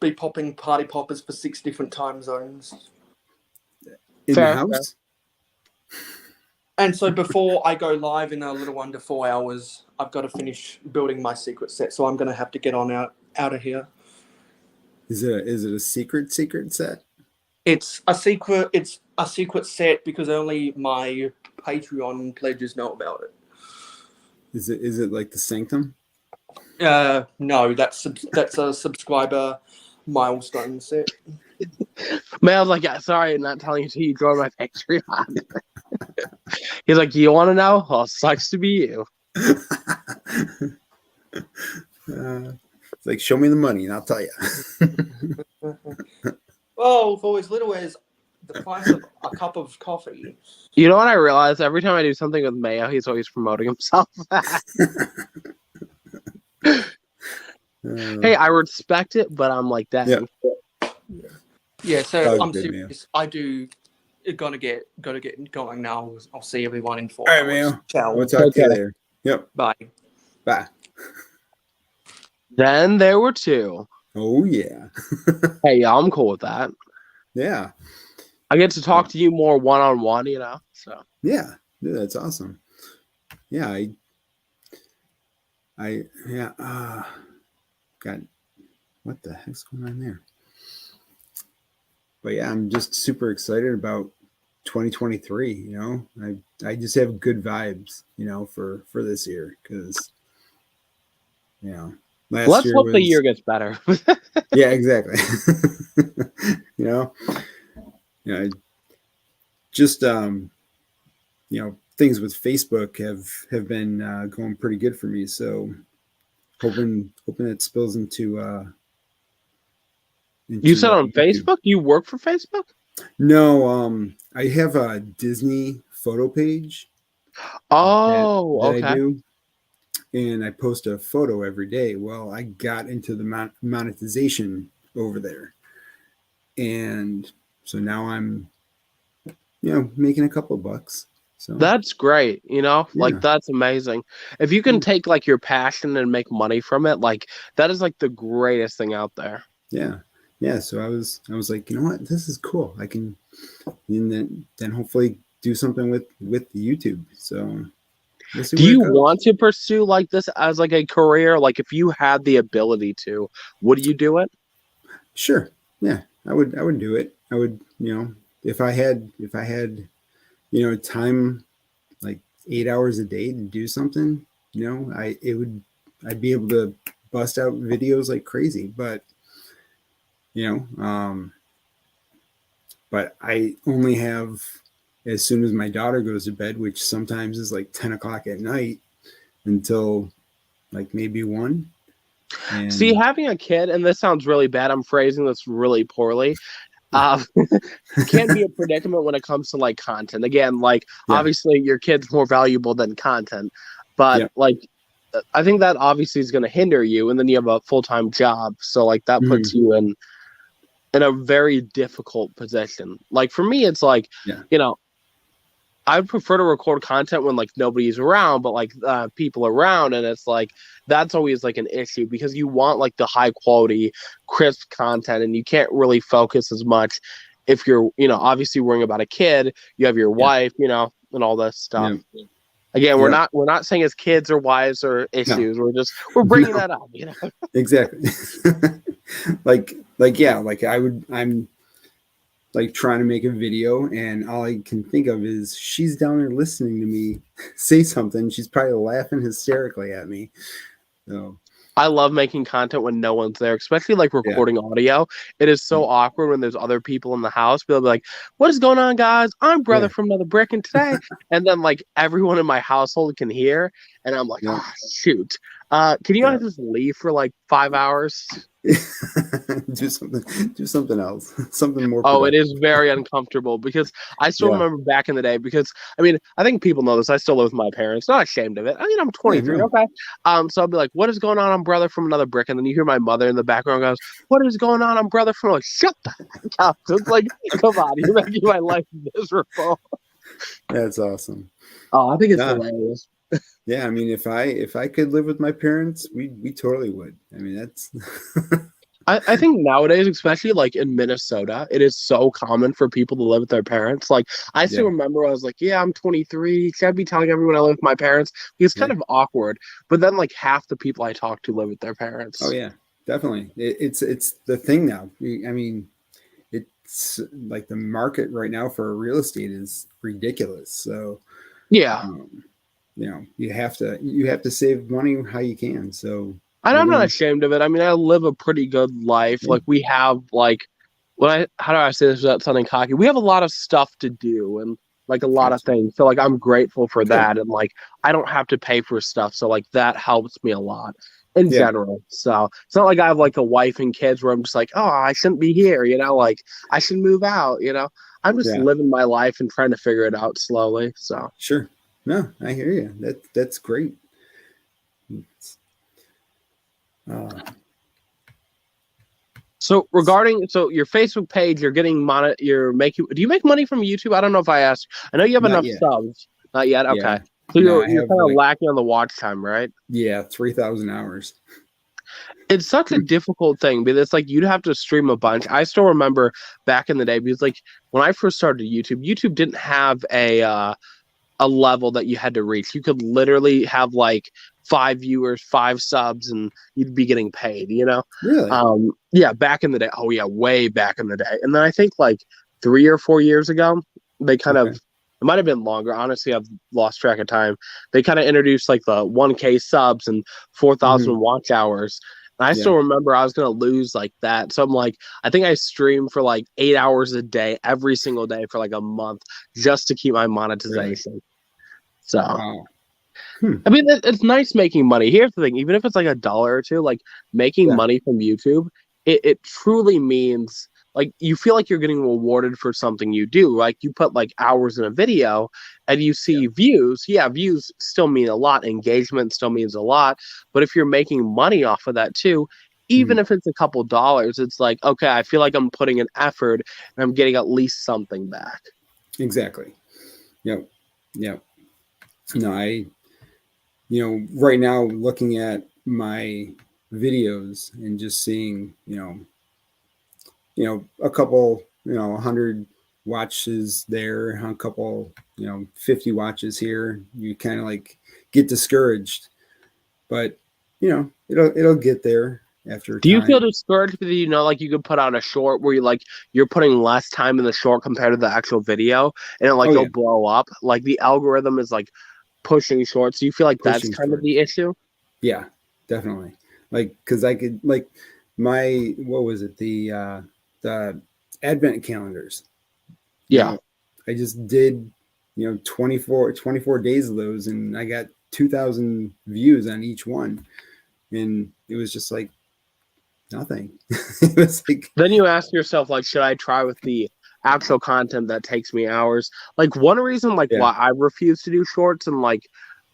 S5: be popping Party Poppers for 6 different time zones.
S7: In
S4: Fair,
S7: the house?
S5: And so before I go live in a little under 4 hours, I've got to finish building my secret set. So I'm going to have to get on out of here.
S7: Is it a secret set?
S5: It's a secret set because only my Patreon pledges know about it.
S7: Is it like the Sanctum?
S5: No, that's a subscriber milestone set.
S4: Man, I was like, yeah, sorry, I'm not telling you till you join my Patreon. He's like, you want to know? Well, sucks to be you.
S7: It's like, show me the money and I'll tell you.
S5: Well, for as little as the price of a cup of coffee.
S4: You know what I realized? Every time I do something with Mayo, he's always promoting himself. Hey, I respect it, but I'm like that.
S5: Yeah, so I'm
S7: good,
S5: serious. I do gotta get going now. I'll see everyone in 4
S7: All
S5: hours.
S7: right, man.
S5: Ciao.
S7: We'll talk to you later. Yep.
S5: Bye.
S7: Bye.
S4: Then there were two.
S7: Oh yeah.
S4: Hey, yeah, I'm cool with that.
S7: Yeah.
S4: I get to talk to you more one-on-one, so.
S7: Yeah, that's awesome. Yeah, God, what the heck's going on there? But yeah, I'm just super excited about 2023. I just have good vibes, for this year because,
S4: Let's hope the year gets better.
S7: Yeah, exactly. Just things with Facebook have been going pretty good for me. So hoping it spills into
S4: you said on
S7: YouTube.
S4: Facebook? You work for Facebook?
S7: No, I have a Disney photo page.
S4: Oh,
S7: that
S4: okay.
S7: I do. And I post a photo every day. Well, I got into the monetization over there. And so now I'm, making a couple bucks. So
S4: that's great. That's amazing. If you can take like your passion and make money from it, like that is like the greatest thing out there.
S7: Yeah. Yeah. So I was like, you know what, this is cool. I can, and then hopefully do something with YouTube. So we'll see.
S4: Do you want to pursue like this as like a career? Like if you had the ability to, would you do it?
S7: Sure. Yeah, I would do it. I would, if I had, time like 8 hours a day to do something, I'd be able to bust out videos like crazy, but but I only have, as soon as my daughter goes to bed, which sometimes is like 10 o'clock at night, until like maybe 1. And
S4: see, having a kid, and this sounds really bad, I'm phrasing this really poorly, can be a predicament when it comes to like content. Again, like obviously your kid's more valuable than content, but like I think that obviously is going to hinder you, and then you have a full-time job, so like that puts you in a very difficult position. Like for me, it's like I would prefer to record content when like nobody's around, but like people around, and it's like that's always like an issue because you want like the high quality, crisp content, and you can't really focus as much if you're, obviously worrying about a kid, you have your wife, and all this stuff.
S7: Yeah.
S4: Again, we're not saying as kids or wives or issues.
S7: No.
S4: We're bringing that up,
S7: Exactly. I'm like trying to make a video, and all I can think of is she's down there listening to me say something. She's probably laughing hysterically at me. So
S4: I love making content when no one's there, especially like recording audio. It is so awkward when there's other people in the house. They'll be like, "What is going on, guys? I'm brother from another brick, and today," and then like everyone in my household can hear, and I'm like, "Oh shoot! Can you guys just leave for like 5 hours?"
S7: do something else, something more.
S4: Oh, it is very uncomfortable because I still remember back in the day. Because I mean, I think people know this. I still live with my parents. Not ashamed of it. I mean, I'm 23. Okay. So I'll be like, "What is going on? I'm brother from another brick," and then you hear my mother in the background goes, "What is going on? I'm brother from." Like, shut the heck up! It's like, come on, you're making my life miserable.
S7: That's awesome.
S4: Oh, I think it's hilarious.
S7: Yeah, I mean, if I could live with my parents, we totally would. I mean, that's.
S4: I think nowadays, especially like in Minnesota, it is so common for people to live with their parents. Like I still remember I was like, "Yeah, I'm 23. Should I be telling everyone I live with my parents?" It's kind of awkward. But then like half the people I talk to live with their parents.
S7: Oh yeah, definitely. It's the thing now. I mean, it's like the market right now for real estate is ridiculous. So
S4: yeah.
S7: You have to save money how you can. So
S4: I'm not ashamed of it. I mean, I live a pretty good life. Like we have like how do I say this without sounding cocky? We have a lot of stuff to do and like a lot of things. So like I'm grateful for that. And like I don't have to pay for stuff. So like that helps me a lot in general. So it's not like I have like a wife and kids where I'm just like, "Oh, I shouldn't be here, like I should move out, I'm just living my life and trying to figure it out slowly. So
S7: sure. No, I hear you. That's great.
S4: So regarding your Facebook page, you're getting you're making. Do you make money from YouTube? I don't know if I asked. I know you have enough subs. Not yet. Okay. Yeah. So you're kind of lacking on the watch time, right?
S7: Yeah, 3,000 hours.
S4: It's such a difficult thing because it's like you'd have to stream a bunch. I still remember back in the day because like when I first started YouTube didn't have a level that you had to reach. You could literally have like 5 viewers, 5 subs, and you'd be getting paid,
S7: Really?
S4: Yeah, back in the day. Oh yeah, way back in the day. And then I think like 3 or 4 years ago, they kind of, it might have been longer. Honestly, I've lost track of time. They kind of introduced like the 1K subs and 4,000 watch hours. And I still remember I was going to lose like that. So I'm like, I think I streamed for like 8 hours a day, every single day for like a month just to keep my monetization. Really? So, I mean, it's nice making money. Here's the thing, even if it's like $1 or $2, like making money from YouTube, it truly means like you feel like you're getting rewarded for something you do. Like you put like hours in a video and you see views. Yeah, views still mean a lot. Engagement still means a lot. But if you're making money off of that too, even if it's a couple dollars, it's like, okay, I feel like I'm putting an effort and I'm getting at least something back.
S7: Exactly. Yep. No, right now looking at my videos and just seeing, a couple, 100 watches there, a couple, 50 watches here, you kind of like get discouraged, but it'll get there after
S4: Do
S7: time.
S4: you feel discouraged because like you could put out a short where you're putting less time in the short compared to the actual video and it'll blow up? Like the algorithm is like pushing shorts. Do you feel like that's kind of the issue?
S7: Yeah, definitely. Like, because I could like my what was it, the advent calendars.
S4: Yeah.
S7: I just did 24 days of those and I got 2,000 views on each one, and it was just like nothing. It was like,
S4: then you ask yourself, like, should I try with the actual content that takes me hours? Like one reason why I refuse to do shorts and like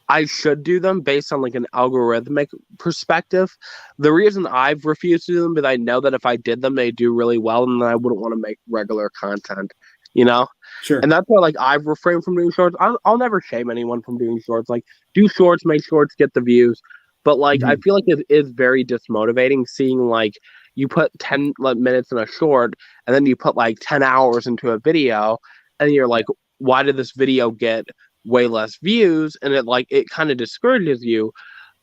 S4: I should do them based on like an algorithmic perspective. The reason I've refused to do them is I know that if I did them, they do really well, and then I wouldn't want to make regular content. you know?
S7: Sure.
S4: And that's why, like, I've refrained from doing shorts. I'll never shame anyone from doing shorts. Like, do shorts, make shorts, get the views. But, like, I feel like it is very dismotivating seeing, like, you put 10 minutes in a short and then you put, like, 10 hours into a video and you're like, why did this video get way less views? And it kind of discourages you.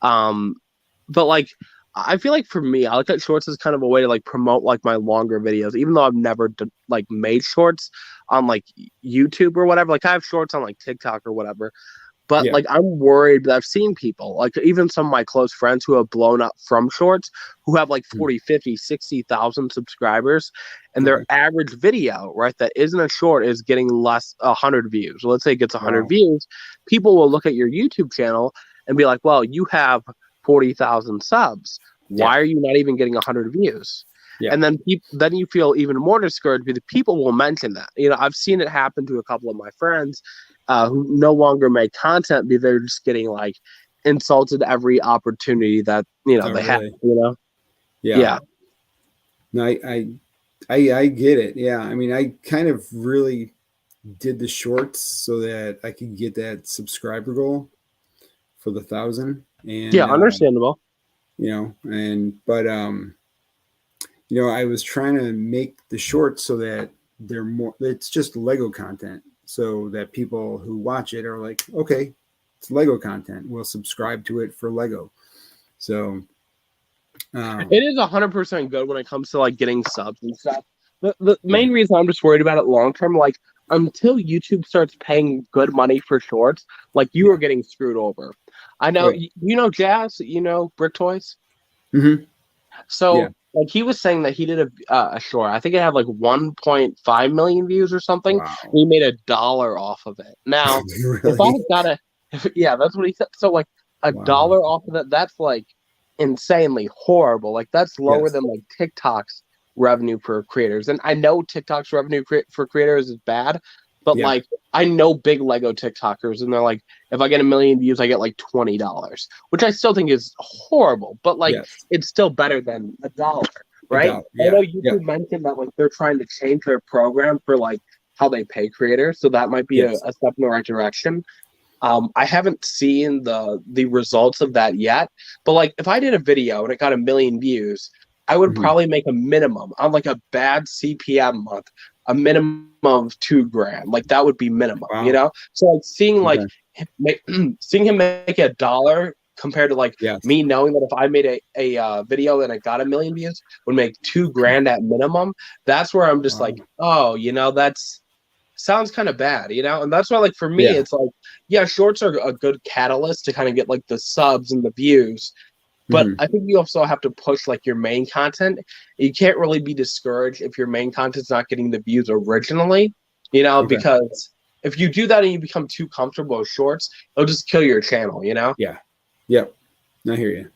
S4: But, like, I feel like for me, I look at shorts as kind of a way to like promote like my longer videos, even though I've never like made shorts on like YouTube or whatever. Like I have shorts on like TikTok or whatever, but like I'm worried that I've seen people, like even some of my close friends who have blown up from shorts who have like 40, 50, 60,000 subscribers and their average video, right, that isn't a short is getting less 100 views. So let's say it gets 100 views. People will look at your YouTube channel and be like, well, you have 40,000 subs. Why are you not even getting 100 views? And then you feel even more discouraged because people will mention that. You know, I've seen it happen to a couple of my friends who no longer make content because they're just getting like insulted every opportunity that they have. You know? Yeah.
S7: No, I get it. Yeah, I mean, I kind of really did the shorts so that I could get that subscriber goal for the 1,000. And
S4: understandable.
S7: But I was trying to make the shorts so that they're more. It's just Lego content, so that people who watch it are like, okay, it's Lego content. We'll subscribe to it for Lego. So
S4: it is 100% good when it comes to like getting subs and stuff. The main reason I'm just worried about it long term, like until YouTube starts paying good money for shorts, like you are getting screwed over. I know, Jazz, Brick Toys. So like he was saying that he did a short. I think it had like 1.5 million views or something.
S7: Wow.
S4: He made $1 off of it. Now, if I got that's what he said. So like $1 off of it, that's like insanely horrible. Like that's lower than like TikTok's revenue for creators. And I know TikTok's revenue for creators is bad, but like I know big Lego TikTokers and they're like, if I get 1 million views, I get like $20, which I still think is horrible, but like it's still better than $1, right? I know YouTube mentioned that like they're trying to change their program for like how they pay creators, so that might be a step in the right direction. I haven't seen the results of that yet, but like if I did a video and it got 1 million views, I would probably make a minimum on like a bad CPM month, a minimum of $2,000. Like that would be minimum, So like seeing like seeing him make $1 compared to like me knowing that if I made a video and it got 1 million views would make $2,000 at minimum. That's where I'm just like, oh, that's sounds kind of bad, and that's why like for me it's like shorts are a good catalyst to kind of get like the subs and the views. But I think you also have to push like your main content. You can't really be discouraged if your main content's not getting the views originally, because if you do that and you become too comfortable with shorts, it'll just kill your channel,
S7: Yeah. Yep. I hear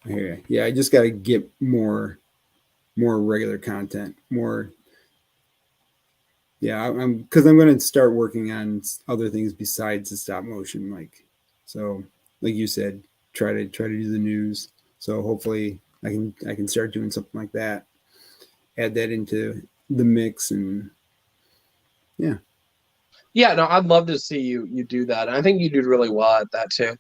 S7: you. Yeah, I just got to get more regular content, more. Yeah, because I'm going to start working on other things besides the stop motion, like you said. Try to do the news. So hopefully I can start doing something like that. Add that into the mix and no,
S4: I'd love to see you do that. And I think you do really well at that too.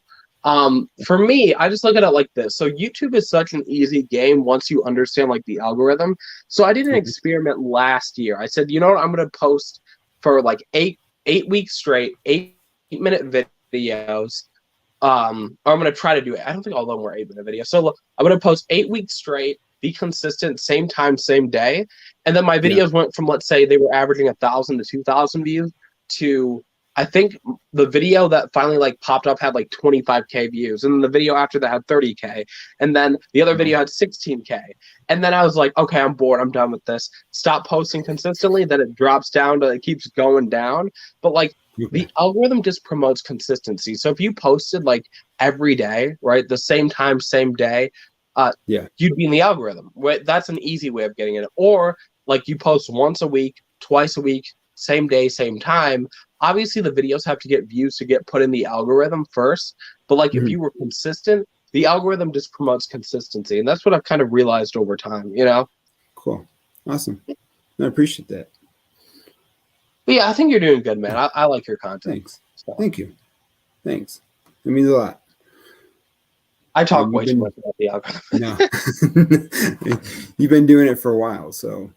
S4: For me, I just look at it like this. So YouTube is such an easy game once you understand like the algorithm. So I did an experiment last year. I said, what, I'm going to post for like eight weeks straight, 8-minute videos. Or I'm going to try to do it. I don't think all of them were 8-minute videos. So look, I'm going to post 8 weeks straight, be consistent, same time, same day. And then my videos went from, let's say they were averaging 1,000 to 2,000 views to, I think the video that finally like popped up had like 25K views. And then the video after that had 30K. And then the other video had 16K. And then I was like, okay, I'm bored. I'm done with this. Stop posting consistently. Then it drops down, but it keeps going down. But like, the algorithm just promotes consistency. So if you posted like every day, right, the same time, same day, you'd be in the algorithm. Right? That's an easy way of getting it. Or like you post once a week, twice a week, same day, same time. Obviously, the videos have to get views to get put in the algorithm first. But like if you were consistent, the algorithm just promotes consistency. And that's what I've kind of realized over time,
S7: Cool. Awesome. I appreciate that.
S4: But yeah, I think you're doing good, man. I like your content.
S7: Thanks.
S4: So.
S7: Thank you. Thanks. It means a lot.
S4: I talk way too much about the algorithm.
S7: No. You've been doing it for a while, so.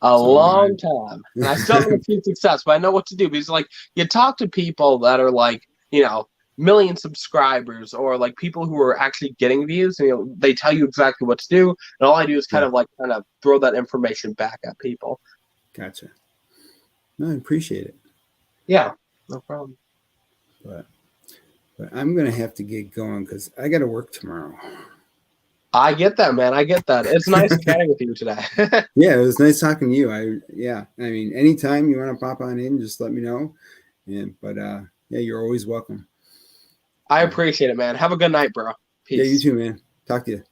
S4: A long time. And I still haven't seen success, but I know what to do. Because, like, you talk to people that are, like, you know, million subscribers or, like, people who are actually getting views. And, you know, they tell you exactly what to do. And all I do is kind of throw that information back at people.
S7: Gotcha. No, I appreciate it.
S4: Yeah, no problem.
S7: But I'm going to have to get going because I got to work tomorrow.
S4: I get that, man. I get that. It's nice chatting with you today.
S7: Yeah, it was nice talking to you. I mean, anytime you want to pop on in, just let me know. But yeah, you're always welcome.
S4: I appreciate it, man. Have a good night, bro. Peace.
S7: Yeah, you too, man. Talk to you.